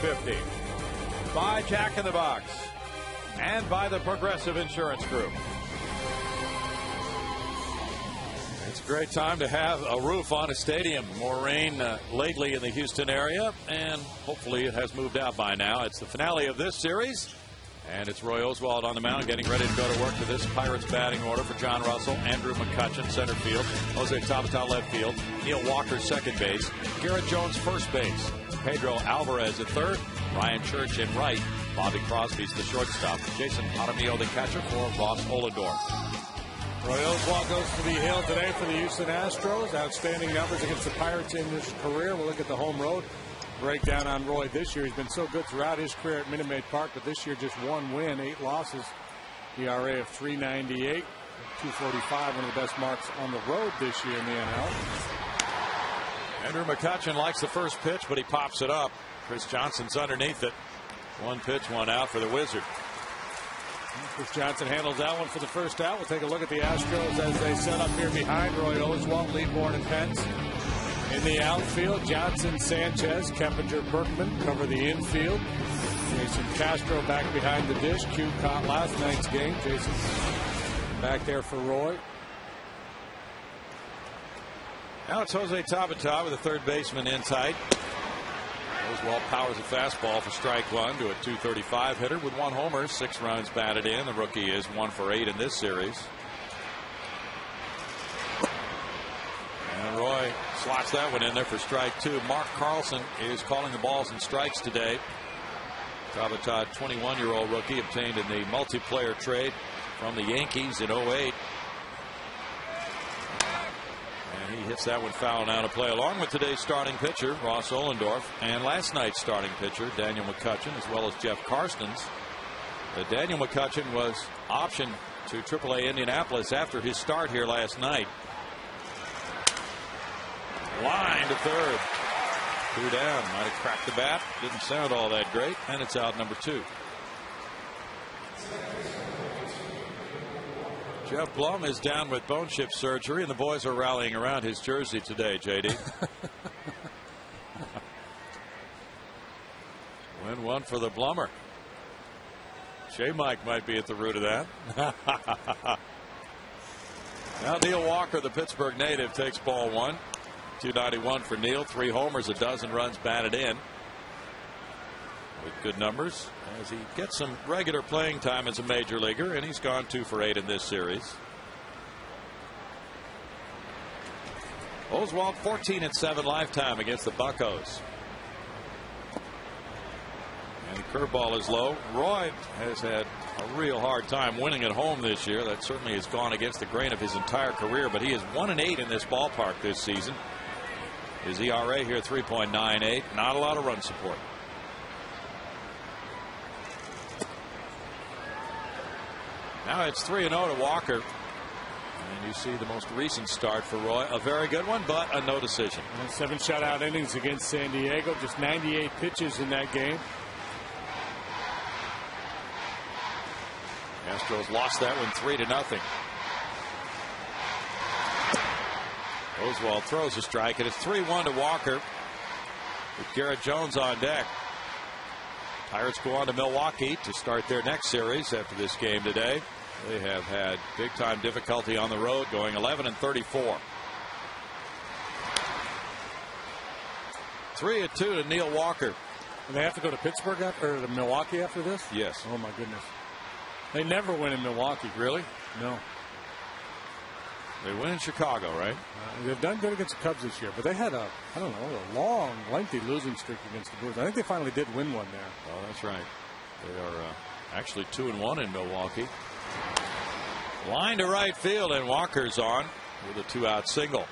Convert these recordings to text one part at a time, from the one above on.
850. By Jack in the Box and by the Progressive Insurance Group. It's a great time to have a roof on a stadium. More rain lately in the Houston area, and hopefully it has moved out by now. It's the finale of this series, and it's Roy Oswalt on the mound getting ready to go to work to this Pirates batting order for John Russell, Andrew McCutchen, center field, Jose Tabata, left field, Neil Walker, second base, Garrett Jones, first base, Pedro Alvarez at third, Ryan Church in right, Bobby Crosby's the shortstop, Jason Jaramillo the catcher for Ross Ollendorf. Roy Oswalt goes to the hill today for the Houston Astros. Outstanding numbers against the Pirates in his career. We'll look at the home road breakdown on Roy this year. He's been so good throughout his career at Minute Maid Park, but this year just one win, 8 losses. ERA of 3.98, 2.45, one of the best marks on the road this year in the NL. Andrew McCutchen likes the first pitch, but he pops it up. Chris Johnson's underneath it. One pitch, one out for the Wizard. Chris Johnson handles that one for the first out. We'll take a look at the Astros as they set up here behind Roy Oswalt, Leadborn, and Pence. In the outfield, Johnson, Sanchez, Keppinger, Berkman cover the infield. Jason Castro back behind the dish. Q caught last night's game. Jason back there for Roy. Now it's Jose Tabata with the third baseman in tight. Oswalt powers a fastball for strike one to a 235 hitter with 1 homer, 6 runs batted in. The rookie is 1 for 8 in this series. And Roy slots that one in there for strike 2. Mark Carlson is calling the balls and strikes today. Tabata, 21-year-old rookie, obtained in the multiplayer trade from the Yankees in 08. And he hits that one foul now to play along with today's starting pitcher, Ross Ollendorf, and last night's starting pitcher, Daniel McCutchen, as well as Jeff Karstens. Daniel McCutchen was optioned to AAA Indianapolis after his start here last night. Line to third. 2 down. Might have cracked the bat. Didn't sound all that great. And it's out number 2. Jeff Blum is down with bone chip surgery, and the boys are rallying around his jersey today, JD. Win one for the Blummer. Shea Mike might be at the root of that. Now Neil Walker, the Pittsburgh native, takes ball 1. 291 for Neil. 3 homers, a dozen runs batted in. With good numbers as he gets some regular playing time as a major leaguer, and he's gone 2 for 8 in this series. Oswalt 14-7 lifetime against the Buccos. And the curveball is low. Roy has had a real hard time winning at home this year. That certainly has gone against the grain of his entire career, but he is 1-8 in this ballpark this season. His ERA here 3.98. Not a lot of run support. Now it's 3-0 to Walker. And you see the most recent start for Roy. A very good one, but a no decision. And 7 shutout innings against San Diego. Just 98 pitches in that game. Astros lost that one 3-0. Oswalt throws a strike, and it's 3-1 to Walker with Garrett Jones on deck. Pirates go on to Milwaukee to start their next series after this game today. They have had big time difficulty on the road, going 11-34. 3-2 to Neil Walker. And they have to go to Pittsburgh or to Milwaukee after this? Yes. Oh my goodness. They never win in Milwaukee. Really? No. They win in Chicago, right? They've done good against the Cubs this year, but they had a long, lengthy losing streak against the Brewers. I think they finally did win one there. Oh, that's right. They are actually 2-1 in Milwaukee. Line to right field, and Walker's on with a 2-out single.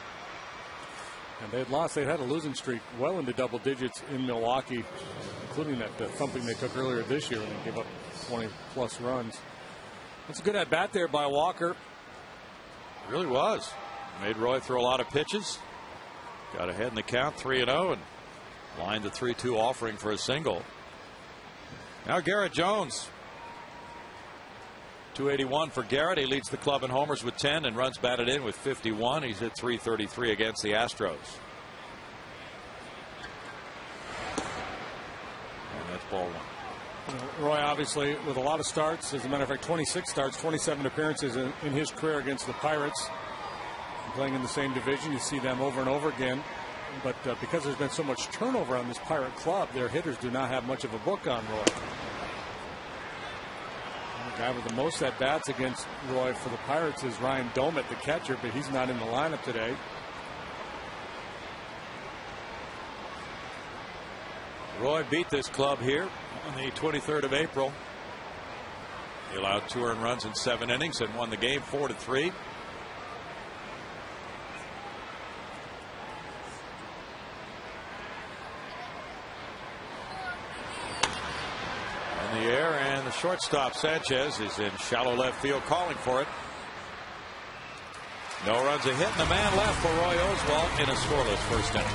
And they'd had a losing streak well into double digits in Milwaukee, including that thumping they took earlier this year when they gave up 20-plus runs. It's a good at-bat there by Walker. Really was. Made Roy throw a lot of pitches. Got ahead in the count, 3-0, and lined the 3-2 offering for a single. Now Garrett Jones. 281 for Garrett. He leads the club in homers with 10 and runs batted in with 51. He's hit .333 against the Astros. And It's ball one. Roy, obviously, with a lot of starts, as a matter of fact, 26 starts, 27 appearances in his career against the Pirates. Playing in the same division, you see them over and over again. But because there's been so much turnover on this Pirate club, their hitters do not have much of a book on Roy. The guy with the most at-bats against Roy for the Pirates is Ryan Domet, the catcher, but he's not in the lineup today. Roy beat this club here on the 23rd of April. He allowed 2 earned runs in 7 innings and won the game 4-3. In the air, and the shortstop Sanchez is in shallow left field calling for it. No runs a hit, and the man left for Roy Oswalt in a scoreless first inning.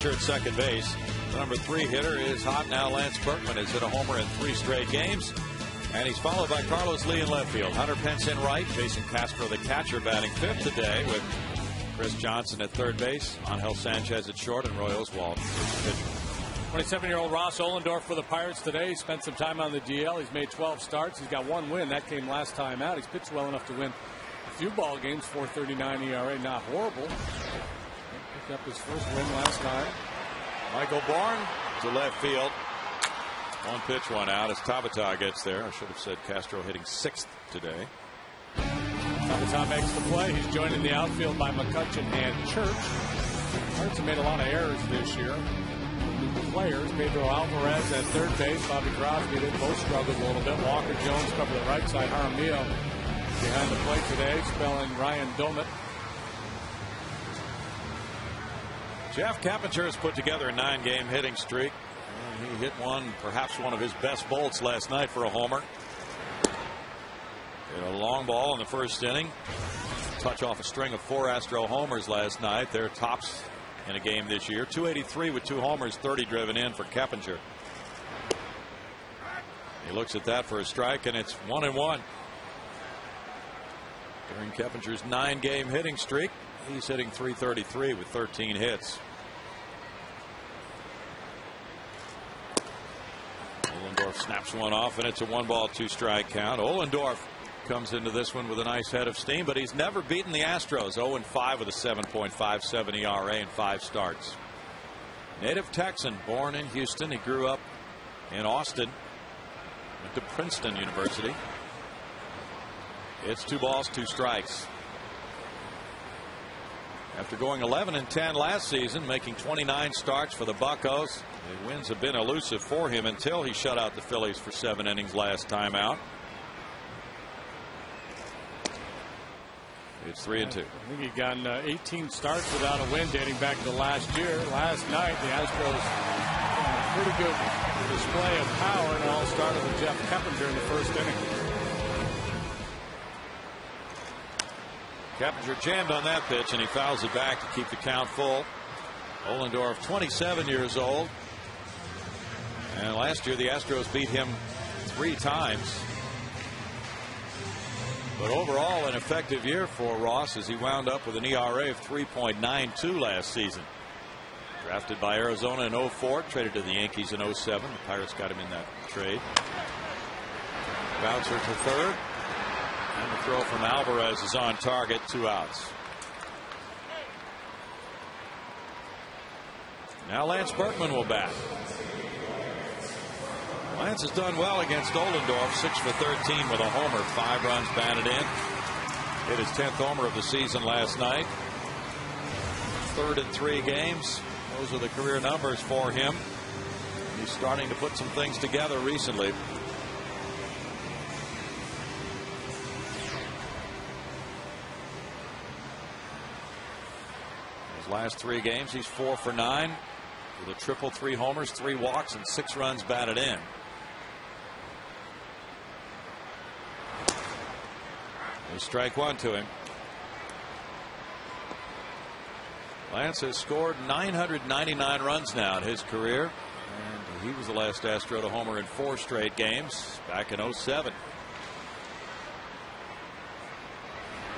At second base, the number 3 hitter is hot now. Lance Berkman has hit a homer in 3 straight games, and he's followed by Carlos Lee in left field. Hunter Pence in right, Jason Castro the catcher batting 5th today, with Chris Johnson at third base, Angel Sanchez at short, and Roy Oswalt pitcher. 27-year-old Ross Ohlendorf for the Pirates today. He spent some time on the DL. He's made 12 starts. He's got 1 win. That came last time out. He's pitched well enough to win a few ball games. 4.39 ERA, not horrible. Picked up his first win last time. Michael Bourne to left field. 1 pitch, 1 out as Tabata gets there. I should have said Castro hitting 6th today. Tabata makes the play. He's joined in the outfield by McCutcheon and Church. Pirates have made a lot of errors this year. New players, Pedro Alvarez at third base. Bobby Crosby did both struggled a little bit. Walker Jones covered the right side. Jaramillo behind the plate today, spelling Ryan Domet. Jeff Keppinger has put together a 9-game hitting streak. And he hit perhaps one of his best bolts last night for a homer. Hit a long ball in the first inning. Touch off a string of 4 Astro homers last night. They're tops in a game this year. 283 with 2 homers, 30 driven in for Keppinger. He looks at that for a strike, and it's 1-1. During Keppinger's 9-game hitting streak, he's hitting .333 with 13 hits. Ohlendorf snaps one off, and it's a 1-ball, 2-strike count. Ohlendorf comes into this one with a nice head of steam, but he's never beaten the Astros. 0-5 with a 7.57 ERA in 5 starts. Native Texan, born in Houston. He grew up in Austin. Went to Princeton University. It's 2 balls, 2 strikes. After going 11-10 last season, making 29 starts for the Buccos, the wins have been elusive for him until he shut out the Phillies for 7 innings last time out. It's 3-2. I think he got 18 starts without a win dating back to last year. Last night, the Astros pretty good display of power, and it all started with Jeff Keppinger in the first inning. Keppinger jammed on that pitch, and he fouls it back to keep the count full. Ohlendorf, 27 years old. And last year, the Astros beat him 3 times. But overall, an effective year for Ross as he wound up with an ERA of 3.92 last season. Drafted by Arizona in 04, traded to the Yankees in 07. The Pirates got him in that trade. Bouncer to third. And the throw from Alvarez is on target, 2 outs. Now Lance Berkman will bat. Lance has done well against Ohlendorf, 6 for 13 with a homer, 5 runs batted in. Hit his 10th homer of the season last night. 3rd in 3 games. Those are the career numbers for him. He's starting to put some things together recently. His last 3 games, he's 4 for 9 with a triple, 3 homers, 3 walks, and 6 runs batted in. There's strike 1 to him. Lance has scored 999 runs now in his career, and he was the last Astro to homer in 4 straight games back in 07.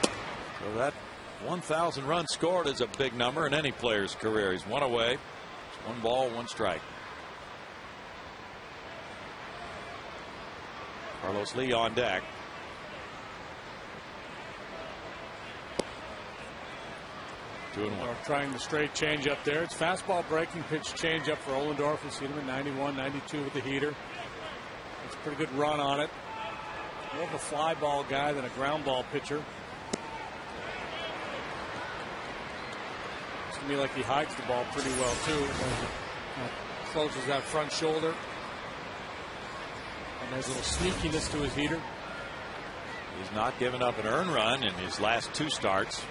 So that 1,000 runs scored is a big number in any player's career. He's 1 away. It's 1 ball, 1 strike. Carlos Lee on deck. Trying the straight change up there. It's fastball breaking pitch change up for Ohlendorf. We've seen him at 91, 92 with the heater. It's a pretty good run on it. More of a fly ball guy than a ground ball pitcher. Looks to me like he hides the ball pretty well too. Closes that front shoulder. And there's a little sneakiness to his heater. He's not given up an earned run in his last 2 starts.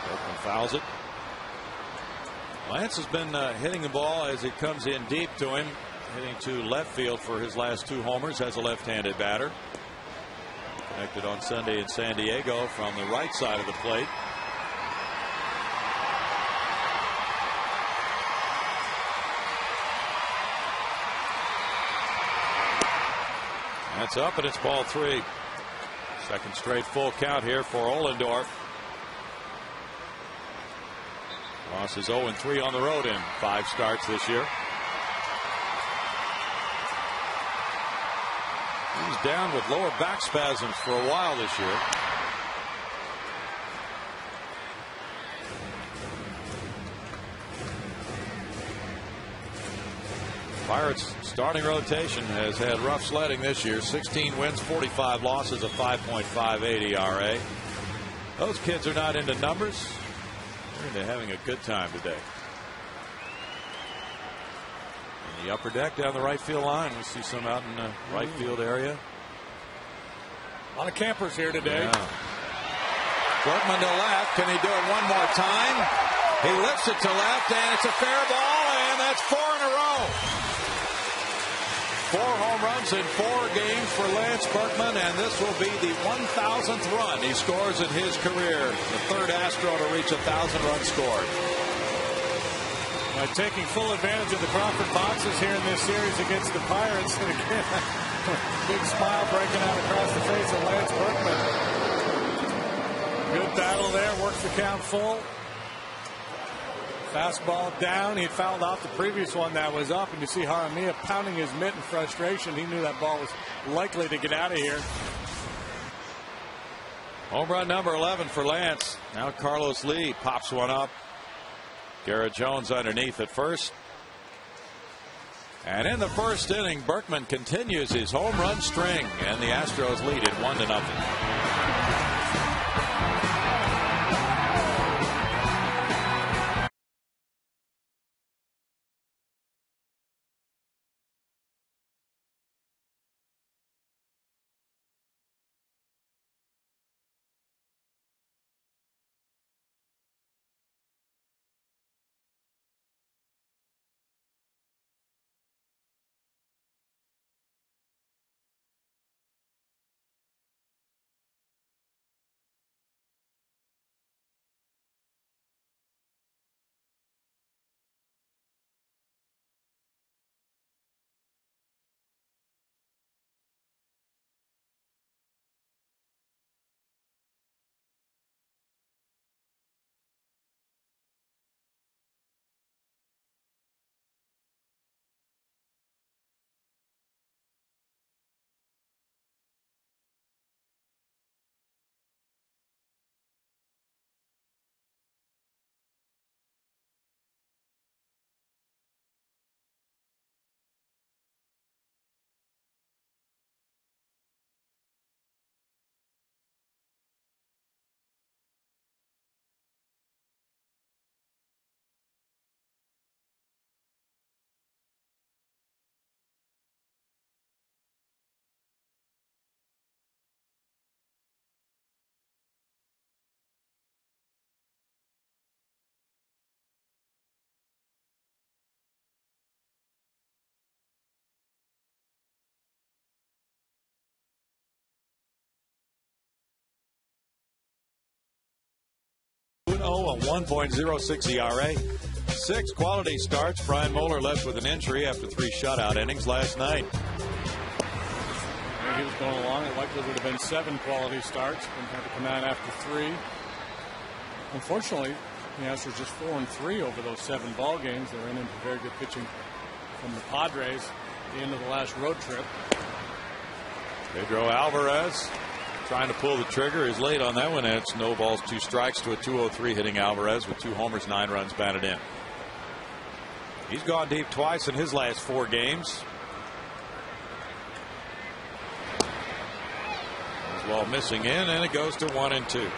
Berkman fouls it. Lance has been hitting the ball as it comes in deep to him, hitting to left field for his last 2 homers as a left-handed batter. Connected on Sunday in San Diego from the right side of the plate. That's up, and it's ball 3. Second straight full count here for Ohlendorf. Ross is 0-3 on the road in 5 starts this year. He was down with lower back spasms for a while this year. Pirates starting rotation has had rough sledding this year. 16 wins, 45 losses, a 5.58 ERA. Those kids are not into numbers. They're having a good time today. In the upper deck down the right field line, we see some out in the right field area. A lot of campers here today. Yeah. Berkman to left. Can he do it one more time? He lifts it to left, and it's a fair ball, and that's 4 in a row. 4 home runs in 4 games for Lance Berkman, and this will be the 1,000th run he scores in his career. The 3rd Astro to reach 1,000 runs scored. By taking full advantage of the Crawford boxes here in this series against the Pirates. And again, big smile breaking out across the face of Lance Berkman. Good battle there, works the count full. Fastball down. He had fouled off the previous one that was up, and you see Jaramillo pounding his mitt in frustration. He knew that ball was likely to get out of here. Home run number 11 for Lance. Now Carlos Lee pops one up. Garrett Jones underneath at first. And in the first inning, Berkman continues his home run string, and the Astros lead it 1-0. 7-0, a 1.06 ERA. 6 quality starts. Brian Moeller left with an injury after 3 shutout innings last night. He was going along. It likely would have been 7 quality starts, and had to come out after 3. Unfortunately, the Astros just 4-3 over those 7 ball games. They ran into very good pitching from the Padres at the end of the last road trip. Pedro Alvarez trying to pull the trigger is late on that one. And it's no balls, 2 strikes to a 2-0-3 hitting Alvarez with 2 homers, 9 runs batted in. He's gone deep twice in his last 4 games. Ball missing in, and it goes to 1-2.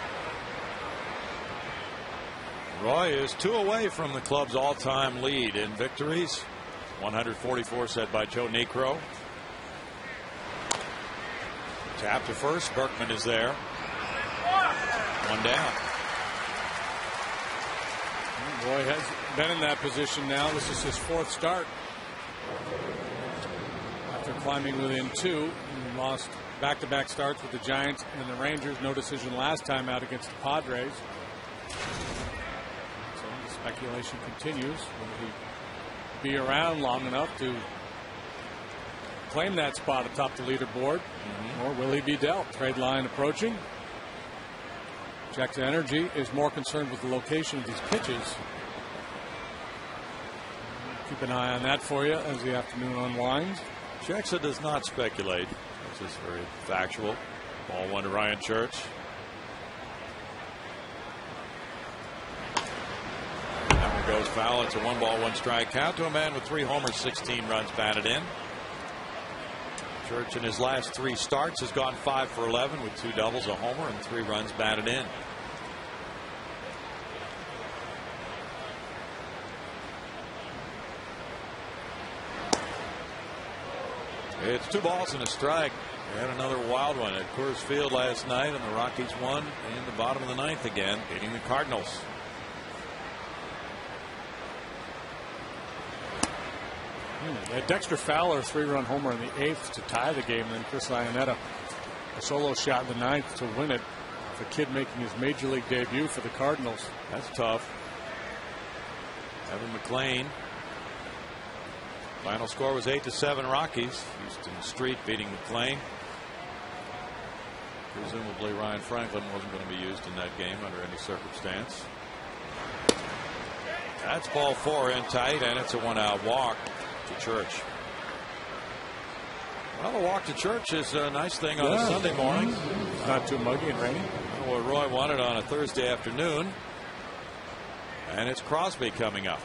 Roy is 2 away from the club's all-time lead in victories. 144 set by Joe Niekro. Tap to first. Berkman is there. 1 down. Roy has been in that position now. This is his 4th start. After climbing within 2, he lost back-to-back starts with the Giants and the Rangers. No decision last time out against the Padres. So the speculation continues. Will he be around long enough to claim that spot atop the leaderboard? Or will he be dealt? Trade line approaching. Jack's Energy is more concerned with the location of these pitches. Keep an eye on that for you as the afternoon unwinds. Jackson does not speculate. This is very factual. Ball 1 to Ryan Church. That one goes foul. It's a 1-1 strike count to a man with 3 homers, 16 runs batted in. Church in his last 3 starts has gone 5 for 11 with 2 doubles, a homer, and 3 runs batted in. It's 2 balls and a strike. They had another wild one at Coors Field last night, and the Rockies won in the bottom of the 9th again, beating the Cardinals. Dexter Fowler, 3-run homer in the 8th to tie the game, and then Chris Iannetta, a solo shot in the 9th to win it. The kid making his major league debut for the Cardinals. That's tough. Evan McClain. Final score was 8-7 Rockies. Houston Street beating McClain. Presumably Ryan Franklin wasn't going to be used in that game under any circumstance. That's ball 4 in tight, and it's a 1-out walk to Church. Well, a walk to Church is a nice thing on a Sunday morning. It's not too muggy and rainy. What Roy wanted on a Thursday afternoon. And it's Crosby coming up.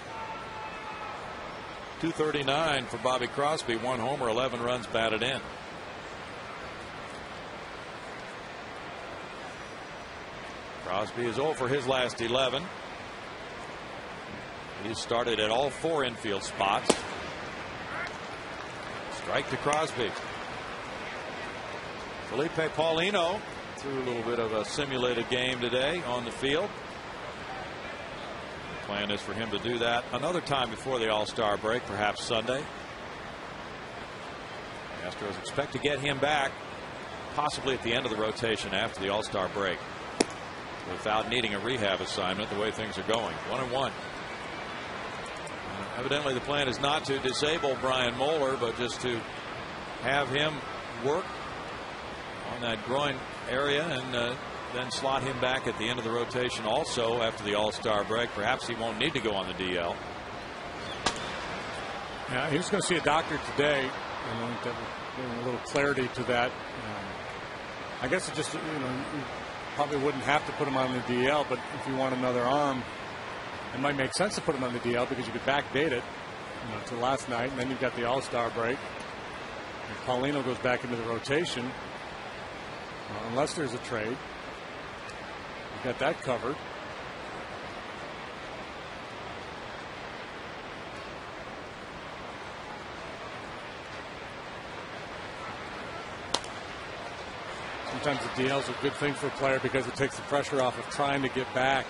239 for Bobby Crosby, 1 homer, 11 runs batted in. Crosby is 0 for his last 11. He started at all 4 infield spots. Strike to Crosby. Felipe Paulino threw a little bit of a simulated game today on the field. The plan is for him to do that another time before the All-Star break, perhaps Sunday. The Astros expect to get him back possibly at the end of the rotation after the All-Star break without needing a rehab assignment the way things are going. 1-1. Evidently the plan is not to disable Brian Moeller, but just to have him work on that groin area and then slot him back at the end of the rotation also after the All-Star break. Perhaps he won't need to go on the DL. Yeah, he was going to see a doctor today. That will bring a little clarity to that. I guess it just, you probably wouldn't have to put him on the DL, but if you want another arm, it might make sense to put him on the DL because you could backdate it to last night, and then you've got the All-Star break. And Paulino goes back into the rotation unless there's a trade. You've got that covered. Sometimes the DL is a good thing for a player because it takes the pressure off of trying to get back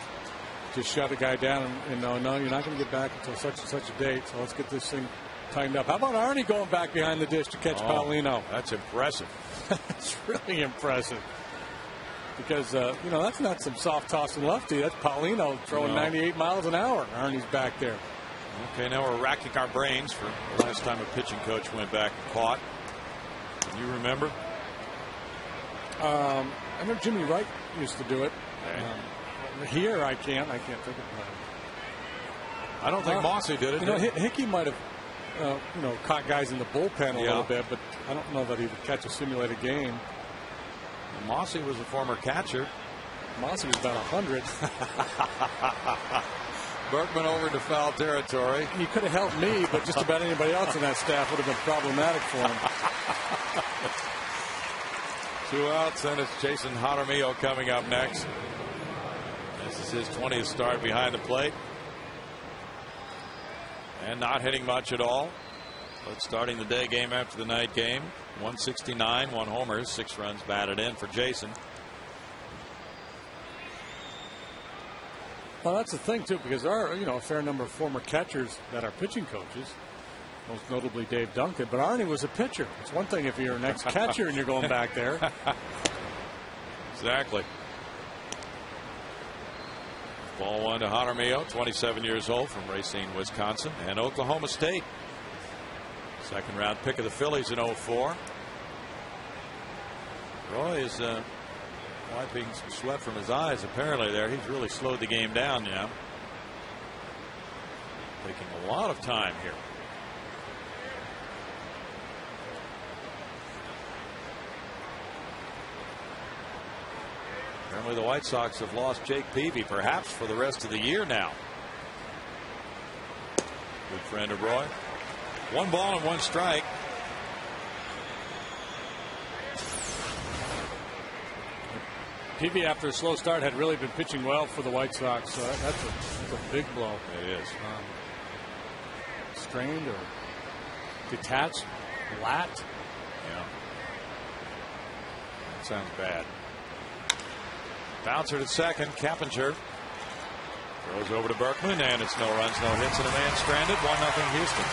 to shut a guy down and no, you're not going to get back until such and such a date. So let's get this thing tightened up. How about Arnie going back behind the dish to catch Paulino? That's impressive. It's really impressive. because you know, that's not some soft tossing lefty. That's Paulino throwing 98 miles an hour. Arnie's back there. Okay, now we're racking our brains for the last time a pitching coach went back and caught. Can you remember? I know Jimmy Wright used to do it. Here, I can't think of it. I don't think Mossy did it. You know, Hickey might have, you know, caught guys in the bullpen a little bit, but I don't know that he would catch a simulated game. Mossy was a former catcher. Mossy was about 100. Berkman over to foul territory. He could have helped me, but just about anybody else in that staff would have been problematic for him. 2 outs, and it's Jason Jaramillo coming up next. This is his 20th start behind the plate. And not hitting much at all. But starting the day game after the night game. 169, 1 homers, 6 runs batted in for Jason. Well, that's the thing too, because there are, you know, a fair number of former catchers that are pitching coaches, most notably Dave Duncan. But Arnie was a pitcher. It's one thing if you're an ex-catcher and you're going back there. Exactly. Ball 1 to Jaramillo, 27 years old, from Racine, Wisconsin, and Oklahoma State. Second round pick of the Phillies in 04. Roy is wiping some sweat from his eyes apparently there. He's really slowed the game down now. Taking a lot of time here. Apparently the White Sox have lost Jake Peavy, perhaps for the rest of the year now. Good friend of Roy. 1 ball and 1 strike. Peavy, after a slow start, had really been pitching well for the White Sox. So that's a big blow. It is. Strained or detached, lat. Yeah. That sounds bad. Bouncer to second. Kappinger throws over to Berkman, and it's no runs, no hits, and a man stranded. 1-0 Houston.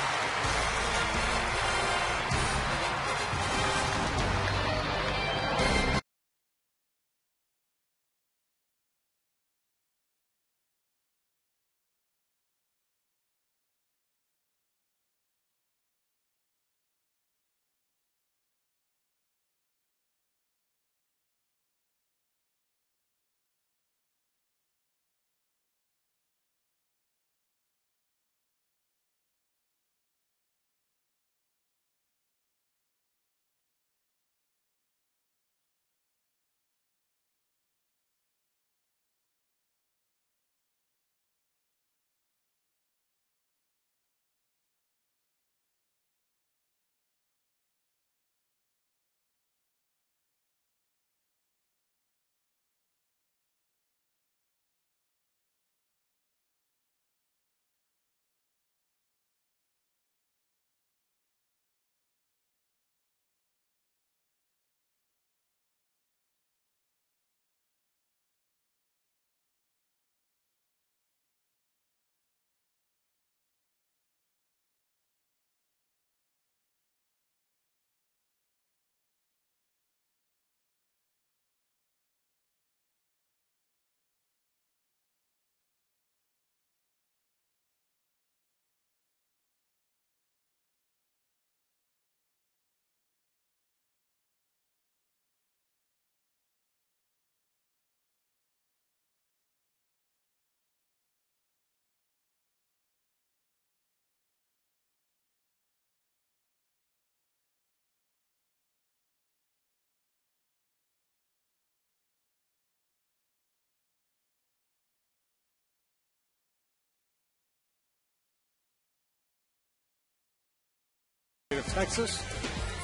Of Texas.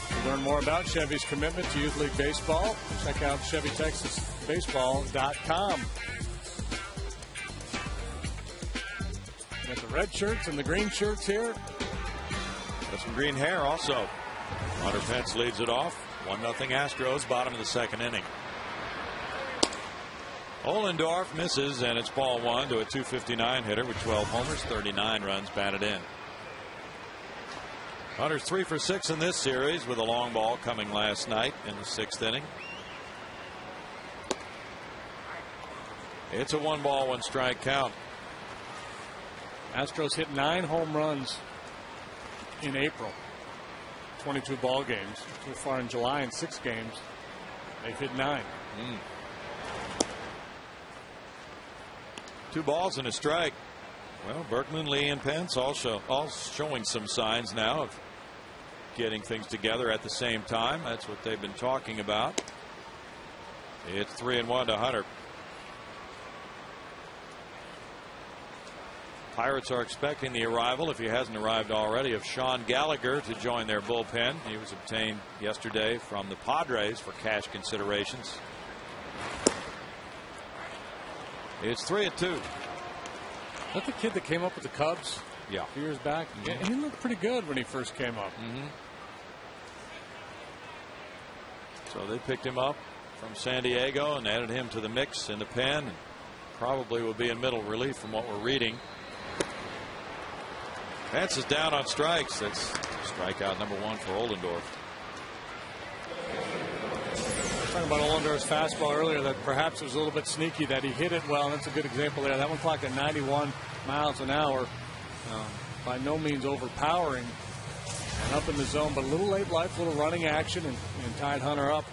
To learn more about Chevy's commitment to youth league baseball, check out ChevyTexasBaseball.com. Got the red shirts and the green shirts here. Got some green hair also. Hunter Pence leads it off. 1-0 Astros, bottom of the second inning. Ohlendorf misses, and it's ball 1 to a .259 hitter with 12 homers, 39 runs batted in. Hunter's 3 for 6 in this series, with a long ball coming last night in the 6th inning. It's a 1-ball, 1-strike count. Astros hit 9 home runs in April. 22 ball games. So far in July, in 6 games, they've hit 9. 2 balls and a strike. Well, Berkman, Lee, and Pence all showing some signs now of getting things together at the same time. That's what they've been talking about. It's 3-1 to Hunter. Pirates are expecting the arrival, if he hasn't arrived already, of Sean Gallagher to join their bullpen. He was obtained yesterday from the Padres for cash considerations. It's 3-2. Is that the kid that came up with the Cubs? Yeah. A few years back? Yeah, and he looked pretty good when he first came up. So they picked him up from San Diego and added him to the mix in the pen. Probably will be in middle relief from what we're reading. Pence is down on strikes. That's strikeout number 1 for Ollendorf. Talking about Ollendorf's fastball earlier, that perhaps it was a little bit sneaky that he hit it well, and that's a good example there. That one clocked at 91 miles an hour. By no means overpowering and up in the zone, but a little late life, a little running action, and tied Hunter up.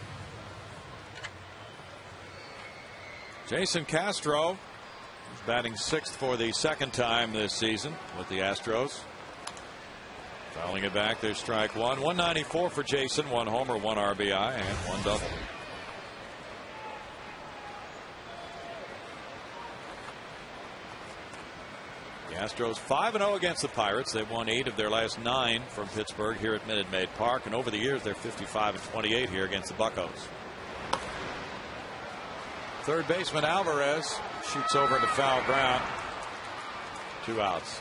Jason Castro is batting 6th for the 2nd time this season with the Astros. Fouling it back, there's strike 1. 194 for Jason, 1 homer, 1 RBI, and 1 double. The Astros 5-0 against the Pirates. They've won 8 of their last 9 from Pittsburgh here at Minute Maid Park, and over the years they're 55-28 here against the Buccos. Third baseman Alvarez shoots over into foul ground. 2 outs.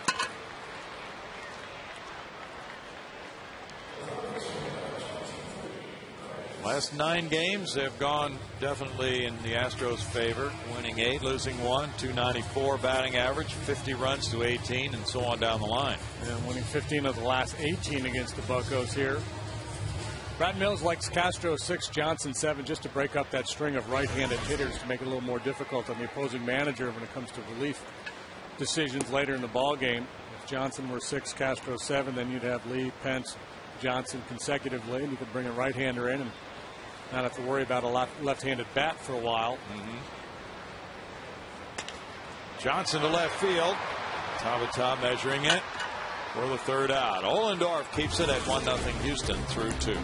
Last 9 games have gone definitely in the Astros' favor, winning 8, losing 1, 294 batting average, 50 runs to 18, and so on down the line. And winning 15 of the last 18 against the Buccos here. Brad Mills likes Castro 6, Johnson 7, just to break up that string of right-handed hitters to make it a little more difficult on the opposing manager when it comes to relief decisions later in the ball game. If Johnson were 6, Castro 7, then you'd have Lee, Pence, Johnson consecutively, and you could bring a right-hander in and not have to worry about a left-handed bat for a while. Johnson to left field. Tabata measuring it for the 3rd out. Ollendorf keeps it at 1-0 Houston through 2.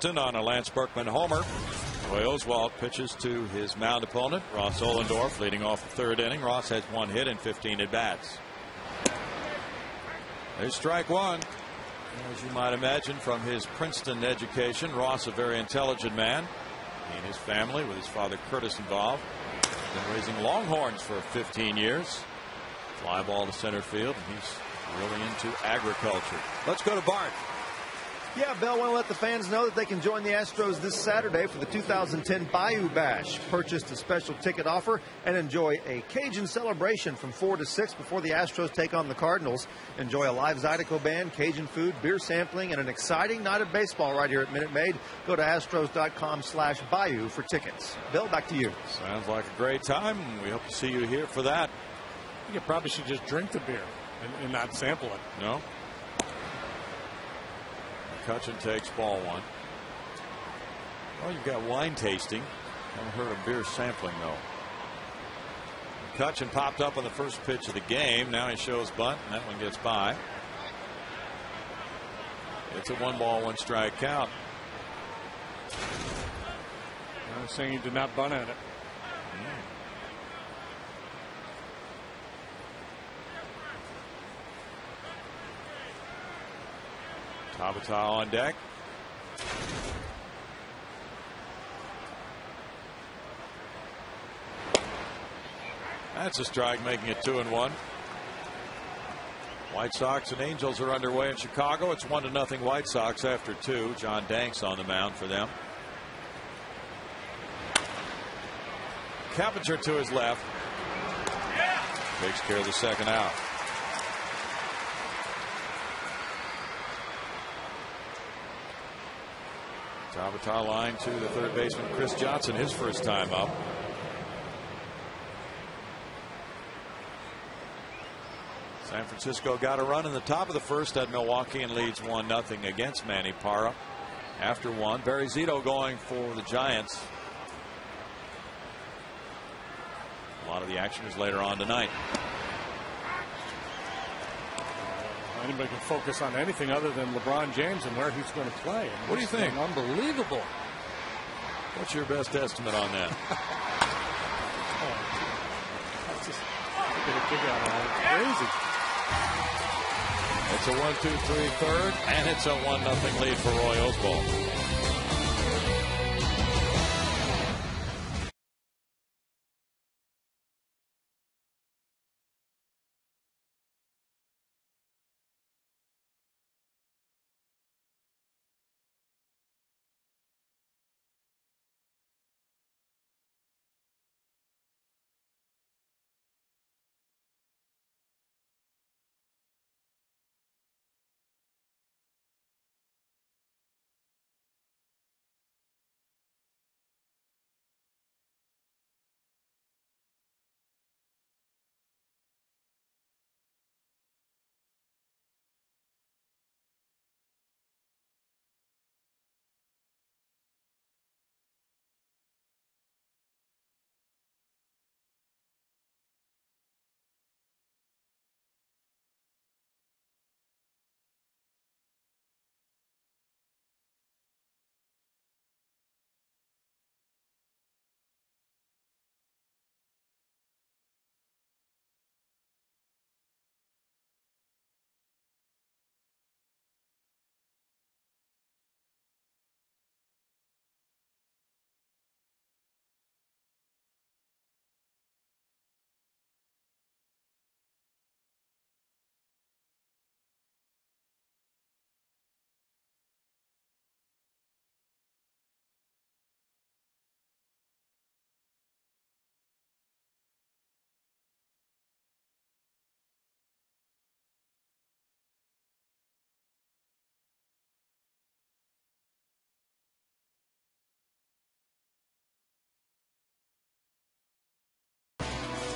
On a Lance Berkman homer. Roy Oswalt pitches to his mound opponent, Ross Ollendorf, leading off the 3rd inning. Ross has 1 hit and 15 at bats. There's strike one. As you might imagine from his Princeton education, Ross, a very intelligent man. He and his family, with his father Curtis involved, been raising Longhorns for 15 years. Fly ball to center field, and he's really into agriculture. Let's go to Bart. Yeah, Bill, I want to let the fans know that they can join the Astros this Saturday for the 2010 Bayou Bash. Purchase a special ticket offer and enjoy a Cajun celebration from 4 to 6 before the Astros take on the Cardinals. Enjoy a live Zydeco band, Cajun food, beer sampling, and an exciting night of baseball right here at Minute Maid. Go to Astros.com/Bayou for tickets. Bill, back to you. Sounds like a great time. We hope to see you here for that. I think you probably should just drink the beer and not sample it. No. McCutchen takes ball one. Oh, you've got wine tasting. Haven't heard of beer sampling, though. McCutchen popped up on the first pitch of the game. Now he shows bunt, and that one gets by. It's a 1-1 strike count. I was saying he did not bunt at it. Tabata on deck. That's a strike, making it 2-1. White Sox and Angels are underway in Chicago. It's 1-0 White Sox after 2. John Danks on the mound for them. Keppinger to his left. Takes care of the second out. Tabata line to the third baseman Chris Johnson, his first time up. San Francisco got a run in the top of the first at Milwaukee and leads 1-0 against Manny Parra. After one, Barry Zito going for the Giants. A lot of the action is later on tonight. Anybody can focus on anything other than LeBron James and where he's going to play. What do you think? Unbelievable. What's your best estimate on that? That's just get a kick out of that. It's crazy. It's a 1-2-3 third, and it's a 1-0 lead for Roy Oswalt.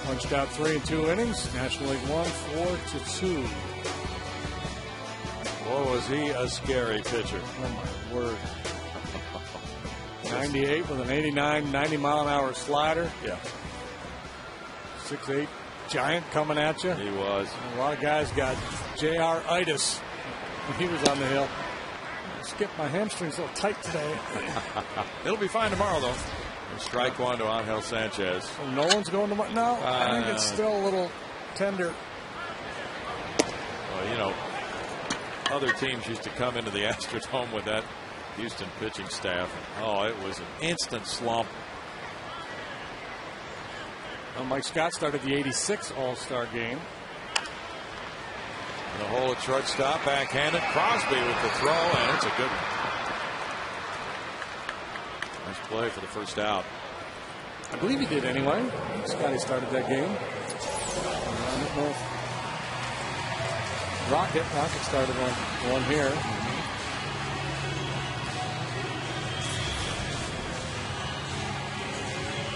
Punched out 3 in 2 innings. National League won 4-2. Boy, was he a scary pitcher. Oh, my word. 98 with an 89, 90-mile-an-hour slider. Yeah. 6'8" giant coming at you. He was. And a lot of guys got JR-itis when he was on the hill. Skip, my hamstring's a little tight today. It'll be fine tomorrow, though. Strike one to Angel Sanchez. So Nolan's going to no. I think it's still a little tender. Well, you know, other teams used to come into the Astrodome with that Houston pitching staff. Oh, it was an instant slump. Well, Mike Scott started the '86 All-Star game. And the hole at shortstop, backhanded. Crosby with the throw, and it's a good one. Nice play for the first out. I believe he did anyway. Scotty started that game. Rocket started one here.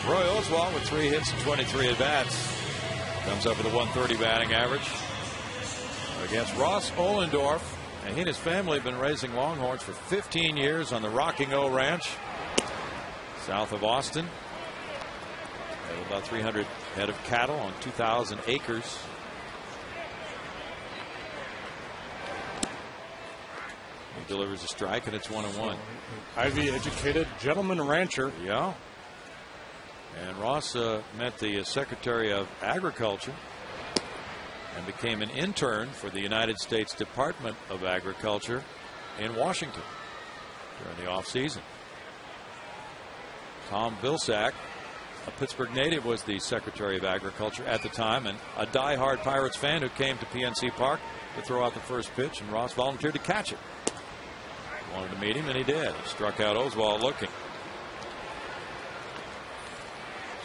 Roy Oswalt with 3 hits and 23 at bats comes up with a 130 batting average against Ross Ohlendorf. And he and his family have been raising Longhorns for 15 years on the Rocking O Ranch south of Austin. They have about 300 head of cattle on 2,000 acres. He delivers a strike, and it's 1-1. Ivy educated gentleman rancher. Yeah. And Ross met the Secretary of Agriculture and became an intern for the United States Department of Agriculture in Washington during the offseason. Tom Vilsack, a Pittsburgh native, was the Secretary of Agriculture at the time, and a diehard Pirates fan who came to PNC Park to throw out the first pitch, and Ross volunteered to catch it. Wanted to meet him, and he did. He struck out Oswalt looking.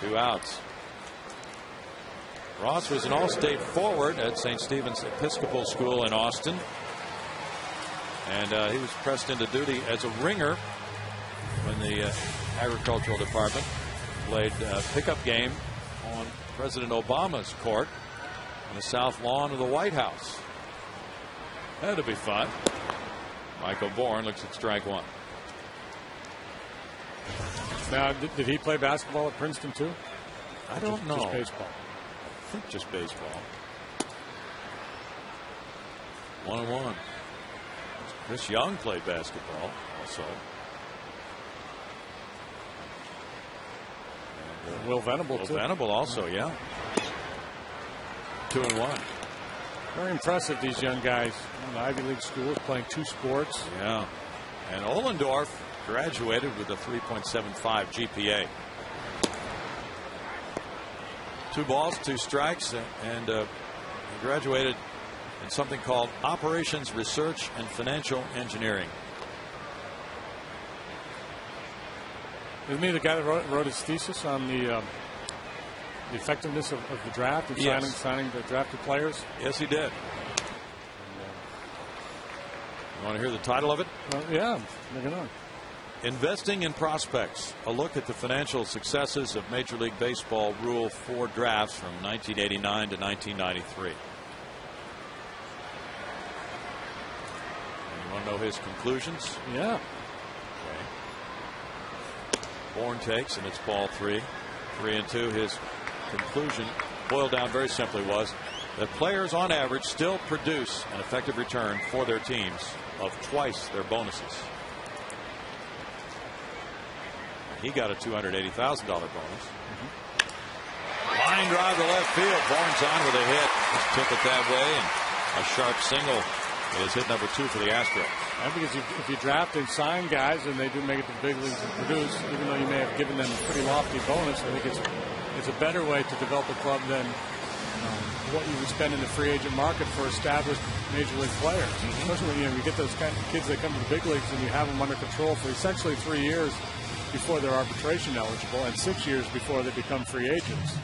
2 outs. Ross was an all-state forward at St. Stephen's Episcopal School in Austin, and he was pressed into duty as a ringer when the agricultural department played a pickup game on President Obama's court on the south lawn of the White House. That'll be fun. Michael Bourne looks at strike 1. Now, did he play basketball at Princeton too? I don't know. Just baseball. I think just baseball. 1-1. Chris Young played basketball also. And, Will Venable too. Will Venable also, yeah. 2-1. Very impressive, these young guys in the Ivy League schools playing 2 sports. Yeah. And Ohlendorf graduated with a 3.75 GPA. 2 balls, 2 strikes, and he graduated in something called Operations Research and Financial Engineering. Isn't he the guy that wrote his thesis on the effectiveness of the draft and signing the drafted players? Yes, he did. You want to hear the title of it? Yeah, bring it on. Investing in Prospects, a look at the financial successes of Major League Baseball Rule 4 drafts from 1989 to 1993. And you want to know his conclusions? Yeah. Okay. Bourne takes, and it's ball 3. 3-2. His conclusion boiled down very simply was that players on average still produce an effective return for their teams of twice their bonuses. He got a $280,000 bonus. Line drive to left field. Bourne's on with a hit. Just took it that way, and a sharp single is hit number 2 for the Astros. I think if you draft and sign guys and they do make it to the big leagues and produce, even though you may have given them a pretty lofty bonus, I think it's a better way to develop a club than what you would spend in the free agent market for established major league players. Especially when you get those kind of kids that come to the big leagues and you have them under control for essentially 3 years before they're arbitration eligible and 6 years before they become free agents.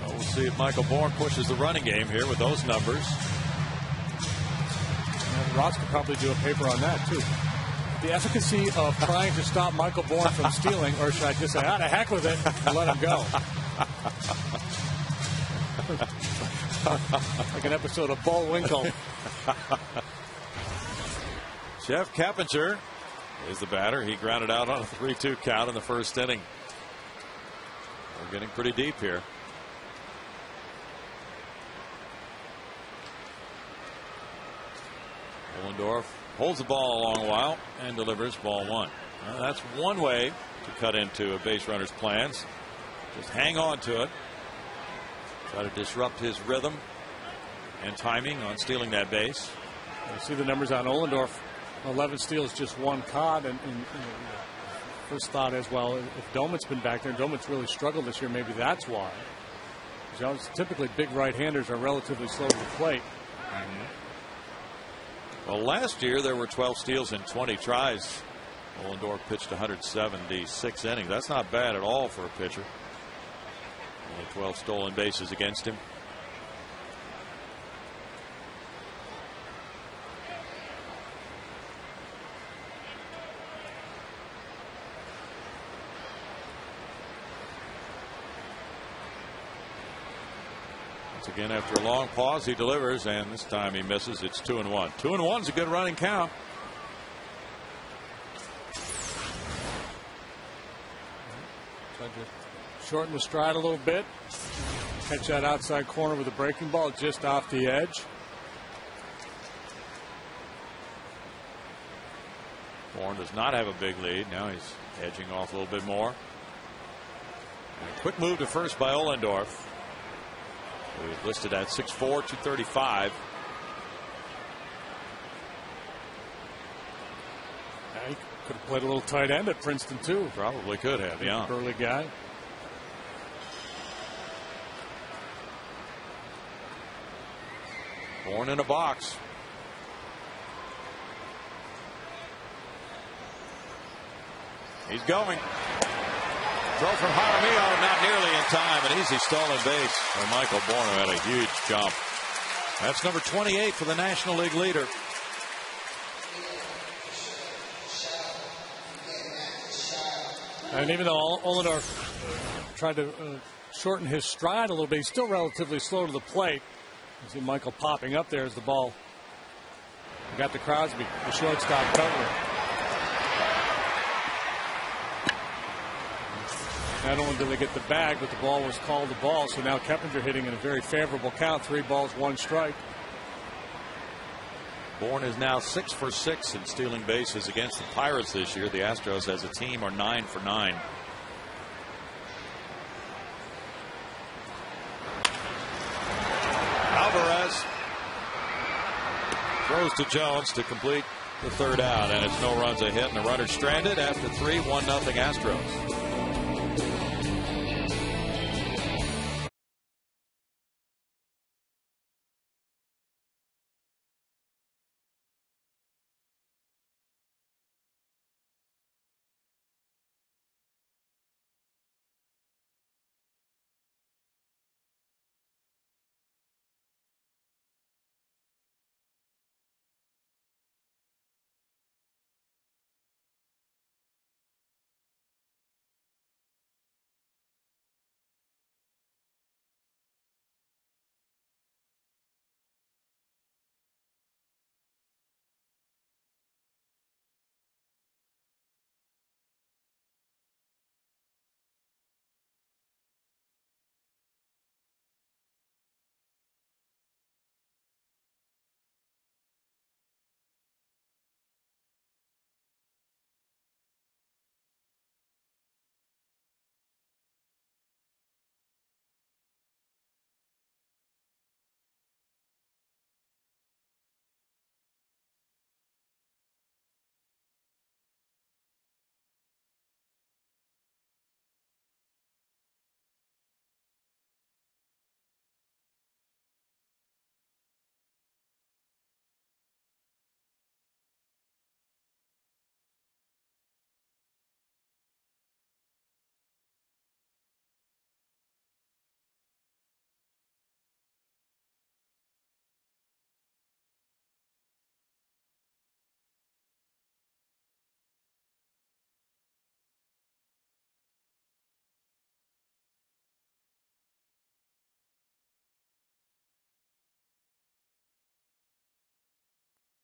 Well, we'll see if Michael Bourne pushes the running game here with those numbers. And Ross could probably do a paper on that too. The efficacy of trying to stop Michael Bourne from stealing, or should I just say, to heck with it and let him go. Like an episode of Bullwinkle. Jeff Kappinger is the batter. He grounded out on a 3-2 count in the first inning. We're getting pretty deep here. Ohlendorf holds the ball a long while and delivers ball 1. That's one way to cut into a base runner's plans. Just hang on to it. Try to disrupt his rhythm and timing on stealing that base. You see the numbers on Ohlendorf. 11 steals, just 1 caught, and first thought as well, if Doman's been back there, and Doman's really struggled this year, maybe that's why. Typically, big right-handers are relatively slow to the plate. Well, last year there were 12 steals in 20 tries. Ohlendorf pitched 176 innings. That's not bad at all for a pitcher. Only 12 stolen bases against him. Once again, after a long pause, he delivers, and this time he misses. It's 2-1. 2-1 is a good running count. Tried to shorten the stride a little bit. Catch that outside corner with a breaking ball just off the edge. Bourne does not have a big lead. Now he's edging off a little bit more. And a quick move to first by Ohlendorf. He's listed at 6'4", 235. He could have played a little tight end at Princeton, too. Probably could have, yeah. Burly guy. Bourne in a box. He's going. Throw from Jaramillo, not nearly in time. An easy stolen base for Michael Bourne, who had a huge jump. That's number 28 for the National League leader. And even though Ohlendorf tried to shorten his stride a little bit, he's still relatively slow to the plate. You see Michael popping up there as the ball got to Crosby, the shortstop covering. Not only did they get the bag, but the ball was called the ball. So now Keppinger hitting in a very favorable count. 3 balls, 1 strike. Bourne is now 6 for 6 in stealing bases against the Pirates this year. The Astros as a team are 9 for 9. Alvarez throws to Jones to complete the 3rd out, and it's no runs a hit, and the runner stranded after 3, 1-0 Astros.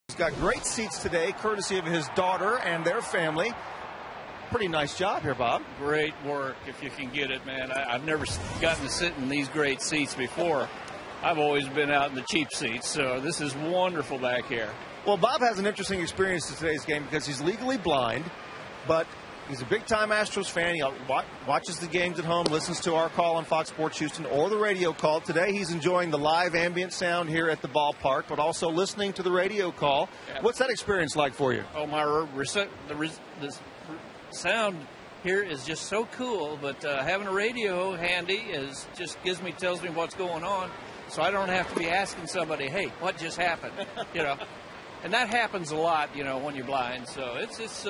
He's got great seats today, courtesy of his daughter and their family. Pretty nice job here, Bob. Great work if you can get it, man. I've never gotten to sit in these great seats before. I've always been out in the cheap seats, so this is wonderful back here. Well, Bob has an interesting experience in today's game because he's legally blind, but He's a big-time Astros fan. He watches the games at home, listens to our call on Fox Sports Houston or the radio call. Today he's enjoying the live ambient sound here at the ballpark, but also listening to the radio call. Yeah. What's that experience like for you? Oh, the sound here is just so cool, but having a radio handy tells me what's going on, so I don't have to be asking somebody, hey, what just happened? And that happens a lot, when you're blind. So it's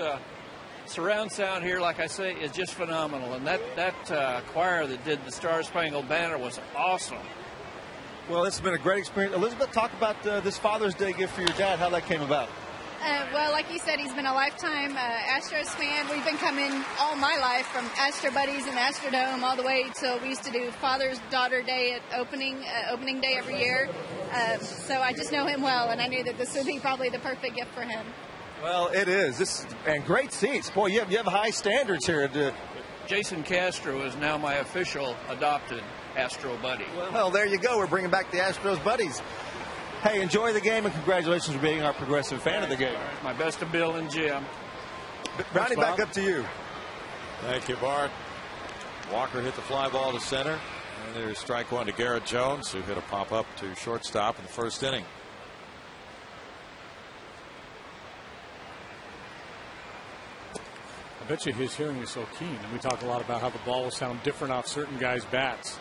surround sound here, like I say, is just phenomenal. And that choir that did the Star Spangled Banner was awesome. Well, it's been a great experience. Elizabeth, talk about this Father's Day gift for your dad, how that came about. Well, like you said, he's been a lifetime Astros fan. We've been coming all my life from Astro Buddies and Astrodome all the way till we used to do Father's Daughter Day at opening day every year. So I just know him well, and I knew that this would be probably the perfect gift for him. Well, it is. And great seats. Boy, you have high standards here. Jason Castro is now my official adopted Astro buddy. Well, there you go. We're bringing back the Astros buddies. Hey, enjoy the game, and congratulations for being our progressive fan of the game. My best to Bill and Jim. Brownie, back up to you. Thank you, Bart. Walker hit the fly ball to center. And there's strike one to Garrett Jones, who hit a pop-up to shortstop in the first inning. I bet you his hearing is so keen. And we talk a lot about how the ball will sound different off certain guys' bats.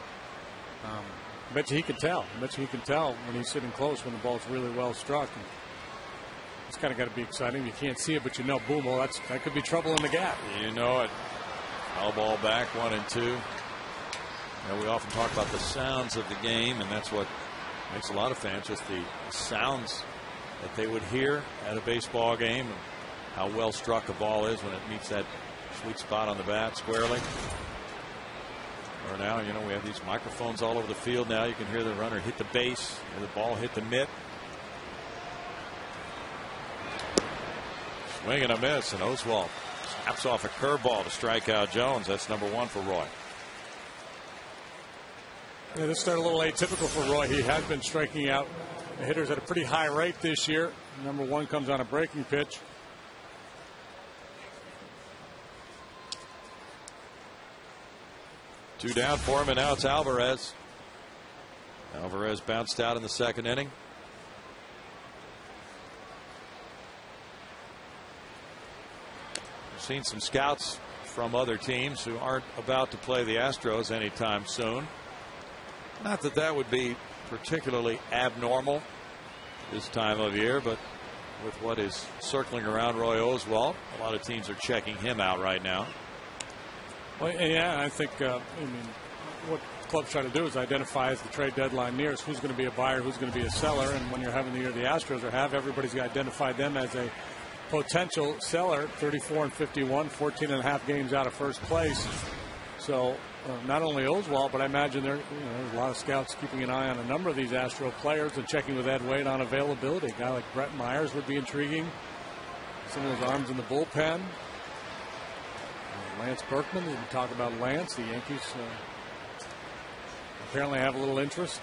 I bet you he can tell. I bet you he can tell when he's sitting close when the ball's really well struck. And it's kind of got to be exciting. You can't see it, but you know, boom, well, that could be trouble in the gap. You know it. Foul ball back, 1-2. We often talk about the sounds of the game, and that's what makes a lot of fans, just the sounds that they would hear at a baseball game, and how well struck a ball is when it meets that sweet spot on the bat squarely. Or now, we have these microphones all over the field now. You can hear the runner hit the base, or the ball hit the mitt. Swing and a miss, and Oswalt snaps off a curveball to strike out Jones. That's number one for Roy. Yeah, this started a little atypical for Roy. He has been striking out the hitters at a pretty high rate this year. Number one comes on a breaking pitch. Two down for him, and now it's Alvarez. Alvarez bounced out in the second inning. We've seen some scouts from other teams who aren't about to play the Astros anytime soon. Not that that would be particularly abnormal this time of year, but with what is circling around Roy Oswalt, a lot of teams are checking him out right now. Well, yeah, I think what clubs try to do is identify as the trade deadline nears who's going to be a buyer, who's going to be a seller, and when you're having the year the Astros have, everybody's identified them as a potential seller. 34-51, 14 and a half games out of first place. So not only Oswalt, but I imagine there's a lot of scouts keeping an eye on a number of these Astro players and checking with Ed Wade on availability. A guy like Brett Myers would be intriguing. Some of those arms in the bullpen. Lance Berkman, we talk about Lance. The Yankees apparently have a little interest.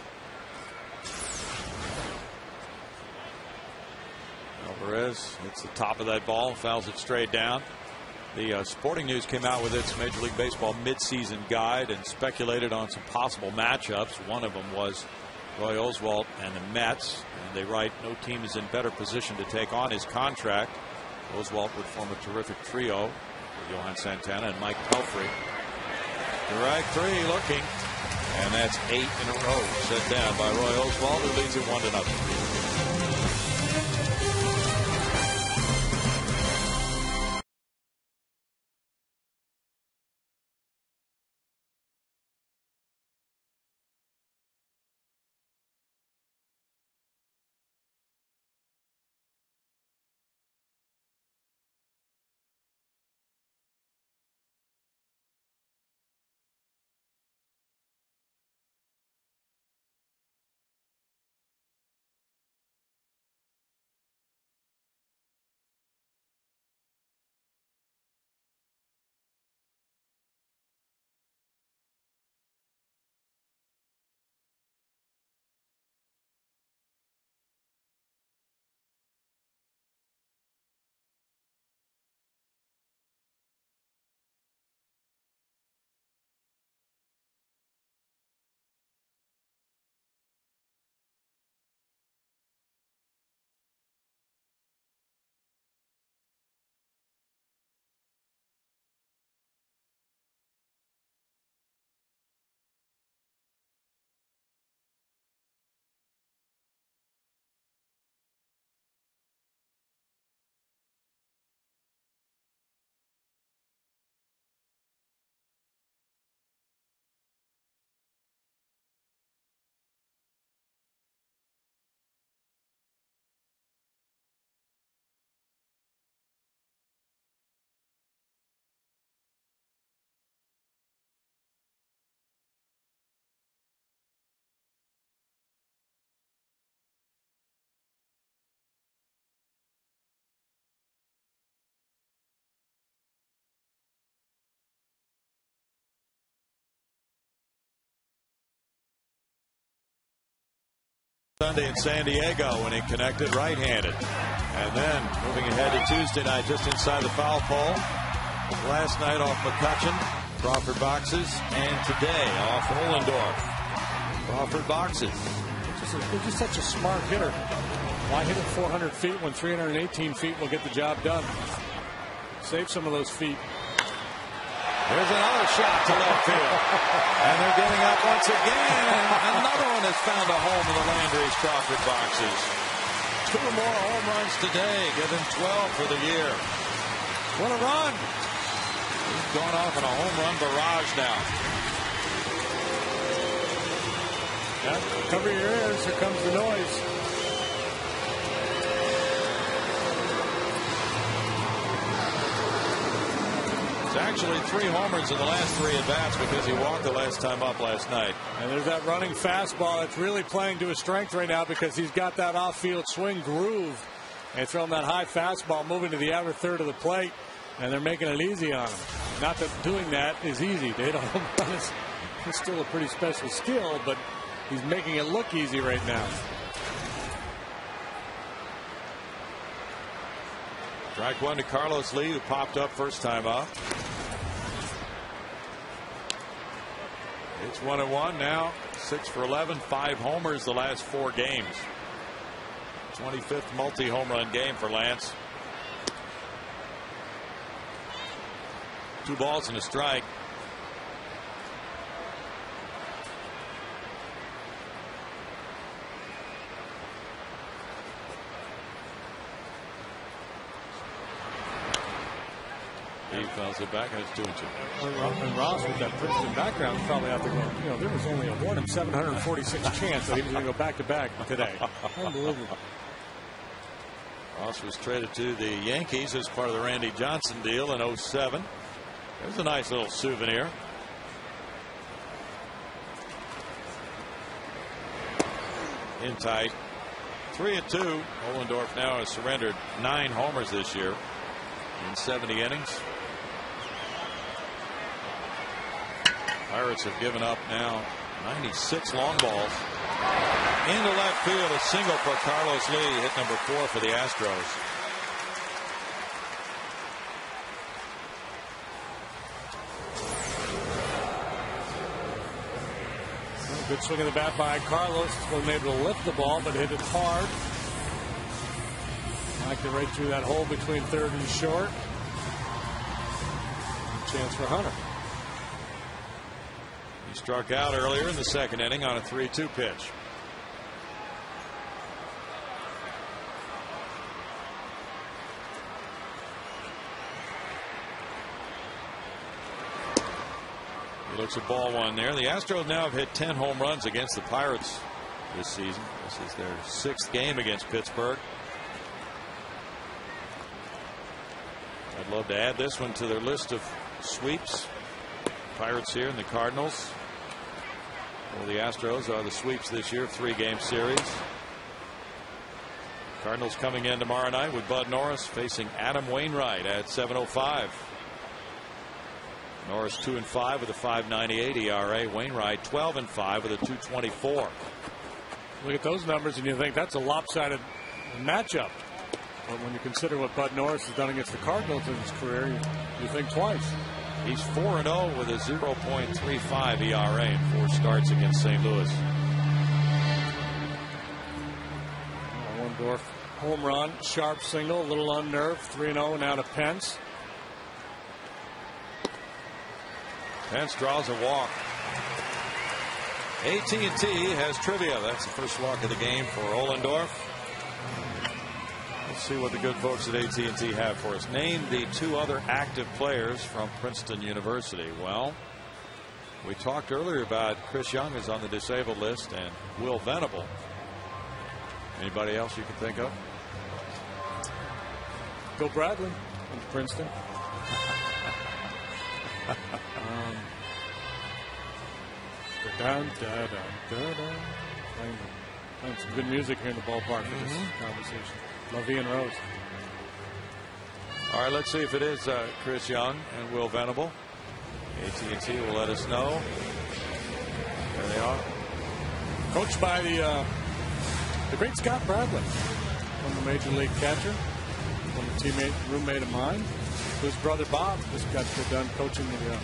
Alvarez hits the top of that ball, fouls it straight down. The Sporting News came out with its Major League Baseball midseason guide and speculated on some possible matchups. One of them was Roy Oswalt and the Mets, and they write no team is in better position to take on his contract. Oswalt would form a terrific trio with Johan Santana and Mike Pelfrey. Strike three looking, and that's 8 in a row set down by Roy Oswalt, who leads it 1-0. Sunday in San Diego when he connected right-handed. And then moving ahead to Tuesday night, just inside the foul pole. Last night off McCutcheon, Crawford boxes, and today off Ollendorf, Crawford boxes. He's just such a smart hitter. Why hit it 400 feet when 318 feet will get the job done? Save some of those feet. There's another shot to left field. And they're getting up once again. And another one has found a home in the Landry's Crawford boxes. 2 more home runs today. Give him 12 for the year. What a run. He's going off in a home run barrage now. Yeah, cover your ears. Here comes the noise. It's actually 3 homers in the last 3 at-bats because he walked the last time up last night. And there's that running fastball. It's really playing to his strength right now because he's got that off-field swing groove. And throwing that high fastball moving to the outer third of the plate. And they're making it easy on him. Not that doing that is easy. To hit a home run is still a pretty special skill, but he's making it look easy right now. Strike 1 to Carlos Lee, who popped up first time up. It's 1-1 now. 6 for 11, 5 homers the last 4 games. 25th multi-home run game for Lance. 2 balls and a strike. He fouls it back, and it's 2-2. And Ross, with that Princeton background, is probably out there going, there was only a 1 in 746 chance that he was going to go back-to-back today. Unbelievable. Ross was traded to the Yankees as part of the Randy Johnson deal in 07. There's a nice little souvenir. In tight. 3-2. Ollendorf now has surrendered 9 homers this year in 70 innings. Pirates have given up now 96 long balls. Into left field, a single for Carlos Lee, hit number 4 for the Astros. Good swing of the bat by Carlos. Wasn't able to lift the ball, but hit it hard. Knocked it right through that hole between third and short. Chance for Hunter. He struck out earlier in the second inning on a 3-2 pitch. He looks at ball 1 there. The Astros now have hit 10 home runs against the Pirates this season. This is their 6th game against Pittsburgh. I'd love to add this one to their list of sweeps. Pirates here and the Cardinals. Well, the Astros are the sweeps this year, 3-game series. Cardinals coming in tomorrow night with Bud Norris facing Adam Wainwright at 7:05. Norris 2-5 with a 5.98 ERA. Wainwright 12-5 with a 2.24. Look at those numbers and you think that's a lopsided matchup. But when you consider what Bud Norris has done against the Cardinals in his career, you think twice. He's 4-0 with a 0.35 ERA in 4 starts against St. Louis. Ollendorf home run, sharp single, a little unnerved. 3-0 now to Pence. Pence draws a walk. AT&T has trivia. That's the first walk of the game for Ollendorf. Let's see what the good folks at AT&T have for us. Name the 2 other active players from Princeton University. Well, we talked earlier about Chris Young is on the disabled list and Will Venable. Anybody else you can think of? Bill Bradley in Princeton. Playing some good music here in the ballpark for this conversation. Love Ian Rose. All right, let's see if it is Chris Young and Will Venable. AT&T will let us know. There they are. Coached by the The great Scott Bradley, from the Major League catcher, from a teammate, roommate of mine. His brother Bob just got done coaching the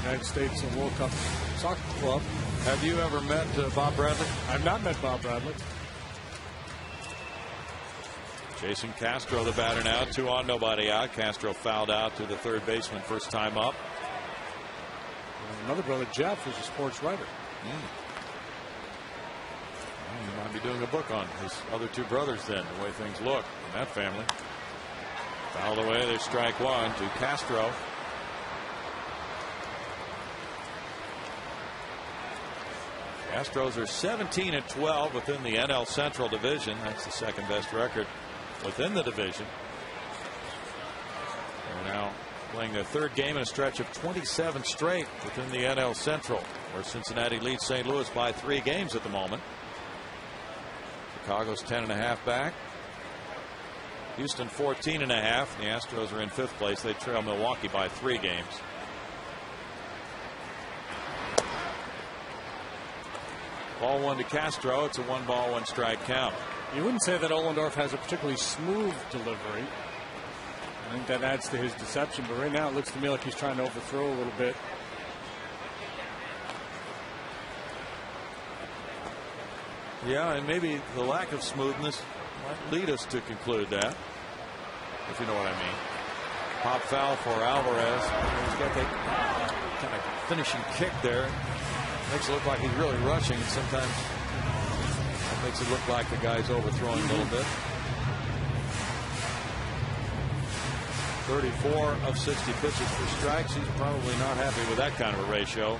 United States World Cup Soccer Club. Have you ever met Bob Bradley? I've not met Bob Bradley. Jason Castro, the batter now. 2 on, nobody out. Castro fouled out to the third baseman first time up. And another brother, Jeff, is a sports writer. Well, you might be doing a book on his other 2 brothers then, the way things look in that family. Fouled away. There's strike 1 to Castro. Astros are 17-12 within the NL Central Division. That's the second best record within the division. They're now playing their third game in a stretch of 27 straight within the NL Central, where Cincinnati leads St. Louis by 3 games at the moment. Chicago's 10.5 back. Houston 14.5. The Astros are in 5th place. They trail Milwaukee by 3 games. Ball 1 to Castro. It's a 1-ball, 1-strike count. You wouldn't say that Ohlendorf has a particularly smooth delivery. I think that adds to his deception, but right now it looks to me like he's trying to overthrow a little bit. Yeah, and maybe the lack of smoothness might lead us to conclude that, if you know what I mean. Pop foul for Alvarez. He's got that kind of finishing kick there. Makes it look like he's really rushing. Sometimes that makes it look like the guy's overthrowing a little bit. 34 of 60 pitches for strikes. He's probably not happy with that kind of a ratio.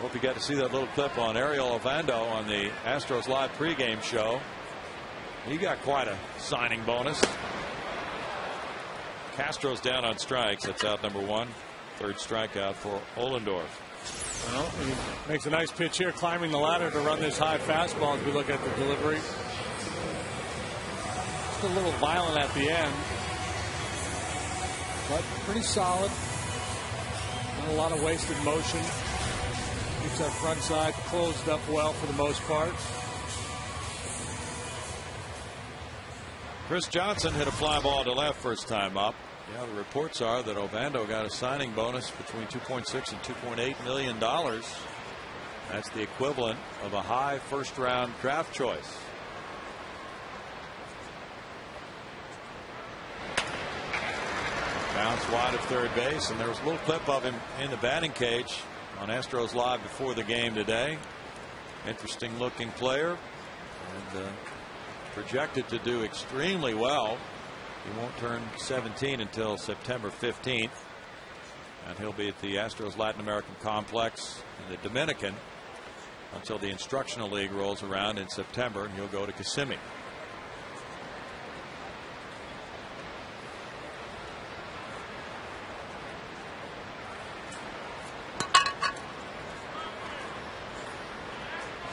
Hope you got to see that little clip on Ariel Ovando on the Astros Live pregame show. He got quite a signing bonus. Castro's down on strikes. That's out number 1. Third strikeout for Ohlendorf. Well, he makes a nice pitch here, climbing the ladder to run this high fastball as we look at the delivery. Just a little violent at the end, but pretty solid. Not a lot of wasted motion. Keeps that front side closed up well for the most part. Chris Johnson hit a fly ball to left first time up. Yeah, the reports are that Ovando got a signing bonus between $2.6 and $2.8 million. That's the equivalent of a high first-round draft choice. Bounce wide of third base, and there was a little clip of him in the batting cage on Astros Live before the game today. Interesting looking player, and projected to do extremely well. He won't turn 17 until September 15th, and he'll be at the Astros Latin American Complex in the Dominican until the Instructional League rolls around in September, and he'll go to Kissimmee.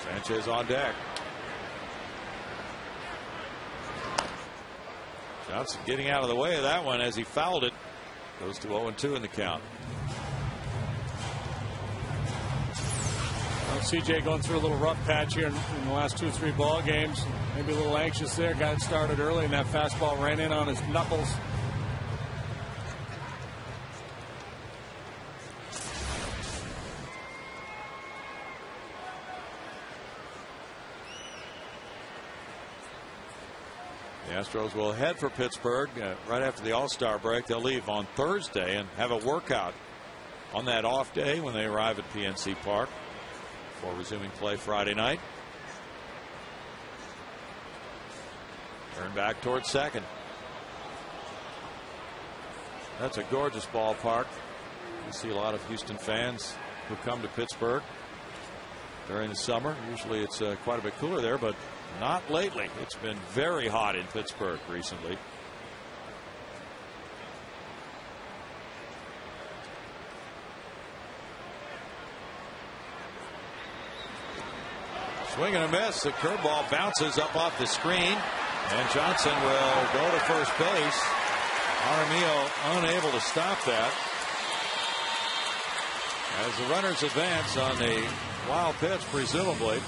Sanchez on deck. Johnson getting out of the way of that one as he fouled it. Goes to 0-2 in the count. Well, CJ going through a little rough patch here in the last 2 or 3 ball games. Maybe a little anxious there. Got it started early, and that fastball ran in on his knuckles. The Astros will head for Pittsburgh right after the All-Star break. They'll leave on Thursday and have a workout on that off day when they arrive at PNC Park before resuming play Friday night. Turn back towards second. That's a gorgeous ballpark. You see a lot of Houston fans who come to Pittsburgh during the summer. Usually it's quite a bit cooler there, but not lately. It's been very hot in Pittsburgh recently. Swing and a miss. The curveball bounces up off the screen. And Johnson will go to first base. Jaramillo unable to stop that. As the runners advance on the wild pitch, presumably.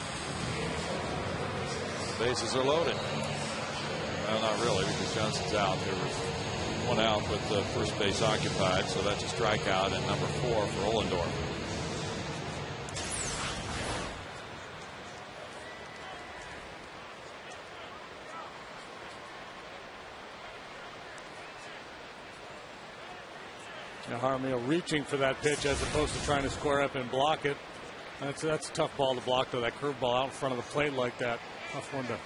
Bases are loaded. Well, not really, because Johnson's out. There was one out with the first base occupied, so that's a strikeout, and number 4 for Ollendorf. Now Jaramillo reaching for that pitch as opposed to trying to square up and block it. That's a tough ball to block, though. That curveball out in front of the plate like that. Tough one to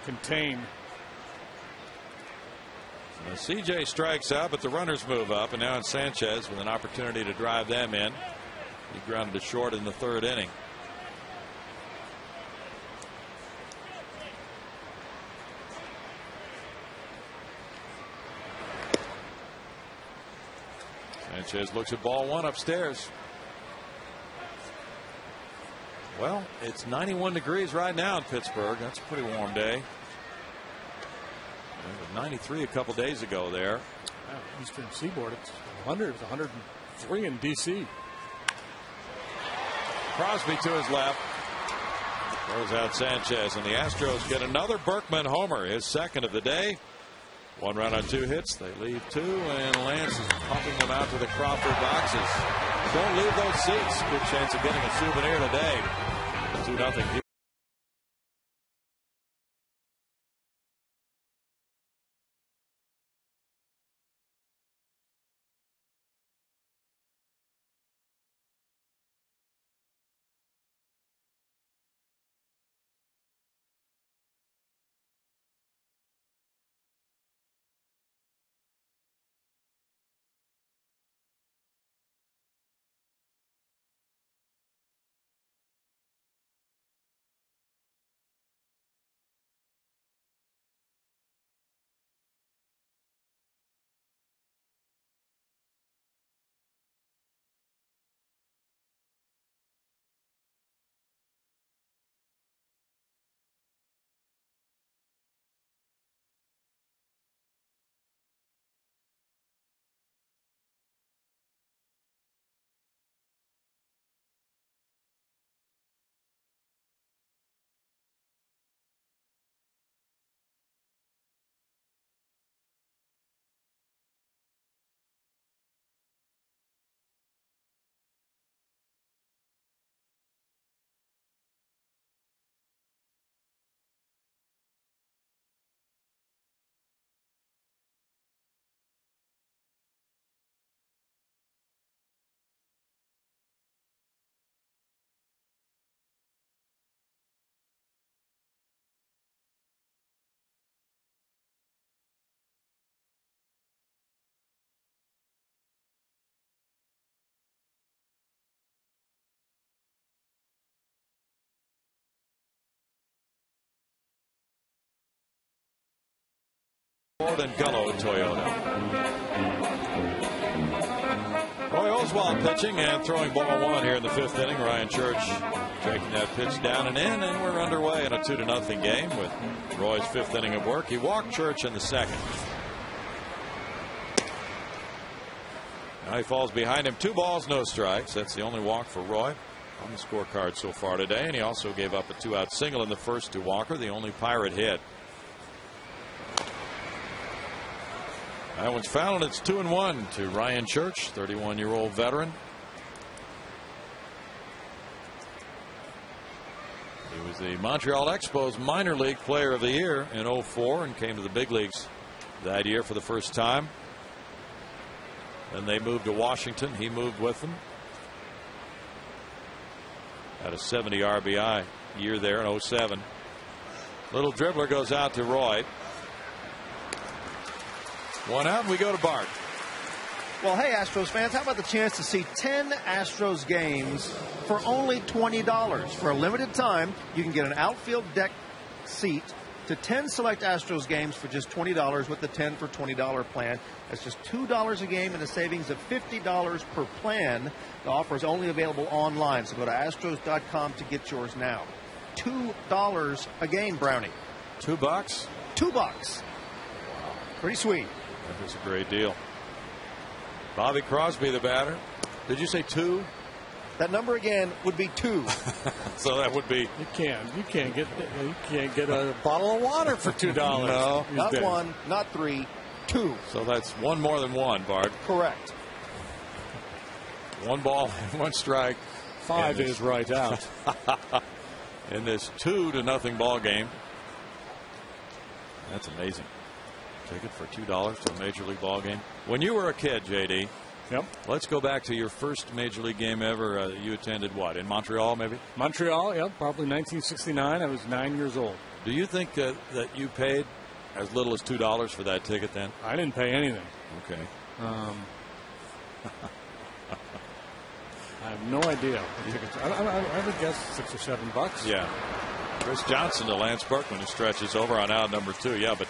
contain. Now CJ strikes out, but the runners move up, and now it's Sanchez with an opportunity to drive them in. He grounded to short in the 3rd inning. Sanchez looks at ball 1 upstairs. Well, it's 91 degrees right now in Pittsburgh. That's a pretty warm day. It was 93 a couple days ago there. Eastern Seaboard, it's 100. It's 103 in D.C. Crosby to his left. Throws out Sanchez, and the Astros get another Berkman homer, his 2nd of the day. 1 run on 2 hits. They leave 2, and Lance is pumping them out to the Crawford boxes. Don't leave those seats. Good chance of getting a souvenir today. 2-0. Ford and Gullo Toyota. Roy Oswalt pitching and throwing ball 1 here in the 5th inning. Ryan Church taking that pitch down and in, and we're underway in a 2-0 game with Roy's 5th inning of work. He walked Church in the 2nd. Now he falls behind him. 2 balls, no strikes. That's the only walk for Roy on the scorecard so far today, and he also gave up a 2-out single in the 1st to Walker, the only Pirate hit. That one's fouled, and it's 2-1 to Ryan Church, 31-year-old veteran. He was the Montreal Expos minor league player of the year in 2004 and came to the big leagues that year for the first time. Then they moved to Washington. He moved with them. Had a 70 RBI year there in 2007. Little dribbler goes out to Roy. 1 out, and we go to Bart. Well, hey, Astros fans, how about the chance to see 10 Astros games for only $20? For a limited time, you can get an outfield deck seat to 10 select Astros games for just $20 with the 10 for $20 plan. That's just $2 a game and a savings of $50 per plan. The offer is only available online, so go to Astros.com to get yours now. $2 a game, Brownie. $2? $2. Pretty sweet. That is a great deal. Bobby Crosby, the batter. Did you say 2? That number again would be 2. So that would be. You can't get a bottle of water for $2. No, not days. 1, not 3, 2. So that's one more than one, Bart. Correct. 1 ball, 1 strike. 5 is right out. In this 2-0 ball game. That's amazing. Ticket for $2 to a Major League ball game. When you were a kid, JD. Yep. Let's go back to your first Major League game ever. You attended what? In Montreal, maybe? Montreal, yep. Probably 1969. I was 9 years old. Do you think that you paid as little as $2 for that ticket then? I didn't pay anything. Okay. I have no idea. I would guess $6 or $7. Yeah. Chris Johnson to Lance Berkman, who stretches over on out number 2. Yeah, but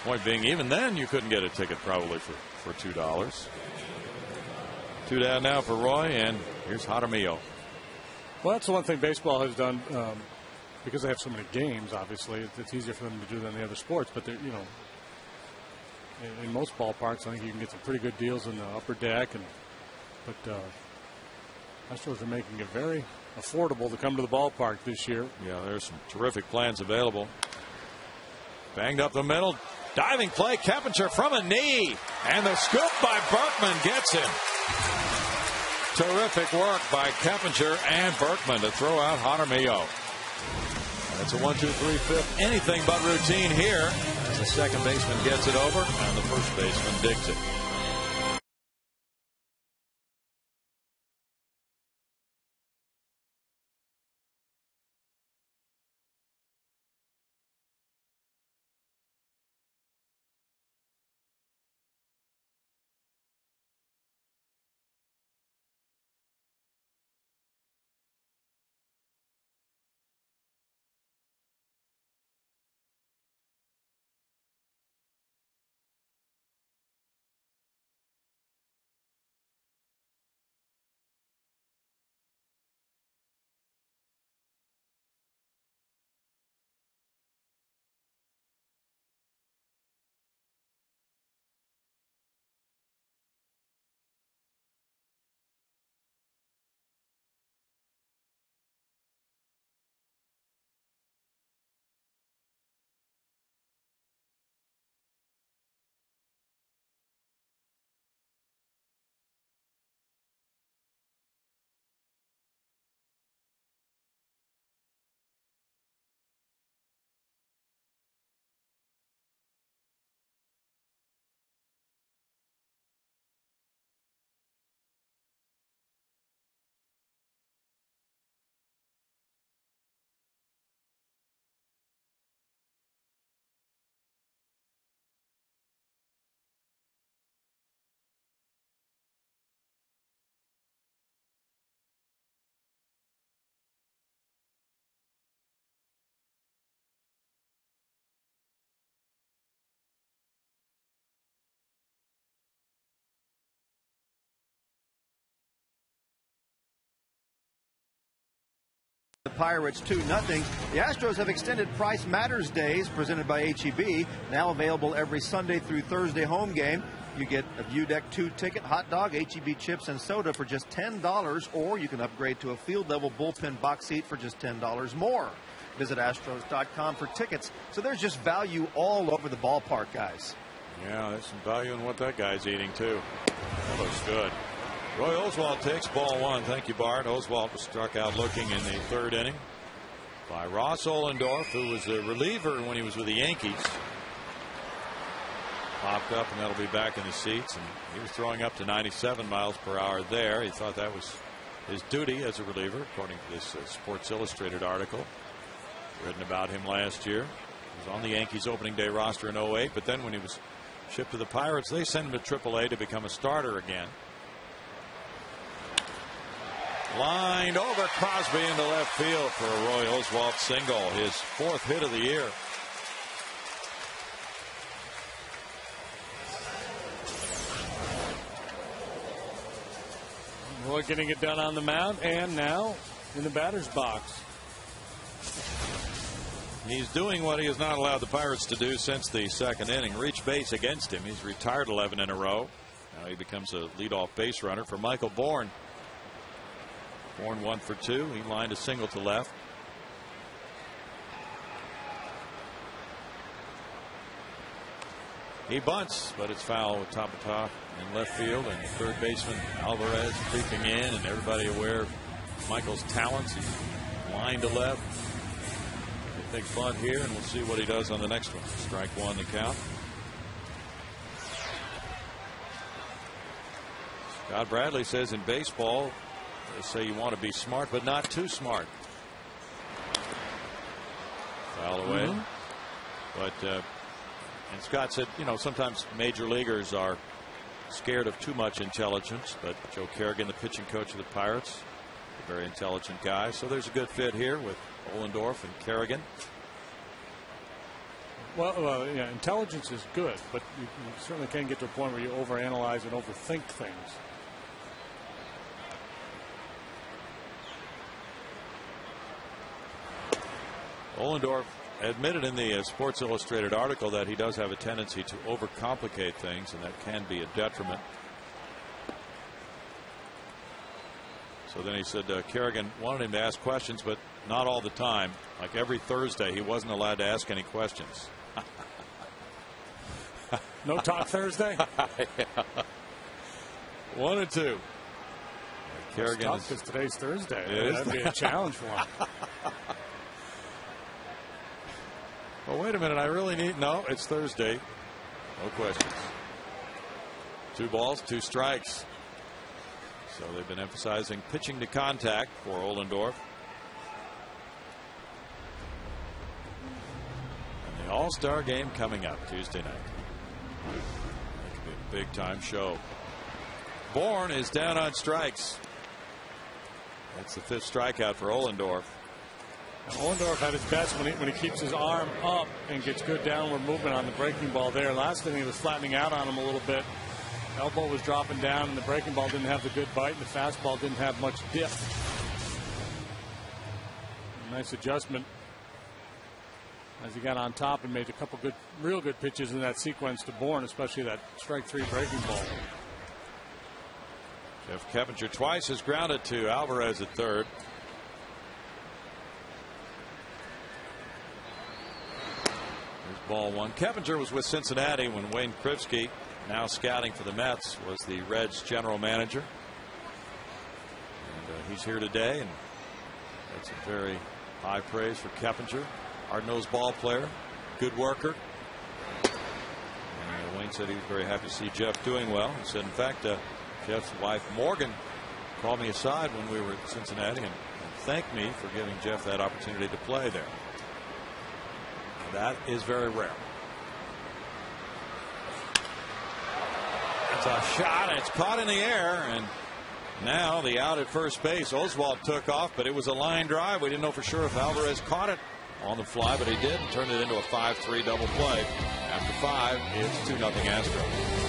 point being, even then you couldn't get a ticket probably for $2. 2 down now for Roy, and here's Jaramillo. Well, that's the one thing baseball has done, because they have so many games. Obviously, it's easier for them to do than the other sports. But in most ballparks, I think you can get some pretty good deals in the upper deck, but Astros are making it very affordable to come to the ballpark this year. Yeah, there's some terrific plans available. Banged up the middle, diving play, Keppinger from a knee, and the scoop by Berkman gets him. Terrific work by Keppinger and Berkman to throw out Jaramillo. It's a 1, 2, 3, 5th, anything but routine here as the second baseman gets it over and the first baseman digs it. The Pirates 2-0. The Astros have extended Price Matters Days presented by HEB, now available every Sunday through Thursday home game. You get a View Deck 2 ticket, hot dog, HEB chips, and soda for just $10, or you can upgrade to a field-level bullpen box seat for just $10 more. Visit Astros.com for tickets. So there's just value all over the ballpark, guys. Yeah, there's some value in what that guy's eating, too. That looks good. Roy Oswalt takes ball 1. Thank you, Bart. Oswalt was struck out looking in the 3rd inning by Ross Ollendorf, who was a reliever when he was with the Yankees. Popped up, and that'll be back in the seats. And he was throwing up to 97 miles per hour there. He thought that was his duty as a reliever, according to this Sports Illustrated article written about him last year. He was on the Yankees opening day roster in 08, but then when he was shipped to the Pirates, they sent him to AAA to become a starter again. Lined over Crosby into left field for a Roy Oswalt single, his 4th hit of the year. Roy getting it done on the mound and now in the batter's box. He's doing what he has not allowed the Pirates to do since the second inning. Reach base against him. He's retired 11 in a row. Now he becomes a leadoff base runner for Michael Bourne. Bourne 1 for 2. He lined a single to left. He bunts, but it's foul with top in left field, and third baseman Alvarez creeping in, and everybody aware of Michael's talents. He's line to left. Big bunt here, and we'll see what he does on the next one. Strike one to count. Scott Bradley says in baseball, they say you want to be smart, but not too smart. Foul away. But and Scott said, you know, sometimes major leaguers are scared of too much intelligence, but Joe Kerrigan, the pitching coach of the Pirates, a very intelligent guy. So there's a good fit here with Ohlendorf and Kerrigan. Well, yeah, intelligence is good, but you certainly can't get to a point where you overanalyze and overthink things. Ohlendorf admitted in the Sports Illustrated article that he does have a tendency to overcomplicate things, and that can be a detriment. So then he said Kerrigan wanted him to ask questions, but not all the time. Like every Thursday, he wasn't allowed to ask any questions. No talk Thursday? Yeah. 1 and 2. Kerrigan is because today's Thursday. It That'd be a challenge for him. Well, wait a minute. I really need. No, it's Thursday. No questions. 2 balls, 2 strikes. So they've been emphasizing pitching to contact for Ohlendorf. And the All-Star game coming up Tuesday night. That could be a big time show. Bourne is down on strikes. That's the 5th strikeout for Ohlendorf. Ohlendorf had his best when he keeps his arm up and gets good downward movement on the breaking ball there. Last inning he was flattening out on him a little bit. Elbow was dropping down, and the breaking ball didn't have the good bite, and the fastball didn't have much dip. Nice adjustment as he got on top and made a couple good, real good pitches in that sequence to Bourne, especially that strike 3 breaking ball. Jeff Keppinger twice has grounded to Alvarez at third. Ball 1. Keppinger was with Cincinnati when Wayne Krivsky, now scouting for the Mets, was the Reds general manager. And he's here today, and that's a very high praise for Keppinger. Hard-nosed ball player, good worker. And Wayne said he was very happy to see Jeff doing well. He said, in fact, Jeff's wife Morgan called me aside when we were at Cincinnati and thanked me for giving Jeff that opportunity to play there. That is very rare. It's a shot. It's caught in the air, and now the out at first base. Oswalt took off, but it was a line drive. We didn't know for sure if Alvarez caught it on the fly, but he did and turned it into a 5-3 double play. After 5, it's 2-0 Astros.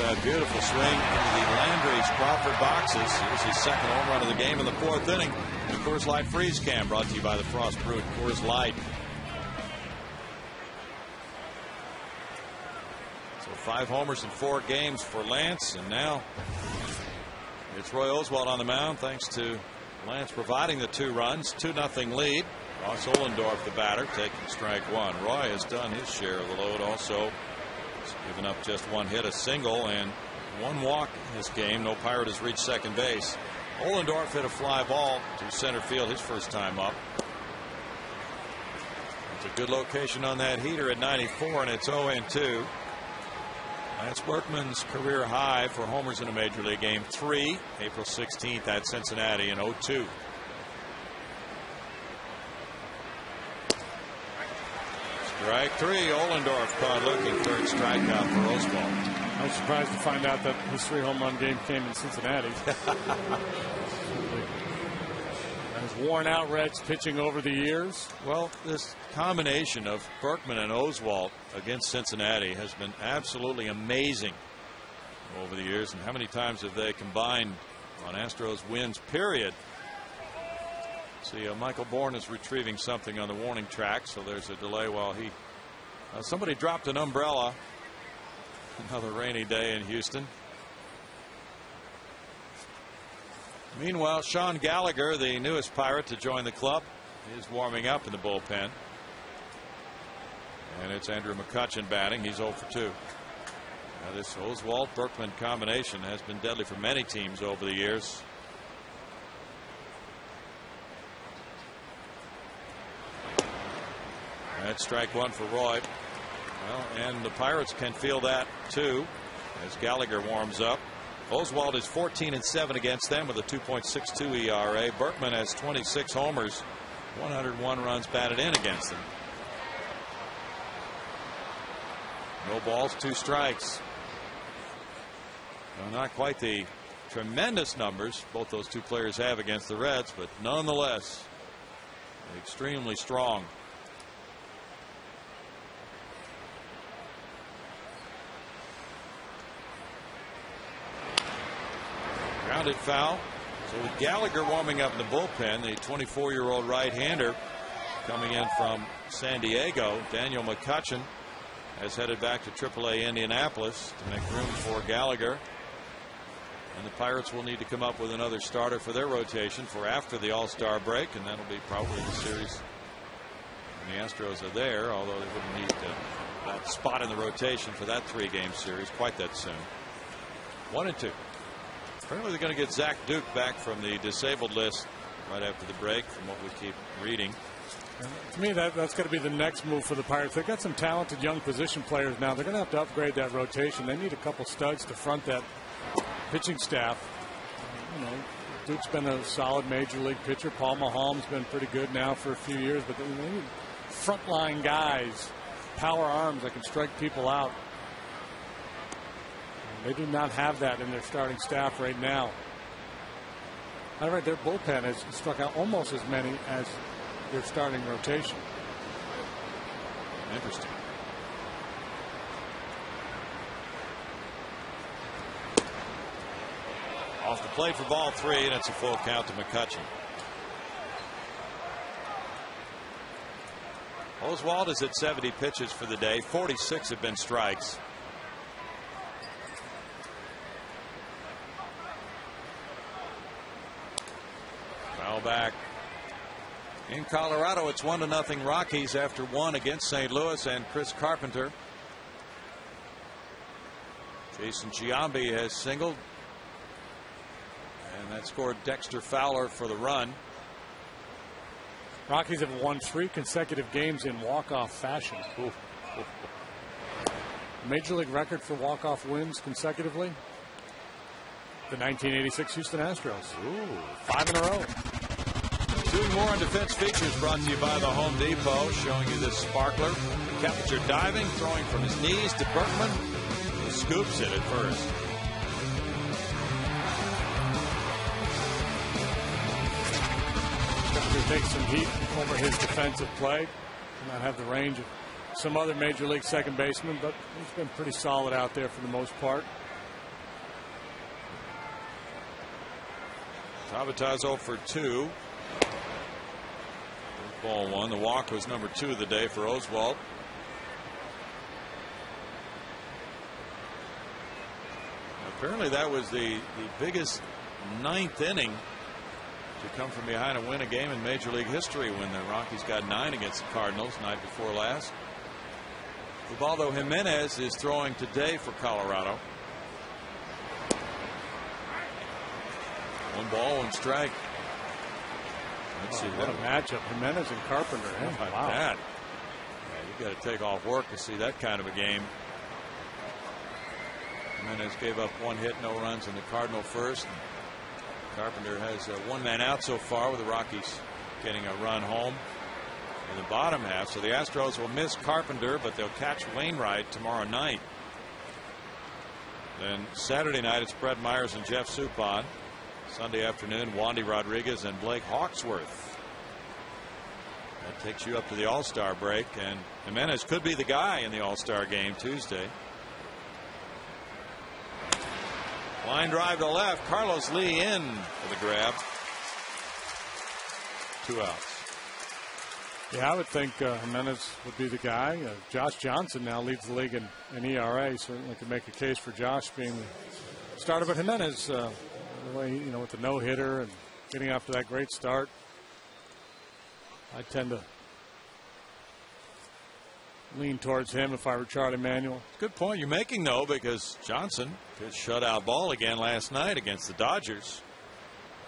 that beautiful swing into the Landry's Crawford boxes. Here's his second home run of the game in the 4th inning. The Coors Light Freeze Cam brought to you by the Frost Brewed Coors Light. So 5 homers in 4 games for Lance, and now it's Roy Oswalt on the mound thanks to Lance providing the 2 runs. 2-0 lead. Ross Ohlendorf, the batter, taking strike 1. Roy has done his share of the load also. He's given up just 1 hit, a single, and 1 walk in this game. No Pirate has reached second base. Ohlendorf hit a fly ball to center field his first time up. It's a good location on that heater at 94, and it's 0-2. That's Berkman's career high for homers in a major league game. 3, April 16th at Cincinnati in 0-2. Strike 3. Ohlendorf caught looking. 3rd strikeout for Oswalt. I was surprised to find out that his 3 home run game came in Cincinnati. Has worn out Reds pitching over the years. Well, this combination of Berkman and Oswalt against Cincinnati has been absolutely amazing over the years. And how many times have they combined on Astros wins, period? See, Michael Bourne is retrieving something on the warning track, so there's a delay while he. Somebody dropped an umbrella. Another rainy day in Houston. Meanwhile, Sean Gallagher, the newest Pirate to join the club, is warming up in the bullpen. And it's Andrew McCutchen batting. He's 0 for 2. Now, this Oswalt-Berkman combination has been deadly for many teams over the years. That's strike 1 for Roy. Well, and the Pirates can feel that too as Gallagher warms up. Oswalt is 14-7 against them with a 2.62 ERA. Berkman has 26 homers, 101 runs batted in against them. No balls, 2 strikes. Well, not quite the tremendous numbers both those 2 players have against the Reds, but nonetheless extremely strong. Grounded foul. So with Gallagher warming up in the bullpen, the 24-year-old right-hander coming in from San Diego, Daniel McCutchen, has headed back to AAA Indianapolis to make room for Gallagher. And the Pirates will need to come up with another starter for their rotation for after the All-Star break, and that'll be probably the series. And the Astros are there, although they wouldn't need that spot in the rotation for that 3-game series quite that soon. 1-2. Apparently they're going to get Zach Duke back from the disabled list right after the break, from what we keep reading. To me, that's going to be the next move for the Pirates. They've got some talented young position players now. They're going to have to upgrade that rotation. They need a couple studs to front that pitching staff. You know, Duke's been a solid major league pitcher. Paul Maholm's been pretty good now for a few years, but they need frontline guys, power arms that can strike people out. They do not have that in their starting staff right now. However, their bullpen has struck out almost as many as their starting rotation. Interesting. Off the plate for ball 3, and it's a full count to McCutchen. Oswalt is at 70 pitches for the day. 46 have been strikes. Foul back. In Colorado, it's 1-0 Rockies after 1 against St. Louis and Chris Carpenter. Jason Giambi has singled, and that scored Dexter Fowler for the run. Rockies have won 3 consecutive games in walk-off fashion. Major league record for walk-off wins consecutively. The 1986 Houston Astros. 5 in a row. Doing more on defense features brought to you by the Home Depot, showing you this sparkler. Temperature diving, throwing from his knees to Berkman. He scoops it at first. Temperature takes some heat over his defensive play. May not have the range of some other major league second basemen, but he's been pretty solid out there for the most part. Tabata's 0 for 2. Ball 1. The walk was number 2 of the day for Oswalt. Apparently that was the biggest 9th inning to come from behind and win a game in Major League history when the Rockies got 9 against the Cardinals night before last. Ubaldo Jimenez is throwing today for Colorado. 1 ball, 1 strike. Let's see what a matchup. Jimenez and Carpenter. How about wow. that? Yeah, you got to take off work to see that kind of a game. Jimenez gave up 1 hit, no runs in the Cardinal first. Carpenter has 1 man out so far, with the Rockies getting a run home in the bottom half. So the Astros will miss Carpenter, but they'll catch Wainwright tomorrow night. Then Saturday night it's Brett Myers and Jeff Suppan. Sunday afternoon, Wandy Rodriguez and Blake Hawksworth. That takes you up to the All-Star break, and Jimenez could be the guy in the All-Star game Tuesday. Line drive to left. Carlos Lee in for the grab. 2 outs. Yeah, I would think Jimenez would be the guy. Josh Johnson now leads the league in ERA. Certainly could make a case for Josh being the starter, but Jimenez, the way, with the no-hitter and getting off to that great start, I tend to lean towards him if I were Charlie Manuel. Good point you're making, though, because Johnson did shutout ball again last night against the Dodgers,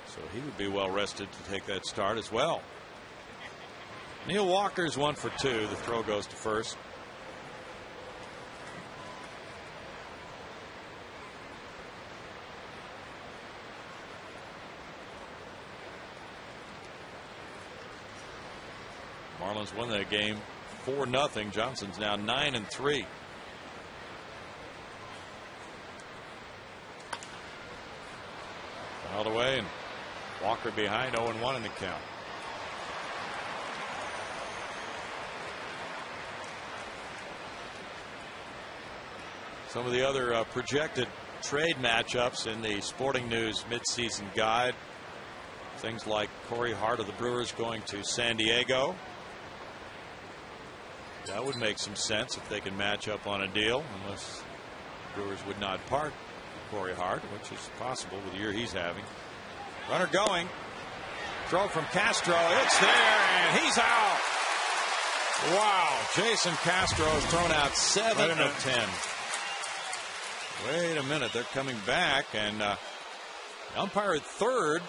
so he would be well rested to take that start as well. Neil Walker's 1 for 2. The throw goes to first. Marlins won that game 4-0. Johnson's now 9-3. Fouled away, and Walker behind, 0-1 in the count. Some of the other projected trade matchups in the Sporting News midseason guide. Things like Corey Hart of the Brewers going to San Diego. That would make some sense if they can match up on a deal, unless the Brewers would not part Corey Hart, which is possible with the year he's having. Runner going. Throw from Castro. It's there, and he's out. Wow. Jason Castro has thrown out 7 of 10. Wait a minute. They're coming back, and the umpire at third,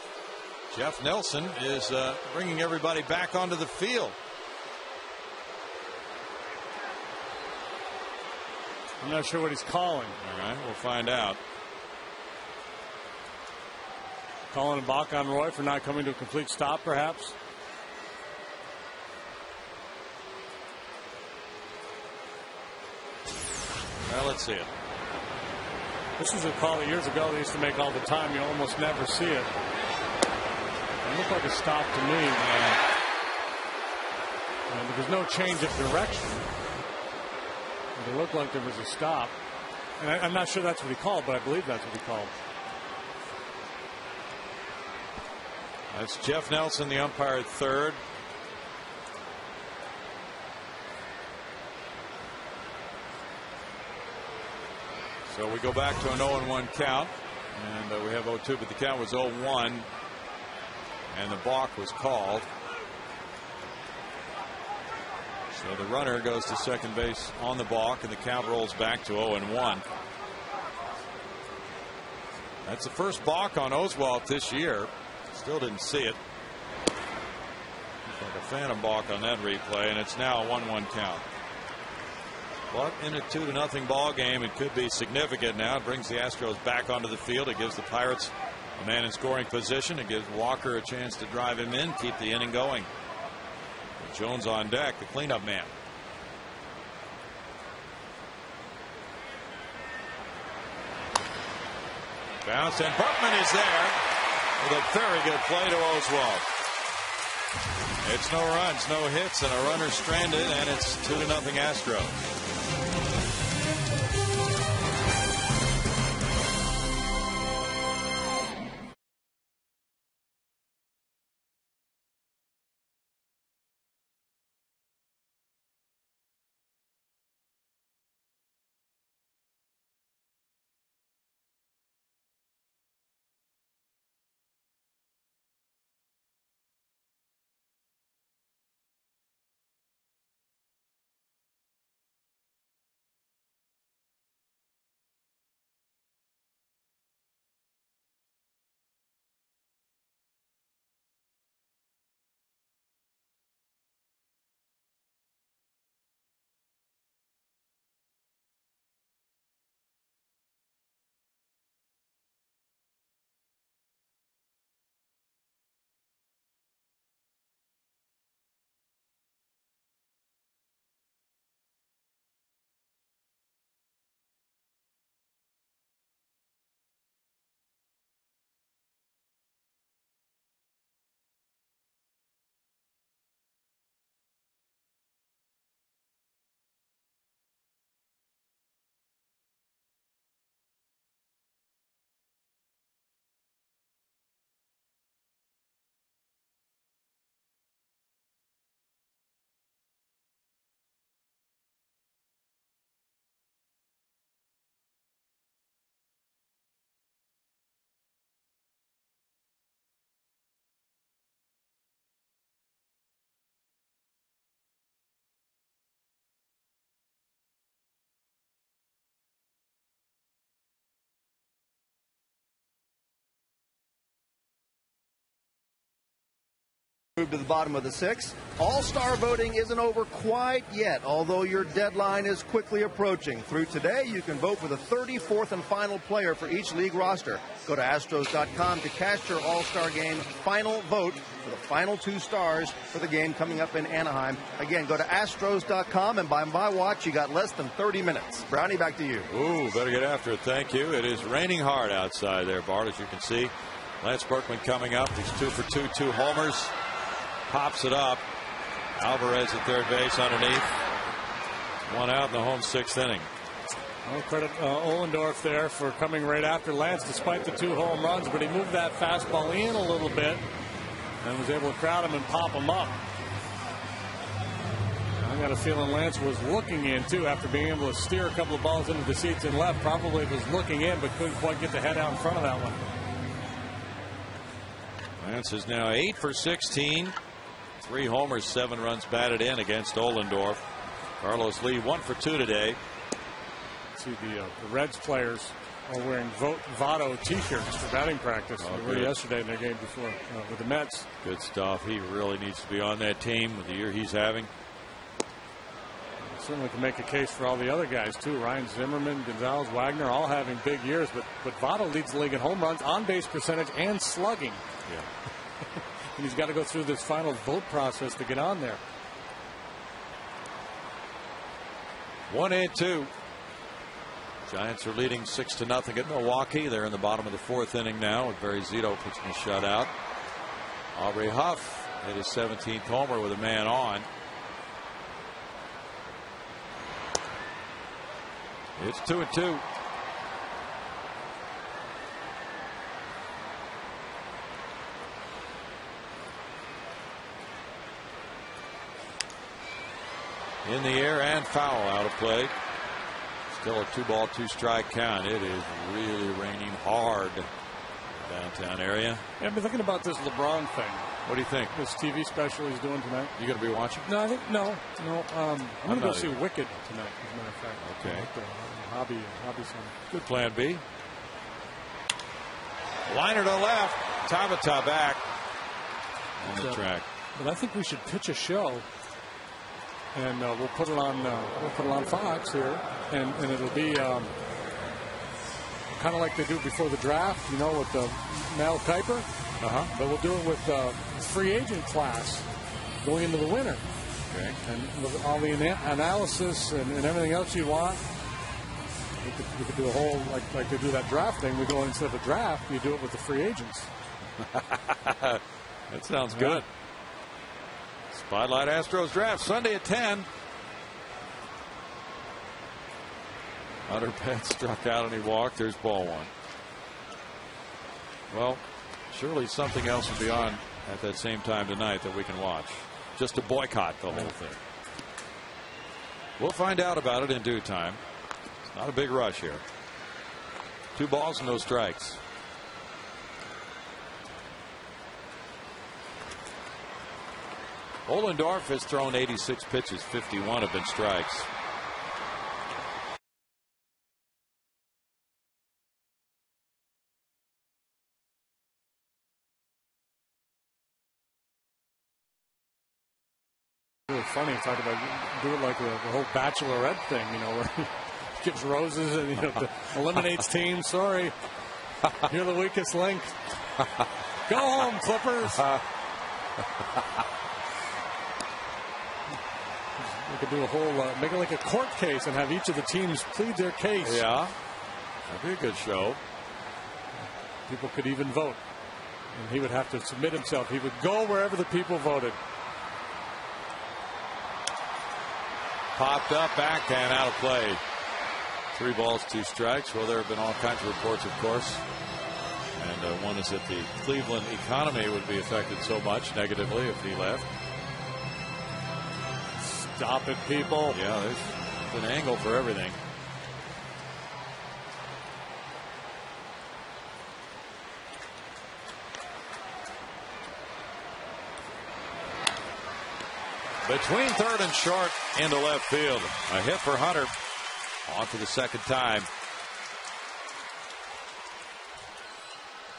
Jeff Nelson, is bringing everybody back onto the field. I'm not sure what he's calling. All right, we'll find out. Calling a balk on Roy for not coming to a complete stop, perhaps. Well, let's see it. This was a call that years ago they used to make all the time. You almost never see it. It looked like a stop to me. There was no change of direction. It looked like there was a stop. And I'm not sure that's what he called, but I believe that's what he called. That's Jeff Nelson, the umpire at third. So we go back to an 0-1 count. And we have 0-2, but the count was 0-1. And the balk was called. So the runner goes to second base on the balk, and the count rolls back to 0-1. That's the first balk on Oswalt this year. Still didn't see it. Looks like a phantom balk on that replay, and it's now a 1-1 count. But in a 2-0 ball game, it could be significant now. It brings the Astros back onto the field. It gives the Pirates a man in scoring position. It gives Walker a chance to drive him in, keep the inning going. With Jones on deck, the cleanup man. Bounce, and Berkman is there with a very good play to Oswalt. It's no runs, no hits, and a runner stranded, and it's 2-0 Astros. Move to the bottom of the 6th. All-star voting isn't over quite yet, although your deadline is quickly approaching. Through today, you can vote for the 34th and final player for each league roster. Go to Astros.com to cast your All-Star Game final vote for the final 2 stars for the game coming up in Anaheim. Again, go to Astros.com, and by my watch, you got less than 30 minutes. Brownie, back to you. Ooh, better get after it. Thank you. It is raining hard outside there, Bart, as you can see. Lance Berkman coming up. He's 2 for 2, 2 homers. Pops it up. Alvarez at third base underneath. 1 out in the home 6th inning. Well, credit Ohlendorf there for coming right after Lance despite the 2 home runs, but he moved that fastball in a little bit and was able to crowd him and pop him up. I got a feeling Lance was looking in too after being able to steer a couple of balls into the seats and left. Probably was looking in but couldn't quite get the head out in front of that one. Lance is now 8 for 16. 3 homers, 7 runs batted in against Ohlendorf. Carlos Lee 1 for 2 today. See the Reds players are wearing Votto t-shirts for batting practice. They were yesterday in their game before with the Mets. Good stuff. He really needs to be on that team with the year he's having. Certainly can make a case for all the other guys too. Ryan Zimmerman, Gonzalez, Wagner, all having big years, but Votto leads the league in home runs, on base percentage, and slugging. Yeah. And he's got to go through this final vote process to get on there. 1-2. Giants are leading 6-0 at Milwaukee. They're in the bottom of the 4th inning now with Barry Zito pitching a shutout. Aubrey Huff hit his 17th homer with a man on. It's 2-2. In the air and foul, out of play. Still a 2-ball, 2-strike count. It is really raining hard in the downtown area. Yeah, I've been thinking about this LeBron thing. What do you think? This TV special he's doing tonight. You going to be watching? No, I think no. I'm going to go see Wicked tonight, as a matter of fact. Okay. Hobby center. Good plan B. Liner to left. Tabata back on the track. But I think we should pitch a show. And we'll put it on Fox here, and it'll be kind of like they do before the draft, you know, with Mel Kiper. But we'll do it with free agent class going into the winter. Okay. And with all the analysis and everything else you want, we could do a whole like they do that draft thing. We go instead of a draft, you do it with the free agents. That sounds good. Spotlight Astros draft Sunday at 10. Hunter Pence struck out and he walked. There's ball 1. Well, surely something else will be on at that same time tonight that we can watch. Just to boycott the whole thing. We'll find out about it in due time. It's not a big rush here. 2 balls, no strikes. Ohlendorf has thrown 86 pitches. 51 have been strikes. Really funny to talk about, do it like the whole Bachelorette thing, you know, where he gives roses and eliminates teams. Sorry, you're the weakest link. Go home, Clippers. We could do a whole, make it like a court case and have each of the teams plead their case. Yeah, that'd be a good show. People could even vote, and he would have to submit himself. He would go wherever the people voted. Popped up, backhand, out of play. 3 balls, 2 strikes. Well, there have been all kinds of reports, of course. And one is that the Cleveland economy would be affected so much negatively if he left. Stop it, people. Yeah, there's an angle for everything. Between third and short into left field. A hit for Hunter. On for the second time.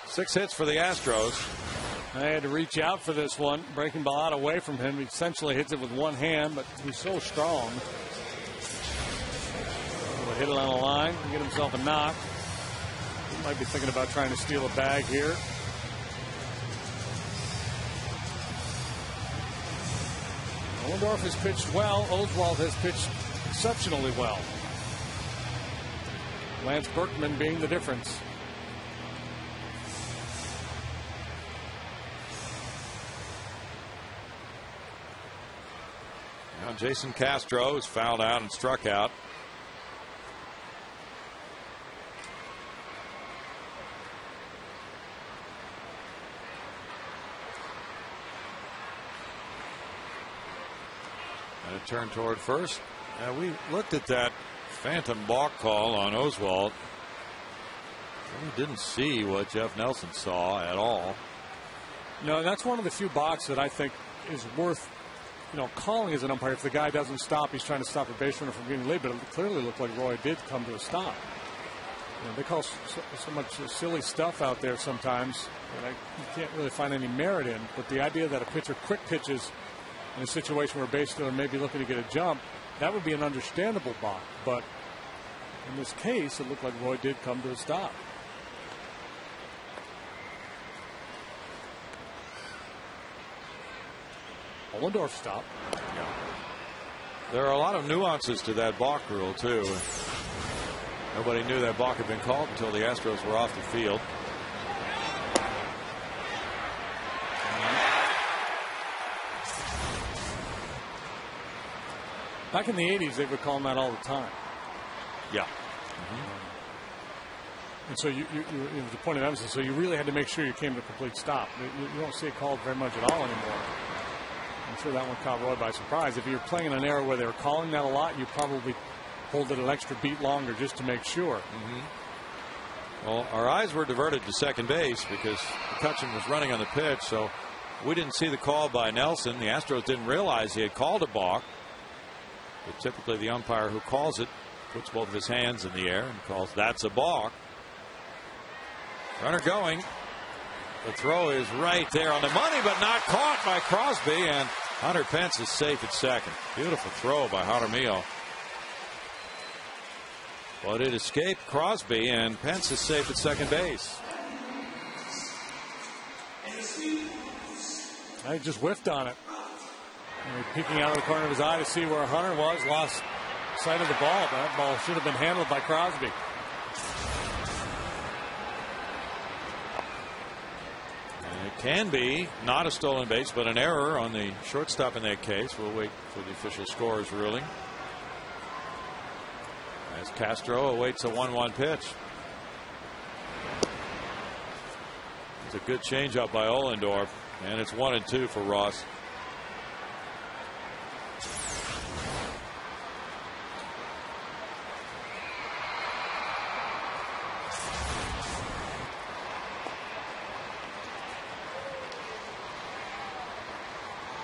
6 hits for the Astros. I had to reach out for this one. Breaking ball out away from him. He essentially hits it with one hand, but he's so strong. He'll hit it on the line and get himself a knock. He might be thinking about trying to steal a bag here. Ohlendorf has pitched well. Oswalt has pitched exceptionally well. Lance Berkman being the difference. Now Jason Castro is fouled out and struck out. And a turn toward first. We looked at that phantom balk call on Oswalt. Really didn't see what Jeff Nelson saw at all. No, that's one of the few balks that I think is worth, calling as an umpire. If the guy doesn't stop, he's trying to stop a base runner from getting laid, but it clearly looked like Roy did come to a stop. They call so much silly stuff out there sometimes that you can't really find any merit in, but the idea that a pitcher quick pitches in a situation where a base stealer may be looking to get a jump, that would be an understandable balk. But in this case, it looked like Roy did come to a stop. Ohlendorf stop. Yeah. There are a lot of nuances to that balk rule, too. Nobody knew that balk had been called until the Astros were off the field. Back in the 80s, they would call them that all the time. Yeah. And so it was a point of emphasis. So you really had to make sure you came to a complete stop. You don't see it called very much at all anymore. I'm sure that one caught Roy by surprise. If you're playing in an era where they were calling that a lot, you probably hold it an extra beat longer just to make sure. Well, our eyes were diverted to second base because McCutchen was running on the pitch, so we didn't see the call by Nelson. The Astros didn't realize he had called a balk. But typically the umpire who calls it puts both of his hands in the air and calls that's a balk. Runner going. The throw is right there on the money, but not caught by Crosby, and Hunter Pence is safe at second. Beautiful throw by Jaramillo. But it escaped Crosby, and Pence is safe at second base. I just whiffed on it. Peeking out of the corner of his eye to see where Hunter was, lost sight of the ball. That ball should have been handled by Crosby. And it can be not a stolen base, but an error on the shortstop in that case. We'll wait for the official scorer's ruling. As Castro awaits a 1-1 pitch. It's a good changeup by Ohlendorf, and it's 1-2 for Ross.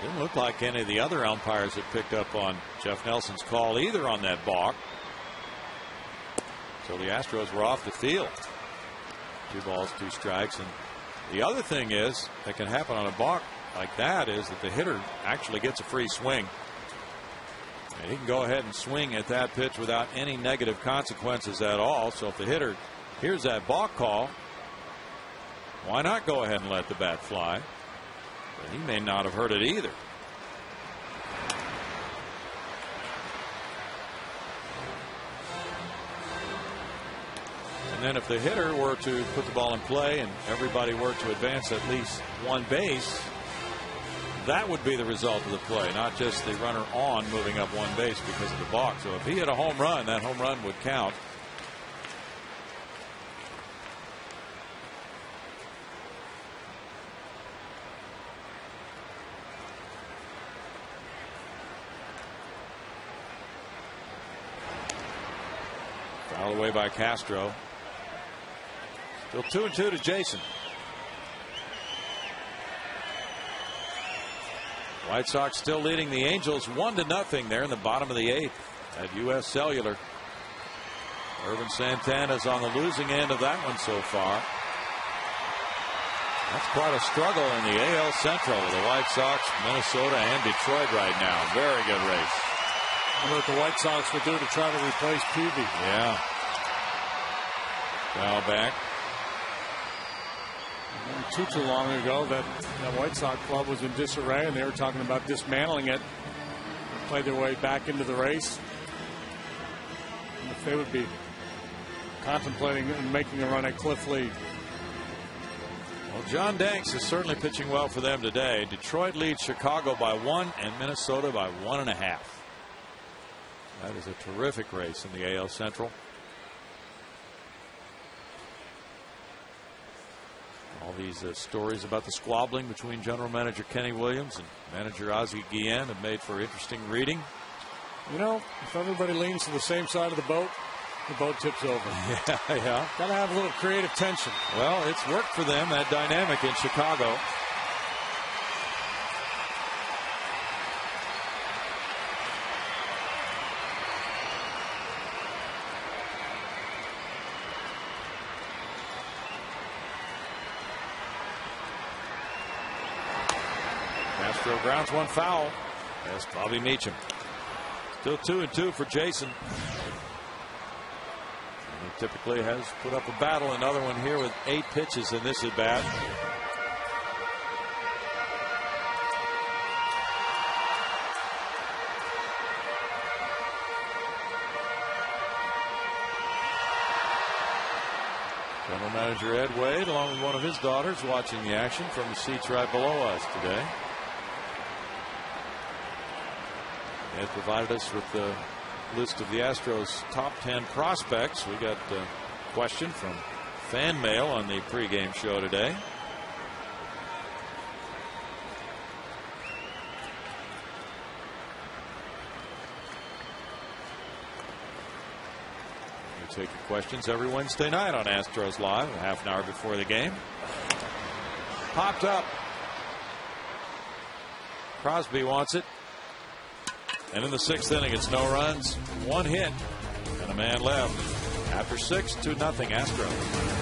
Didn't look like any of the other umpires had picked up on Jeff Nelson's call either on that balk. So the Astros were off the field. 2 balls, 2 strikes. And the other thing is that can happen on a balk like that is that the hitter actually gets a free swing. And he can go ahead and swing at that pitch without any negative consequences at all. So if the hitter hears that balk call, why not go ahead and let the bat fly? But he may not have heard it either. And then if the hitter were to put the ball in play and everybody were to advance at least one base, that would be the result of the play, not just the runner on moving up one base because of the balk. So if he hit a home run, that home run would count. Foul away by Castro. Still 2-2 to Jason. White Sox still leading the Angels 1-0 there in the bottom of the 8th at U.S. Cellular. Irvin Santana's on the losing end of that one so far. That's quite a struggle in the AL Central with the White Sox, Minnesota, and Detroit right now. Very good race. I wonder what the White Sox would do to try to replace Peavy. Yeah. Foul back. Too long ago that White Sox club was in disarray, and they were talking about dismantling it. Played their way back into the race. And if they would be contemplating and making a run at Cliff Lee. Well, John Danks is certainly pitching well for them today. Detroit leads Chicago by 1 and Minnesota by 1.5. That is a terrific race in the AL Central. All these stories about the squabbling between general manager Kenny Williams and manager Ozzie Guillen have made for interesting reading. You know, if everybody leans to the same side of the boat tips over. Yeah. Got to have a little creative tension. Well, it's worked for them, that dynamic in Chicago. Castro grounds one foul. That's Bobby Meacham. Still 2-2 for Jason. He typically has put up a battle. Another one here with 8 pitches in this at bat. General manager Ed Wade, along with one of his daughters, watching the action from the seats right below us today. Ed provided us with the list of the Astros' top 10 prospects. We got a question from fan mail on the pregame show today. We take your questions every Wednesday night on Astros Live, a half an hour before the game. Popped up. Crosby wants it. And in the 6th inning, it's no runs, 1 hit, and a man left. After 6, 2-0 Astros.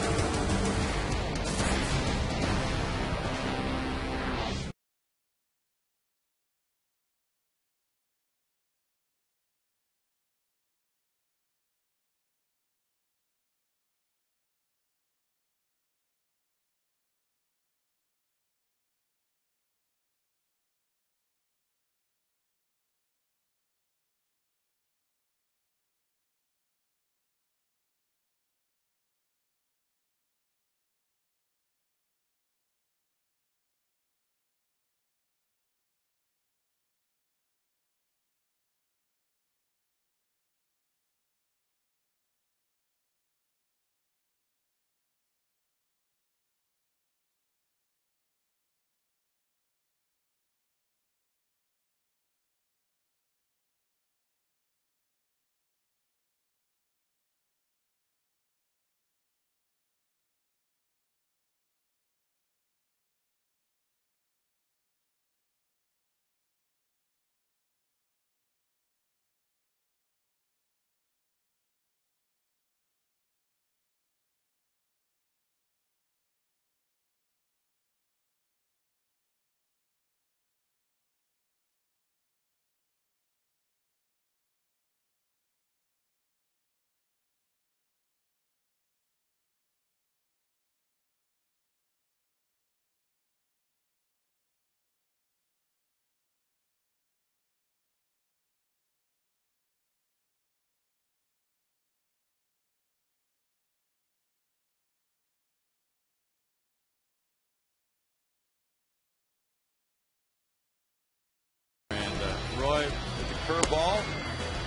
Roy with the curveball.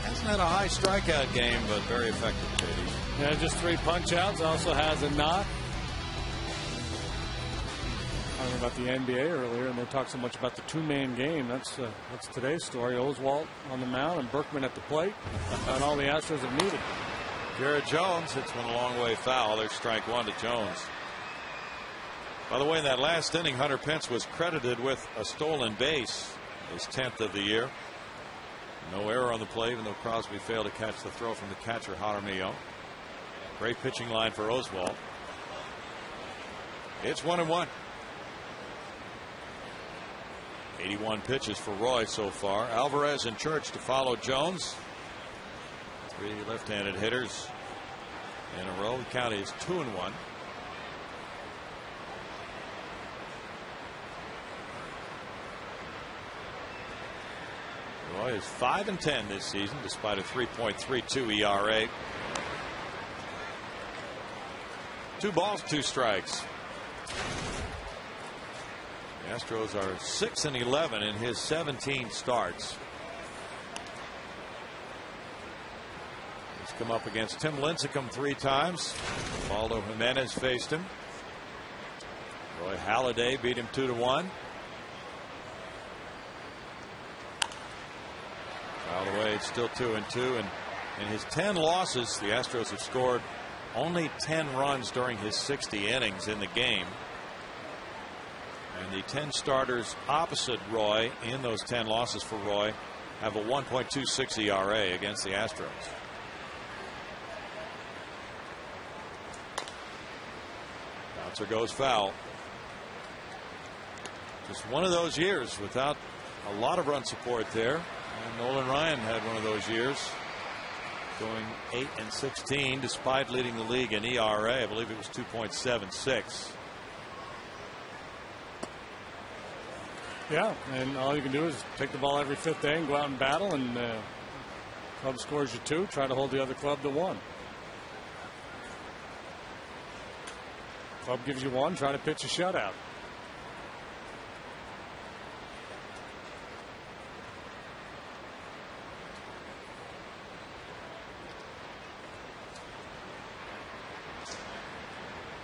Hasn't had a high strikeout game, but very effective, JD. Yeah, just 3 punch outs. Also has a knock. Talking about the NBA earlier, and they talked so much about the 2-man game. That's today's story. Oswalt on the mound and Berkman at the plate. And all the Astros have needed. Garrett Jones hits one a long way foul. There's strike 1 to Jones. By the way, in that last inning, Hunter Pence was credited with a stolen base, his 10th of the year. No error on the play, even though Crosby failed to catch the throw from the catcher, Jaramillo. Great pitching line for Oswalt. It's 1-1. 81 pitches for Roy so far. Alvarez and Church to follow Jones. 3 left-handed hitters in a row. The count is 2-1. Roy is 5-10 this season despite a 3.32 ERA. 2 balls, 2 strikes. The Astros are 6-11 in his 17 starts. He's come up against Tim Lincecum 3 times. Waldo Jimenez faced him. Roy Halladay beat him 2-1. Fouled away, it's still 2-2. And in his 10 losses, the Astros have scored only 10 runs during his 60 innings in the game. And the 10 starters opposite Roy in those 10 losses for Roy have a 1.26 ERA against the Astros. Bouncer goes foul. Just one of those years without a lot of run support there. And Nolan Ryan had one of those years, going 8-16 despite leading the league in ERA. I believe it was 2.76. Yeah, and all you can do is take the ball every 5th inning, go out and battle, and club scores you 2. Try to hold the other club to 1. Club gives you 1. Try to pitch a shutout.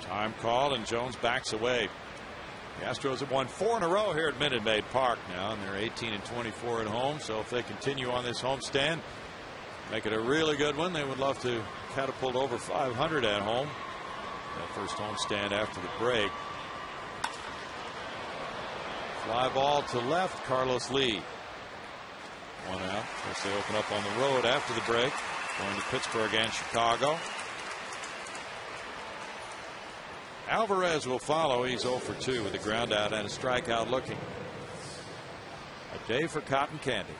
Time called, and Jones backs away. The Astros have won 4 in a row here at Minute Maid Park now, and they're 18-24 at home. So if they continue on this homestand, make it a really good one, they would love to catapult over 500 at home. That first homestand after the break. Fly ball to left, Carlos Lee. 1 out. As they open up on the road after the break, going to Pittsburgh and Chicago. Alvarez will follow. He's 0 for 2 with a ground out and a strikeout looking. A day for cotton candy.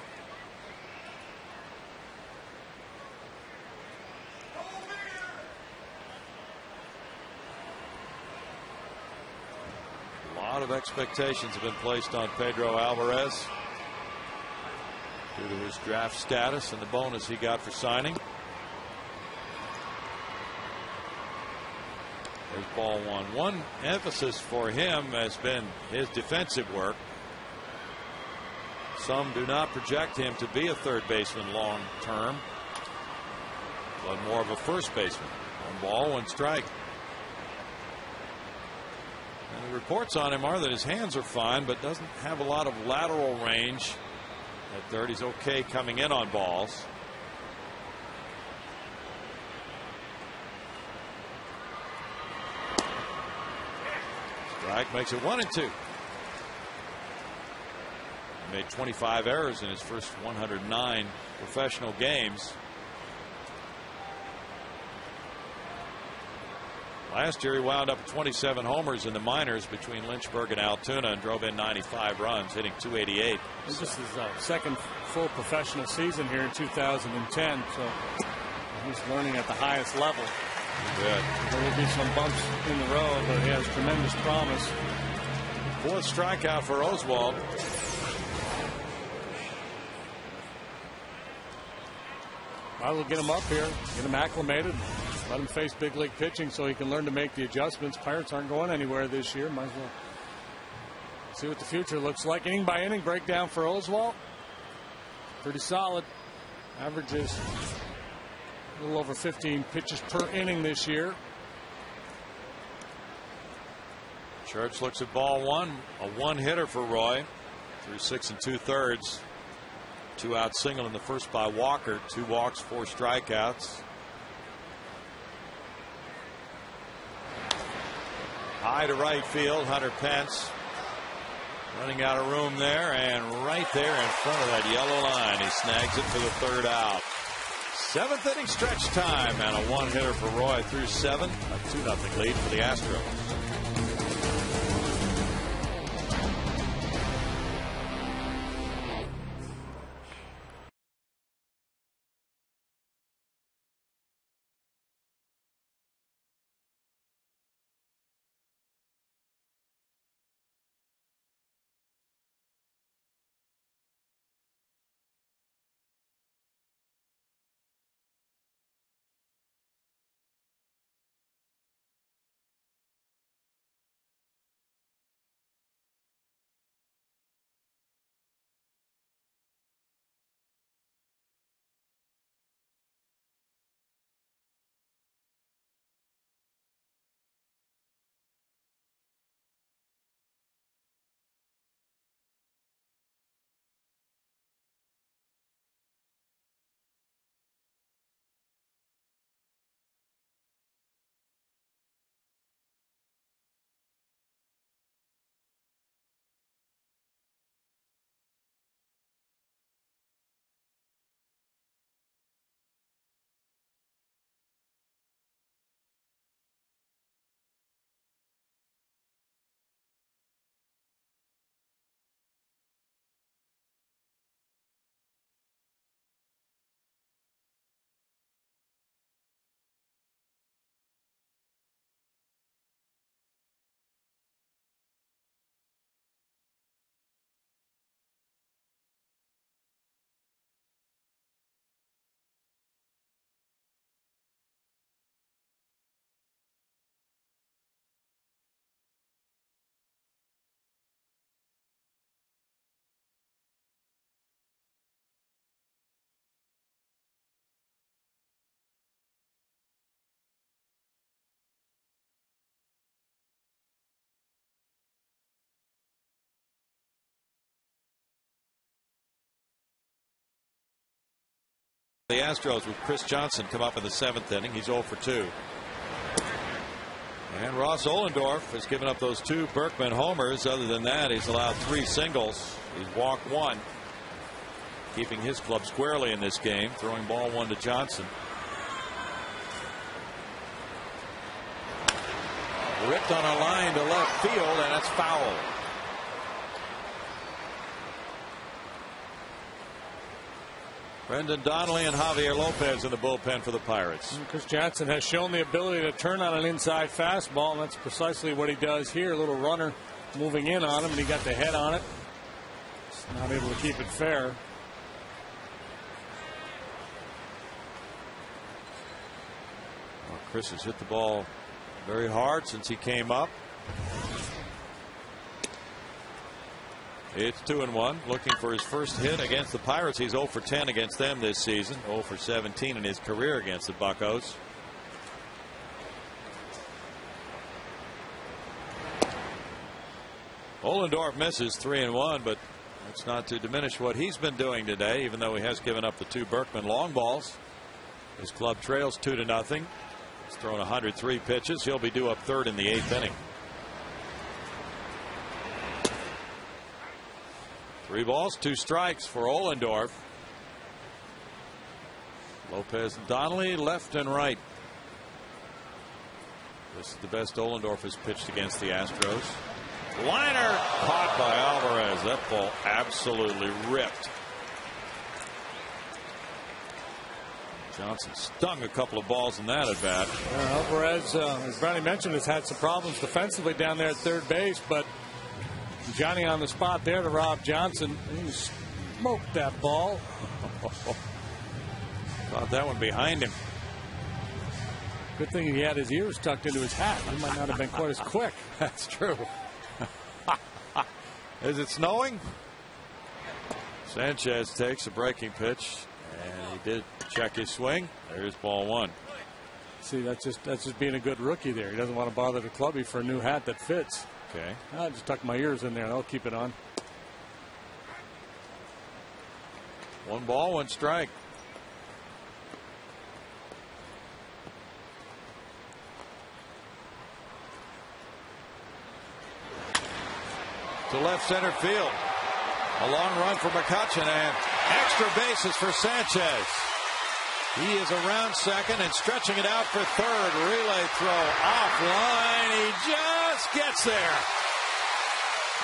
A lot of expectations have been placed on Pedro Alvarez due to his draft status and the bonus he got for signing. There's ball 1. One emphasis for him has been his defensive work. Some do not project him to be a third baseman long term, but more of a first baseman. 1 ball, 1 strike. And the reports on him are that his hands are fine, but doesn't have a lot of lateral range. At third, he's okay coming in on balls. Strike makes it 1-2. He made 25 errors in his first 109 professional games. Last year he wound up with 27 homers in the minors between Lynchburg and Altoona and drove in 95 runs, hitting .288. This is his second full professional season here in 2010, so he's learning at the highest level. Good. There will be some bumps in the road, but he has tremendous promise. 4th strikeout for Oswalt. I will get him up here, get him acclimated, let him face big league pitching so he can learn to make the adjustments. Pirates aren't going anywhere this year. Might as well see what the future looks like. Inning by inning breakdown for Oswalt. Pretty solid. Averages a little over 15 pitches per inning this year. Church looks at ball 1. A 1-hitter for Roy through 6 2/3. 2-out single in the first by Walker. 2 walks, 4 strikeouts. High to right field. Hunter Pence running out of room there, and right there in front of that yellow line, he snags it for the 3rd out. 7th inning stretch time, and a 1-hitter for Roy through 7. A 2-0 lead for the Astros. The Astros with Chris Johnson come up in the 7th inning. He's 0 for 2. And Ross Ohlendorf has given up those 2 Berkman homers. Other than that, he's allowed 3 singles. He's walked 1. Keeping his club squarely in this game. Throwing ball 1 to Johnson. Ripped on a line to left field, and it's foul. Brendan Donnelly and Javier Lopez in the bullpen for the Pirates. And Chris Johnson has shown the ability to turn on an inside fastball, and that's precisely what he does here. A little runner moving in on him, and he got the head on it. Just not able to keep it fair. Well, Chris has hit the ball very hard since he came up. It's 2-1. Looking for his first hit against the Pirates. He's 0 for 10 against them this season. 0 for 17 in his career against the Buccos. Ohlendorf misses 3-1, but that's not to diminish what he's been doing today, even though he has given up the 2 Berkman long balls. His club trails 2-0. He's thrown 103 pitches. He'll be due up 3rd in the 8th inning. 3 balls, 2 strikes for Ohlendorf. Lopez and Donnelly left and right. This is the best Ohlendorf has pitched against the Astros. Liner caught by Alvarez. That ball absolutely ripped. Johnson stung a couple of balls in that at bat. Alvarez, as Brownie mentioned, has had some problems defensively down there at third base, but Johnny on the spot there to Rob Johnson. He smoked that ball. Got that one behind him. Good thing he had his ears tucked into his hat. He might not have been quite as quick. That's true. Is it snowing? Sanchez takes a breaking pitch, and he did check his swing. There's ball 1. See, that's just being a good rookie there. He doesn't want to bother the clubby for a new hat that fits. Okay. I'll just tuck my ears in there. I'll keep it on. 1 ball, 1 strike. To left center field. A long run for McCutchen and extra bases for Sanchez. He is around second and stretching it out for third. Relay throw offline. He just gets there.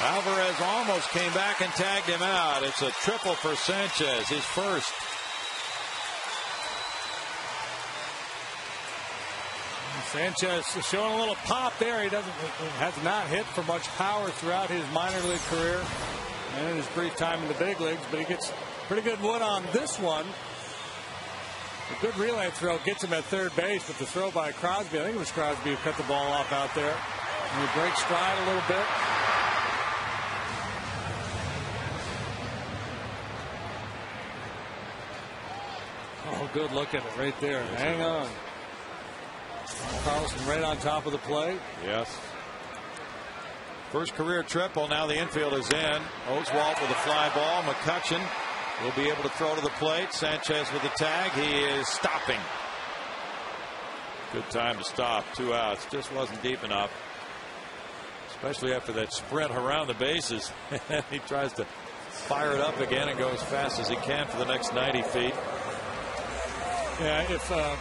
Alvarez almost came back and tagged him out. It's a triple for Sanchez, his first. Sanchez showing a little pop there. He has not hit for much power throughout his minor league career and in his brief time in the big leagues, but he gets pretty good wood on this one. A good relay throw gets him at third base, but the throw by Crosby, I think it was Crosby who cut the ball off out there. And he breaks stride a little bit. Oh, good look at it right there. Hang on. Carlson right on top of the plate. Yes. First career triple. Now the infield is in. Oswalt with a fly ball. McCutchen will be able to throw to the plate. Sanchez with the tag. He is stopping. Good time to stop. 2 outs. Just wasn't deep enough. Especially after that sprint around the bases. He tries to fire it up again and go as fast as he can for the next 90 feet. Yeah, if the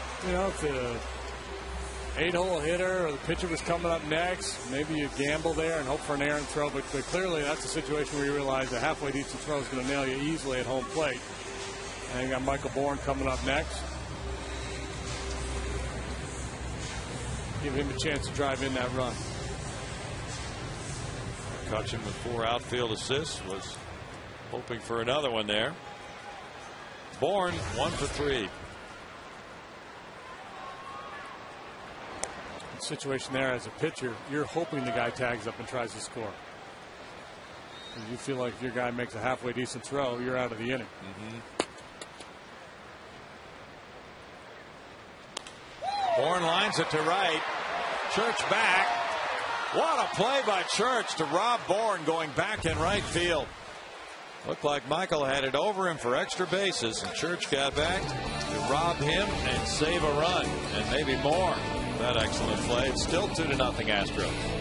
8-hole hitter or the pitcher was coming up next, maybe you gamble there and hope for an errant throw, but clearly that's a situation where you realize a halfway decent throw is going to nail you easily at home plate. And you got Michael Bourne coming up next. Give him a chance to drive in that run. McCutchen with 4 outfield assists, was hoping for another one there. Bourne 1 for 3. Situation there as a pitcher, you're hoping the guy tags up and tries to score. You feel like if your guy makes a halfway decent throw, you're out of the inning. Bourne lines it to right. Church back. What a play by Church to rob Bourne going back in right field. Looked like Michael had it over him for extra bases, and Church got back to rob him and save a run, and maybe more. That excellent play. It's still 2-0 Astros.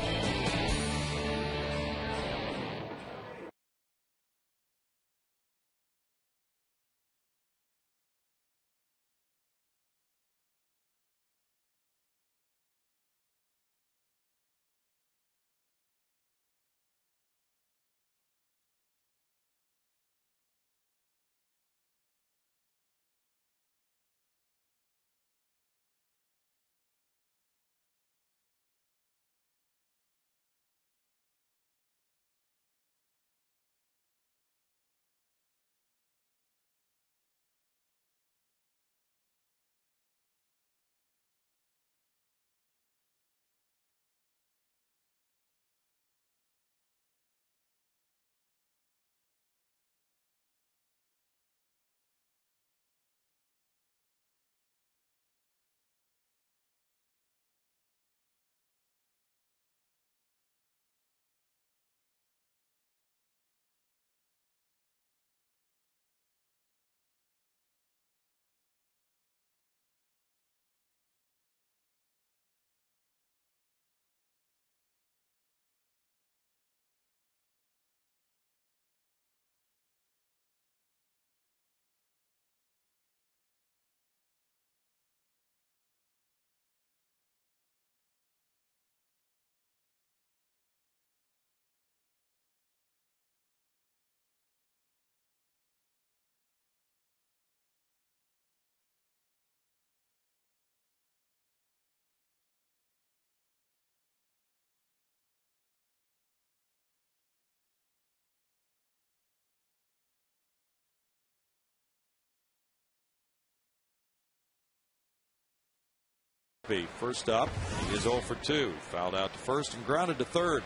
First up, he is 0 for 2. Fouled out to first and grounded to third.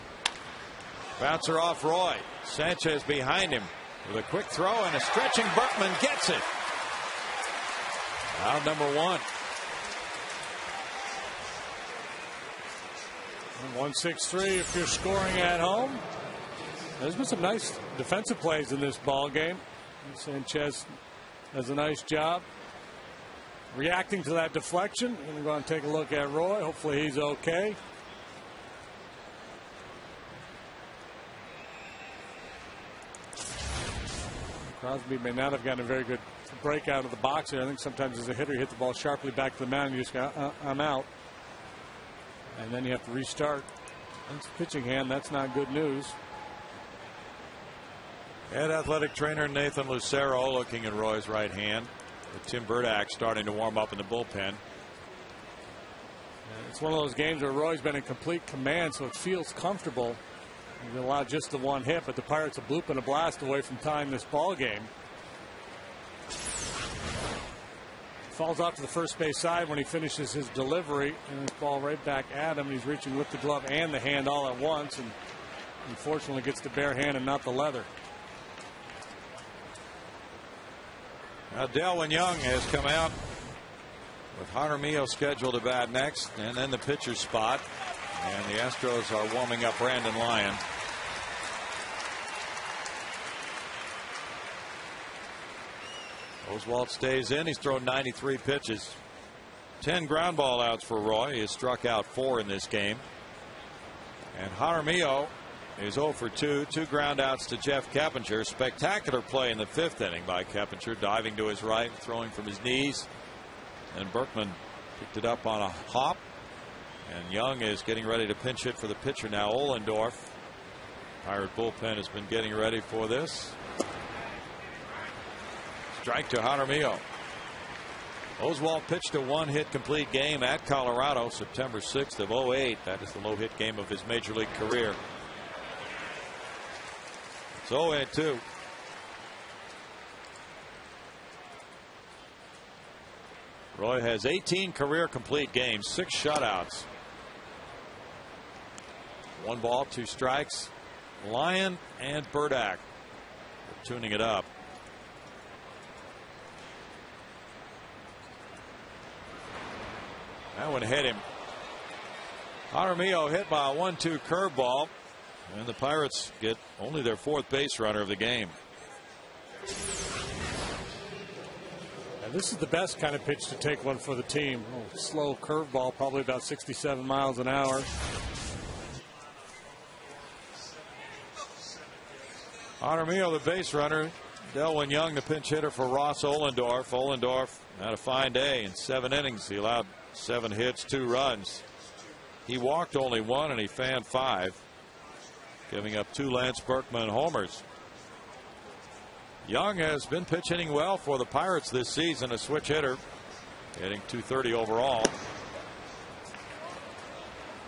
Bouncer off Roy. Sanchez behind him with a quick throw, and a stretching Berkman gets it. Out number 1. 1-6-3 if you're scoring at home. There's been some nice defensive plays in this ball game. Sanchez does a nice job reacting to that deflection. We're going to take a look at Roy. Hopefully he's okay. Crosby may not have gotten a very good break out of the box here. I think sometimes as a hitter you hit the ball sharply back to the mound and you just go, I'm out. And then you have to restart. That's pitching hand. That's not good news. And athletic trainer Nathan Lucero looking at Roy's right hand. With Tim Burdack starting to warm up in the bullpen. It's one of those games where Roy's been in complete command, so it feels comfortable. He's allowed just the one hit, but the Pirates a bloop and a blast away from tying this ball game. Falls off to the first base side when he finishes his delivery, and this ball right back at him. He's reaching with the glove and the hand all at once, and unfortunately gets the bare hand and not the leather. Now Delwyn Young has come out with Jaramillo scheduled to bat next, and then the pitcher's spot, and the Astros are warming up Brandon Lyon. Oswalt stays in. He's thrown 93 pitches. 10 ground ball outs for Roy. He has struck out 4 in this game. And Jaramillo is 0 for 2. 2 ground outs to Jeff Keppinger. Spectacular play in the 5th inning by Keppinger, diving to his right, throwing from his knees. And Berkman picked it up on a hop. And Young is getting ready to pinch hit for the pitcher now, Ohlendorf. Pirate bullpen has been getting ready for this. Strike to Jaramillo. Oswalt pitched a 1-hit complete game at Colorado September 6th of 2008. That is the low hit game of his major league career. It's 0-2. Roy has 18 career complete games, 6 shutouts. 1 ball, 2 strikes. Lyon and Burdack tuning it up. That one hit him. Jaramillo hit by a 1-2 curveball. And the Pirates get only their 4th base runner of the game. And this is the best kind of pitch to take one for the team. Oh, slow curveball, probably about 67 miles an hour. Armillo, the base runner. Delwyn Young, the pinch hitter for Ross Ohlendorf. Ohlendorf had a fine day in 7 innings. He allowed 7 hits, 2 runs. He walked only 1 and he fanned 5, giving up 2 Lance Berkman homers. Young has been pitch hitting well for the Pirates this season, a switch hitter, hitting .230 overall.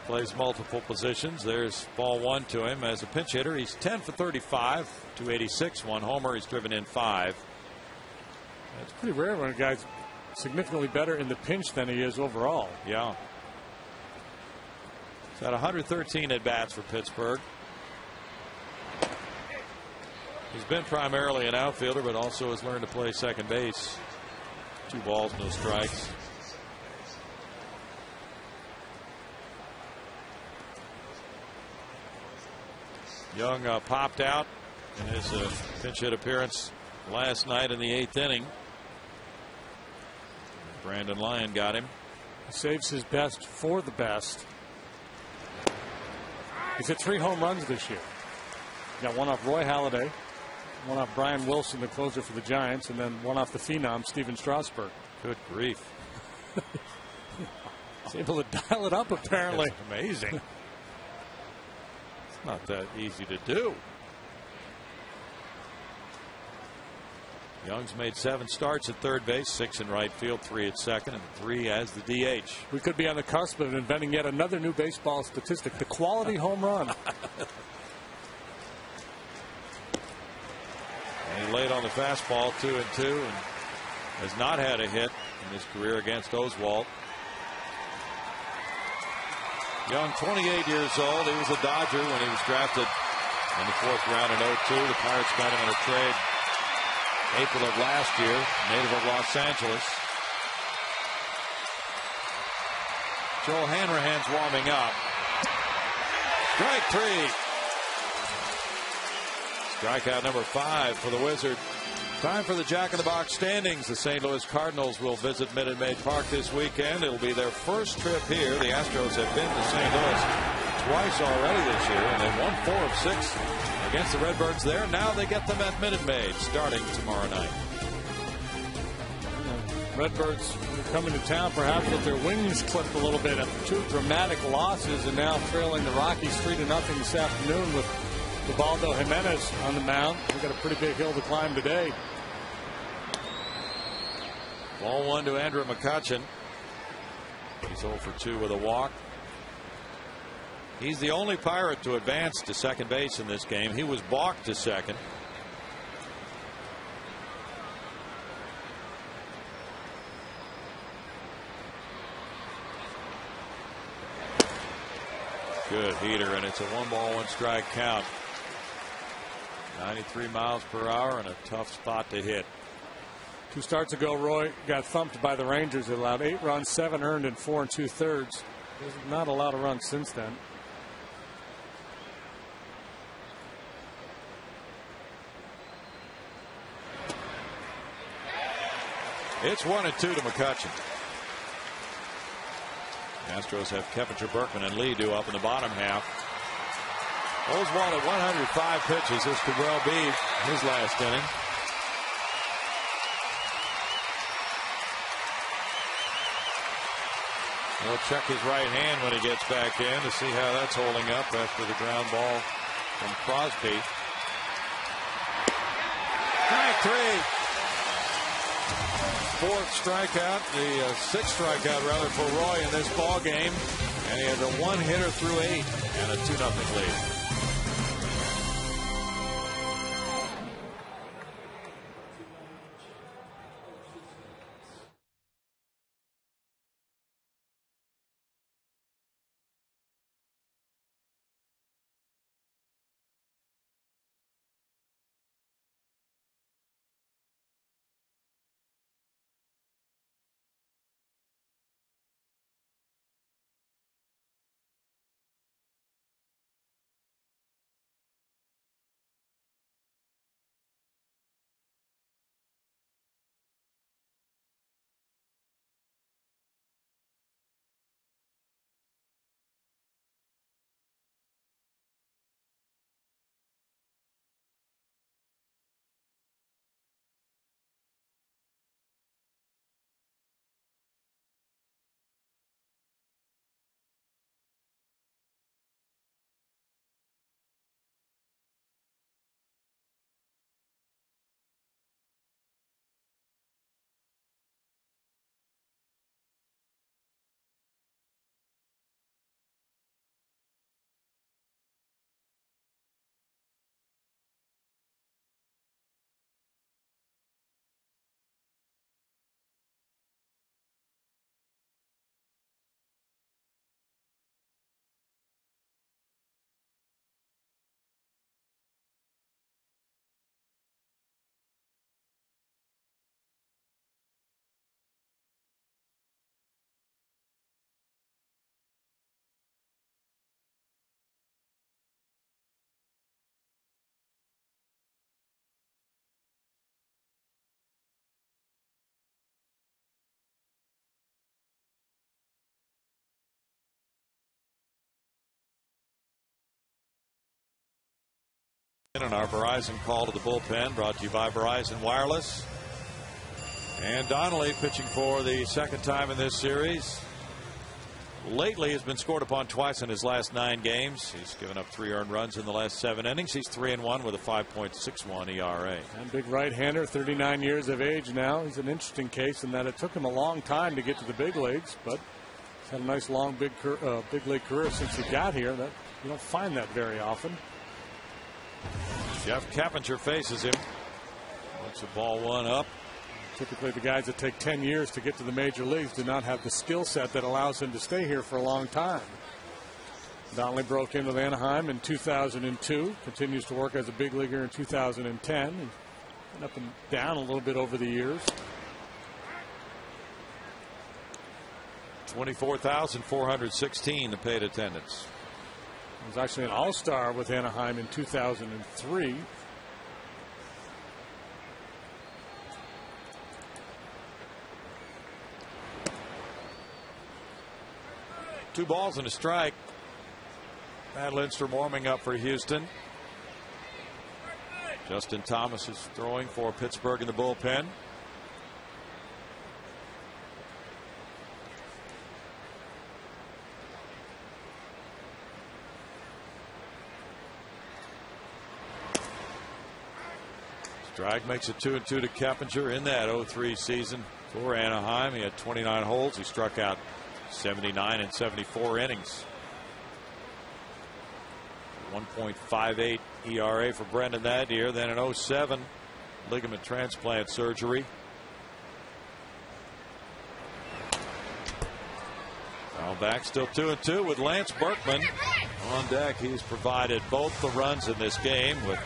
Plays multiple positions. There's ball 1 to him. As a pinch hitter, he's 10 for 35, .286, 1 homer. He's driven in 5. It's pretty rare when a guy's significantly better in the pinch than he is overall. Yeah. He's had 113 at bats for Pittsburgh. He's been primarily an outfielder, but also has learned to play second base. 2 balls, no strikes. Young popped out in his pinch hit appearance last night in the 8th inning. Brandon Lyon got him. He saves his best for the best. He's hit 3 home runs this year. Got 1 off Roy Halladay, 1 off Brian Wilson, the closer for the Giants, and then 1 off the phenom, Steven Strasburg. Good grief. He's able to dial it up, apparently. That's amazing. It's not that easy to do. Young's made 7 starts at third base, 6 in right field, 3 at second, and 3 as the DH. We could be on the cusp of inventing yet another new baseball statistic, the quality home run. And he laid on the fastball 2-2 and has not had a hit in his career against Oswalt. Young, 28 years old. He was a Dodger when he was drafted in the 4th round in 2002. The Pirates got him in a trade April of last year, native of Los Angeles. Joel Hanrahan's warming up. Strike 3. Strikeout number 5 for the Wizard. Time for the Jack in the Box standings. The St. Louis Cardinals will visit Minute Maid Park this weekend. It'll be their first trip here. The Astros have been to St. Louis twice already this year, and they've won 4 of 6 against the Redbirds there. Now they get them at Minute Maid starting tomorrow night. Redbirds are coming to town perhaps with their wings clipped a little bit after 2 dramatic losses, and now trailing the Rockies 3-0 this afternoon with Ubaldo Jimenez on the mound. We've got a pretty big hill to climb today. Ball 1 to Andrew McCutchen. He's 0 for 2 with a walk. He's the only Pirate to advance to second base in this game. He was balked to second. Good heater, and it's a 1-ball 1-strike count. 93 miles per hour and a tough spot to hit. 2 starts ago, Roy got thumped by the Rangers. They allowed 8 runs, 7 earned in 4 2/3. There's not a lot of runs since then. It's 1-2 to McCutchen. The Astros have Keppinger, Berkman, and Lee due up in the bottom half. Oswalt at 105 pitches. This could well be his last inning. He'll check his right hand when he gets back in to see how that's holding up after the ground ball from Crosby. Strike 3. 4th strikeout, the 6th strikeout rather for Roy in this ball game, and he has a 1-hitter through 8 and a 2-0 lead. And our Verizon call to the bullpen brought to you by Verizon Wireless. And Donnelly pitching for the second time in this series. Lately has been scored upon twice in his last 9 games. He's given up 3 earned runs in the last 7 innings. He's 3-1 with a 5.61 ERA. And big right-hander, 39 years of age now. He's an interesting case in that it took him a long time to get to the big leagues, but he's had a nice long big league career since he got here. That you don't find that very often. Jeff Keppinger faces him. Looks the ball 1 up. Typically the guys that take 10 years to get to the major leagues do not have the skill set that allows them to stay here for a long time. Donnelly broke in with Anaheim in 2002. Continues to work as a big leaguer in 2010. He's been up and down a little bit over the years. 24,416 the paid attendance. He was actually an all-star with Anaheim in 2003. Two balls and a strike. Matt Lindstrom warming up for Houston. Justin Thomas is throwing for Pittsburgh in the bullpen. Strike makes it 2-2 to Keppinger in that 0-3 season for Anaheim. He had 29 holds. He struck out 79 in 74 innings. 1.58 ERA for Brendan that year. Then in 07, ligament transplant surgery. Foul back, still 2-2 with Lance Berkman on deck. He's provided both the runs in this game with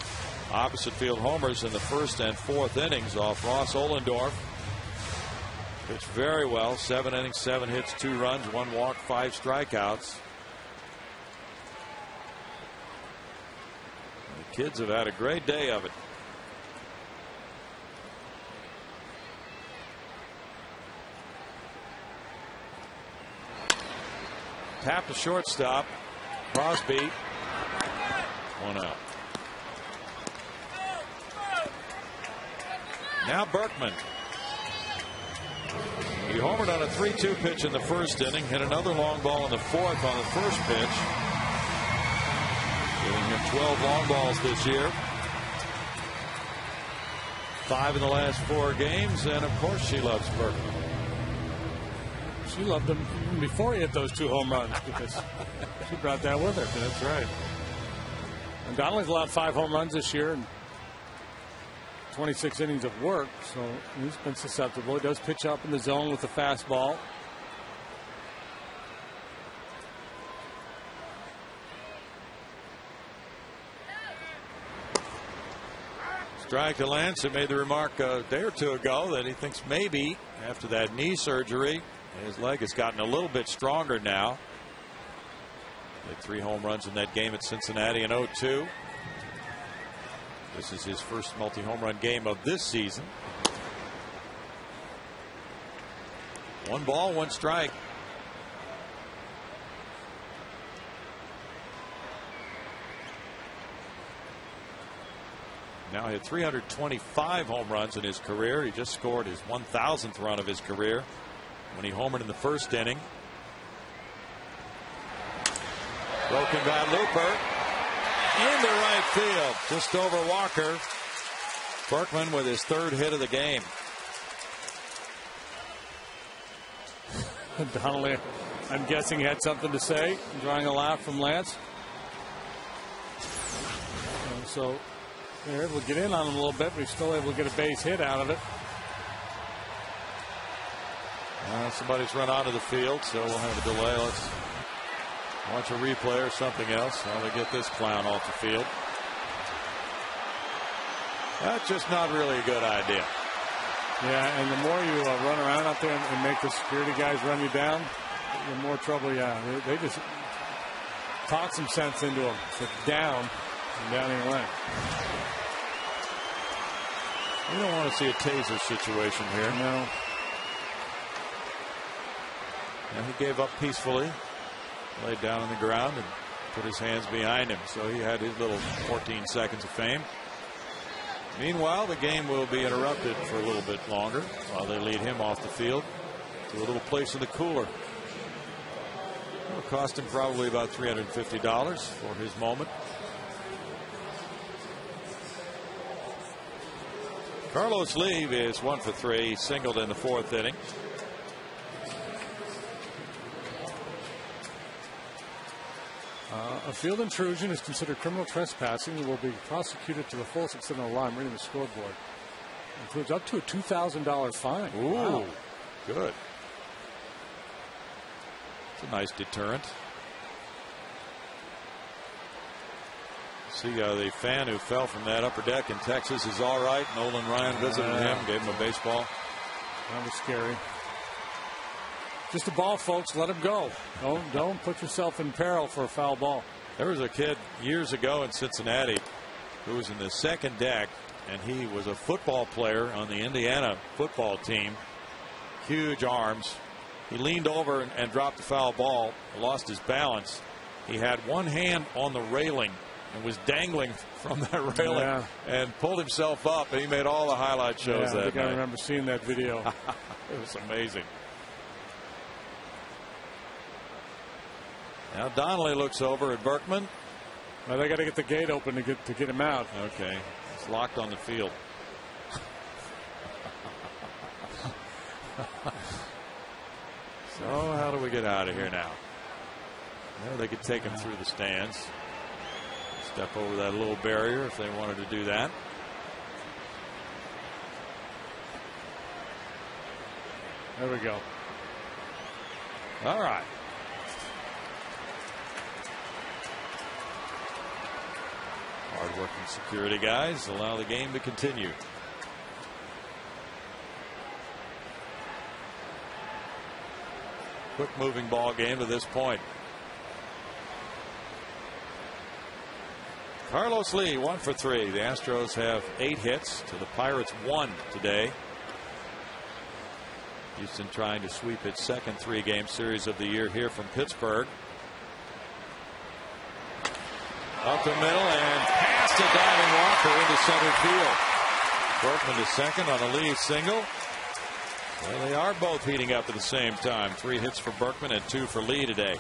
opposite field homers in the first and fourth innings off Ross Ohlendorf. Pitched very well. 7 innings, 7 hits, 2 runs, 1 walk, 5 strikeouts. The kids have had a great day of it. Tapped to shortstop. Crosby. 1 out. Now Berkman. He homered on a 3-2 pitch in the first inning, hit another long ball in the fourth on the first pitch. Giving him 12 long balls this year. 5 in the last 4 games, and of course she loves Berkman. She loved him even before he hit those 2 home runs because she brought that with her. That's right. And Donnelly's allowed 5 home runs this year and 26 innings of work, so he's been susceptible. He does pitch up in the zone with the fastball. Strike to Lance, who made the remark a day or 2 ago that he thinks maybe after that knee surgery his leg has gotten a little bit stronger now. Hit 3 home runs in that game at Cincinnati in 0-2. This is his first multi-home run game of this season. 1 ball, 1 strike. Now he had 325 home runs in his career. He just scored his 1,000th run of his career when he homered in the first inning. Broken by Looper. Into right field, just over Walker. Berkman with his 3rd hit of the game. Donnelly, I'm guessing, had something to say, drawing a laugh from Lance. And so they're able to get in on him a little bit, but he's still able to get a base hit out of it. Somebody's run out of the field, so we'll have a delay. Let's watch a replay or something else while they get this clown off the field. That's just not really a good idea. Yeah, and the more you run around out there and make the security guys run you down, the more trouble you have. They just talk some sense into him. So down and down he went. You don't want to see a taser situation here. No. And he gave up peacefully. Laid down on the ground and put his hands behind him, so he had his little 14 seconds of fame. Meanwhile, the game will be interrupted for a little bit longer while they lead him off the field to a little place in the cooler. It'll cost him probably about $350 for his moment. Carlos Lee is 1 for 3. He singled in the 4th inning. A field intrusion is considered criminal trespassing and will be prosecuted to the fullest extent of the law. I'm reading the scoreboard. Includes up to a $2,000 fine. Ooh, wow. Good. It's a nice deterrent. See, the fan who fell from that upper deck in Texas is all right. Nolan Ryan visited him, gave him a baseball. That was scary. Just a ball, folks. Let him go. Don't put yourself in peril for a foul ball. There was a kid years ago in Cincinnati who was in the second deck, and he was a football player on the Indiana football team. Huge arms. He leaned over and dropped the foul ball, lost his balance. He had one hand on the railing and was dangling from that railing and pulled himself up, and he made all the highlight shows that I think night. I remember seeing that video. It was amazing. Now Donnelly looks over at Berkman. Well, they got to get the gate open to get him out. Okay, it's locked on the field. So how do we get out of here now? Well, they could take him through the stands. Step over that little barrier if they wanted to do that. There we go. All right. Hard-working security guys allow the game to continue. Quick-moving ball game to this point. Carlos Lee 1 for 3. The Astros have 8 hits to the Pirates 1 today. Houston trying to sweep its second 3-game series of the year here from Pittsburgh. Up the middle and past a diving Walker into center field. Berkman to second on a Lee single. Well, they are both heating up at the same time. 3 hits for Berkman and 2 for Lee today.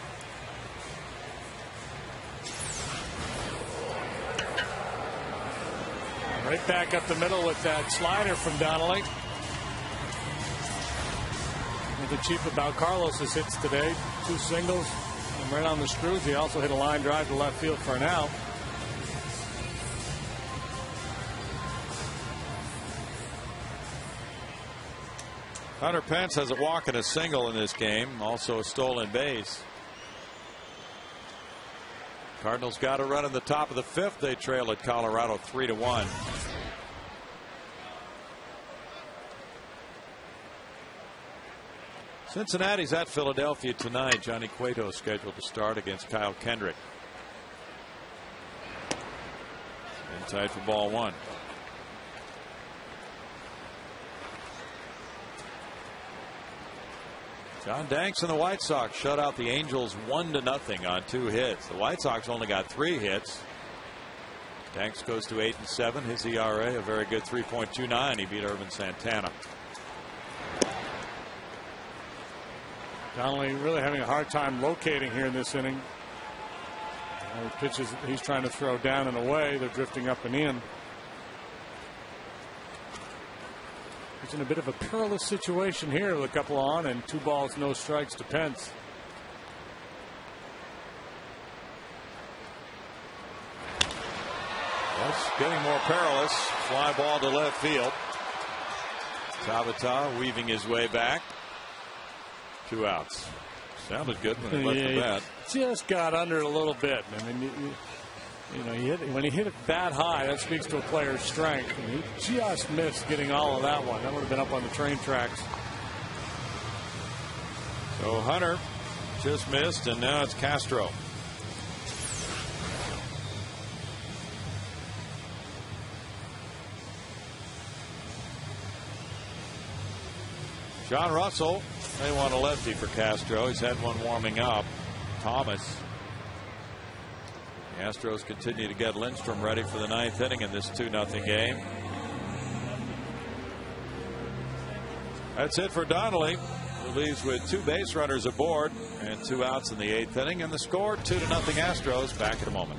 Right back up the middle with that slider from Donnelly. The chief about Carlos's hits today. 2 singles and right on the screws. He also hit a line drive to left field for an out. Hunter Pence has a walk and a single in this game. Also a stolen base. Cardinals got a run in the top of the 5th. They trail at Colorado 3-1. Cincinnati's at Philadelphia tonight. Johnny Cueto scheduled to start against Kyle Kendrick. In tight for ball 1. John Danks and the White Sox shut out the Angels 1-0 on 2 hits. The White Sox only got 3 hits. Danks goes to 8-7. His ERA a very good 3.29. He beat Irvin Santana. Donnelly really having a hard time locating here in this inning. Pitches he's trying to throw down and away. They're drifting up and in. He's in a bit of a perilous situation here with a couple on and 2 balls, no strikes to Pence. That's getting more perilous. Fly ball to left field. Tabata weaving his way back. 2 outs. Sounded good when he left the bat. Just got under it a little bit. I mean, you know, when he hit it that high, that speaks to a player's strength. And he just missed getting all of that one. That would have been up on the train tracks. So Hunter just missed, and now it's Castro. John Russell, they want a lefty for Castro. He's had one warming up. Thomas. Astros continue to get Lindstrom ready for the 9th inning in this 2-0 game. That's it for Donnelly, who leaves with 2 base runners aboard and 2 outs in the 8th inning. And the score 2-0 Astros. Back in a moment.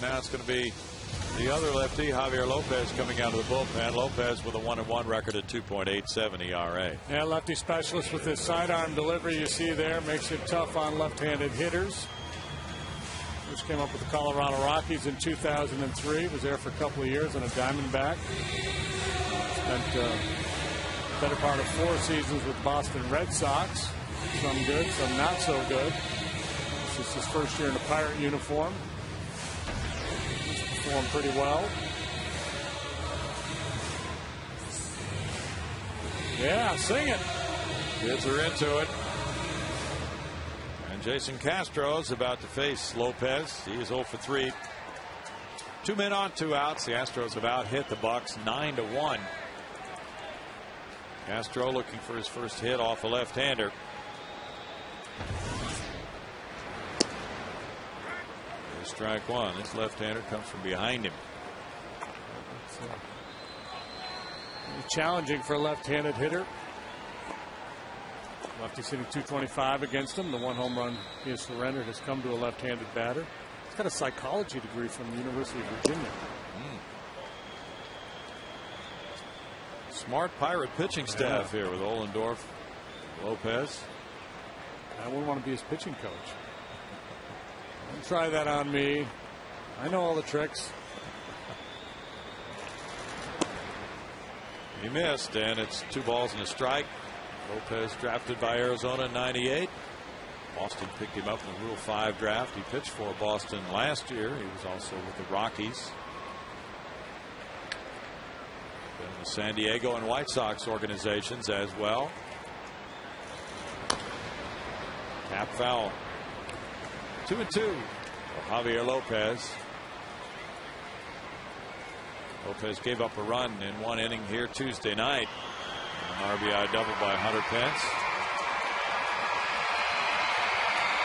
Now it's going to be the other lefty, Javier Lopez, coming out of the bullpen. Lopez with a 1-1 record at 2.87 ERA. Yeah, lefty specialist with his sidearm delivery you see there makes it tough on left-handed hitters. Which came up with the Colorado Rockies in 2003. Was there for a couple of years on a Diamondback. Spent better part of 4 seasons with Boston Red Sox. Some good, some not so good. This is his first year in a Pirate uniform. Performed pretty well. Yeah, sing it. Kids are into it. And Jason Castro's about to face Lopez. He is 0 for 3. 2 men on, 2 outs. The Astros have out-hit the Bucs 9-1. Castro looking for his first hit off a left-hander. Strike 1. This left-hander comes from behind him. Challenging for a left-handed hitter. Lefty's hitting .225 against him. The 1 home run he has surrendered has come to a left-handed batter. He's got a psychology degree from the University of Virginia. Smart Pirate pitching staff here with Ohlendorf, Lopez. I wouldn't want to be his pitching coach. Don't try that on me. I know all the tricks. He missed, and it's 2 balls and a strike. Lopez drafted by Arizona in '98. Boston picked him up in the Rule 5 draft. He pitched for Boston last year. He was also with the Rockies. Been in the San Diego and White Sox organizations as well. Tap foul. 2-2 for Javier Lopez. Lopez gave up a run in 1 inning here Tuesday night. An RBI double by Hunter Pence.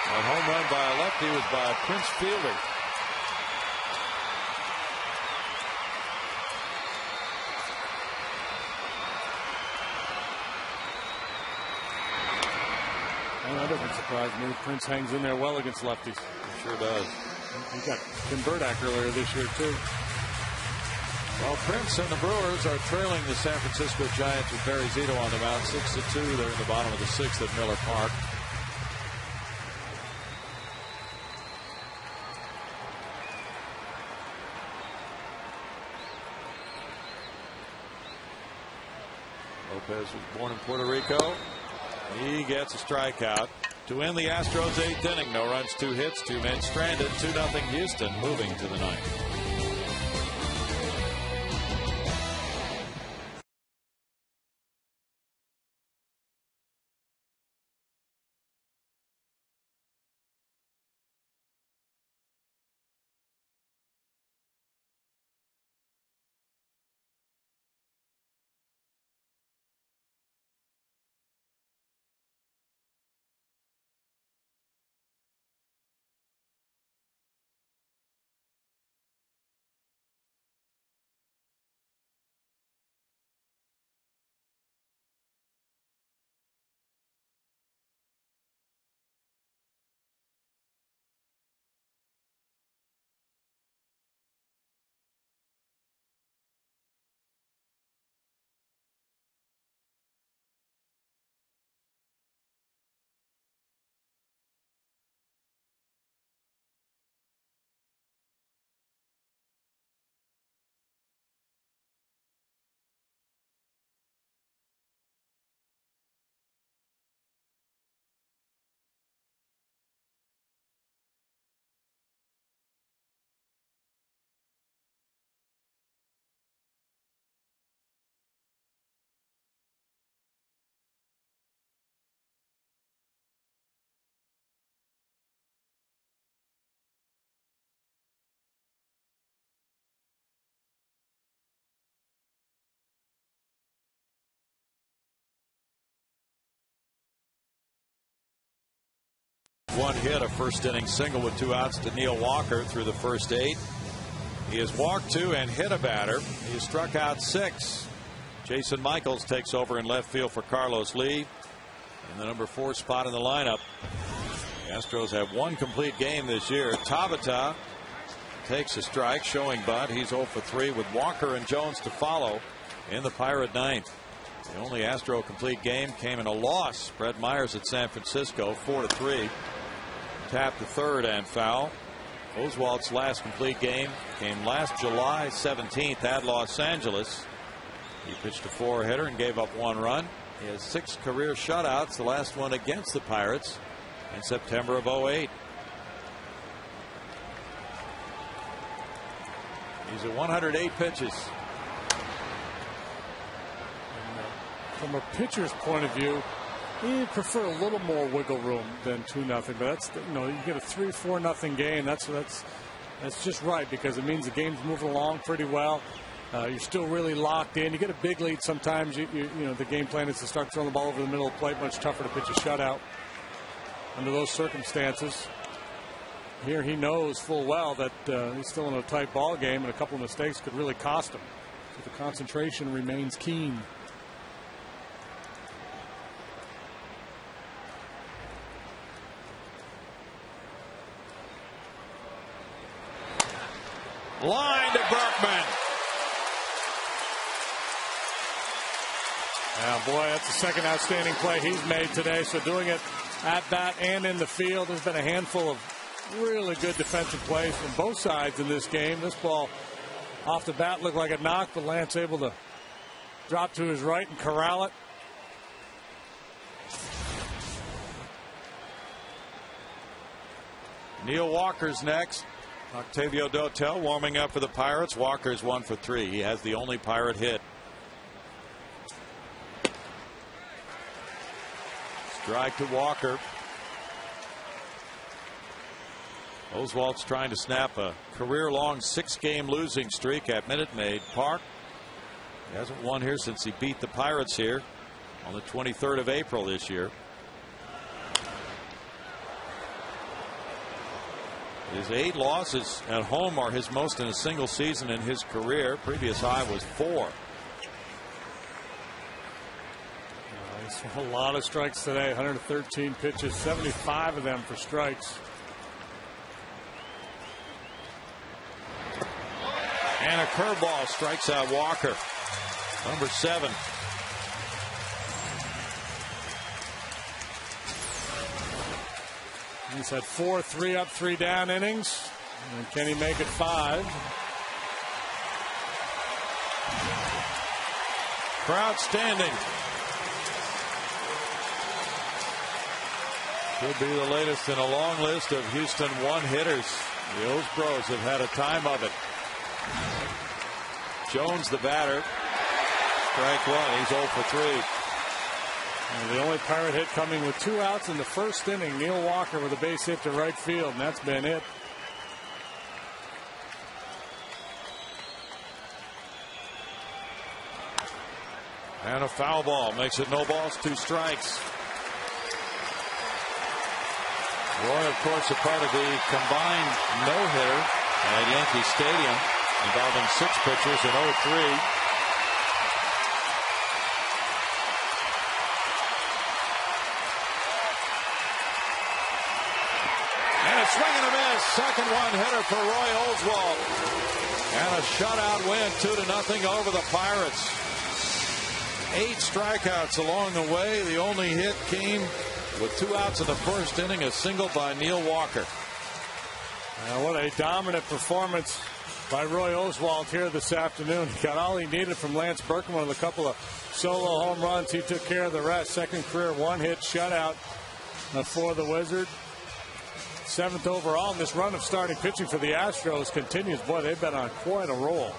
A home run by a lefty was by Prince Fielder. That doesn't surprise me. Prince hangs in there well against lefties. He sure does. He got Tim Burdack earlier this year, too. Well, Prince and the Brewers are trailing the San Francisco Giants with Barry Zito on the mound 6-2. They're in the bottom of the 6th at Miller Park. Lopez was born in Puerto Rico. He gets a strikeout to end the Astros 8th inning. No runs, 2 hits, 2 men stranded. 2-0 Houston, moving to the 9th. one hit, a first inning single with 2 outs to Neil Walker through the first 8. He has walked 2 and hit a batter. He has struck out 6. Jason Michaels takes over in left field for Carlos Lee in the number 4 spot in the lineup. The Astros have 1 complete game this year. Tabata takes a strike, showing Bud. He's 0 for 3 with Walker and Jones to follow in the Pirate 9th. The only Astro complete game came in a loss. Brett Myers at San Francisco, 4-3. Tapped the third and foul. Oswalt's last complete game came last July 17th at Los Angeles. He pitched a 4-hitter and gave up 1 run. He has 6 career shutouts, the last one against the Pirates in September of 08. He's at 108 pitches. From a pitcher's point of view, you prefer a little more wiggle room than 2-0. But that's, you get a 3-4-0 game. That's just right, because it means the game's moving along pretty well. You're still really locked in. You get a big lead sometimes. The game plan is to start throwing the ball over the middle of the plate. Much tougher to pitch a shutout under those circumstances. Here he knows full well that he's still in a tight ball game, and a couple of mistakes could really cost him. So the concentration remains keen. Line to Berkman. Yeah, boy, that's the second outstanding play he's made today. So doing it at bat and in the field. There's been a handful of really good defensive plays from both sides in this game. This ball off the bat looked like a knock, but Lance able to drop to his right and corral it. Neil Walker's next. Octavio Dotel warming up for the Pirates. Walker's 1 for 3. He has the only Pirate hit. Strike to Walker. Oswalt's trying to snap a career-long 6-game losing streak at Minute Maid Park. He hasn't won here since he beat the Pirates here on the 23rd of April this year. His 8 losses at home are his most in a single season in his career. Previous high was 4. A lot of strikes today. 113 pitches, 75 of them for strikes. And a curveball strikes out Walker. Number 7. He's had 4 3-up, 3-down innings. And can he make it 5? Crowd standing. Could be the latest in a long list of Houston one-hitters. The O's Bros have had a time of it. Jones the batter. Strike 1. He's 0 for 3. And the only Pirate hit coming with 2 outs in the first inning. Neil Walker with a base hit to right field, and that's been it. And a foul ball makes it no balls, 2 strikes. Roy, of course, a part of the combined no-hitter at Yankee Stadium involving 6 pitchers in 03. And a swing and a miss. Second one-hitter for Roy Oswalt. And a shutout win, 2-0 over the Pirates. 8 strikeouts along the way. The only hit came with 2 outs in the first inning, a single by Neil Walker. What a dominant performance by Roy Oswalt here this afternoon. He got all he needed from Lance Berkman with a couple of solo home runs. He took care of the rest. Second career 1-hit shutout for the Wizard. 7th overall, and this run of starting pitching for the Astros continues. Boy, they've been on quite a roll.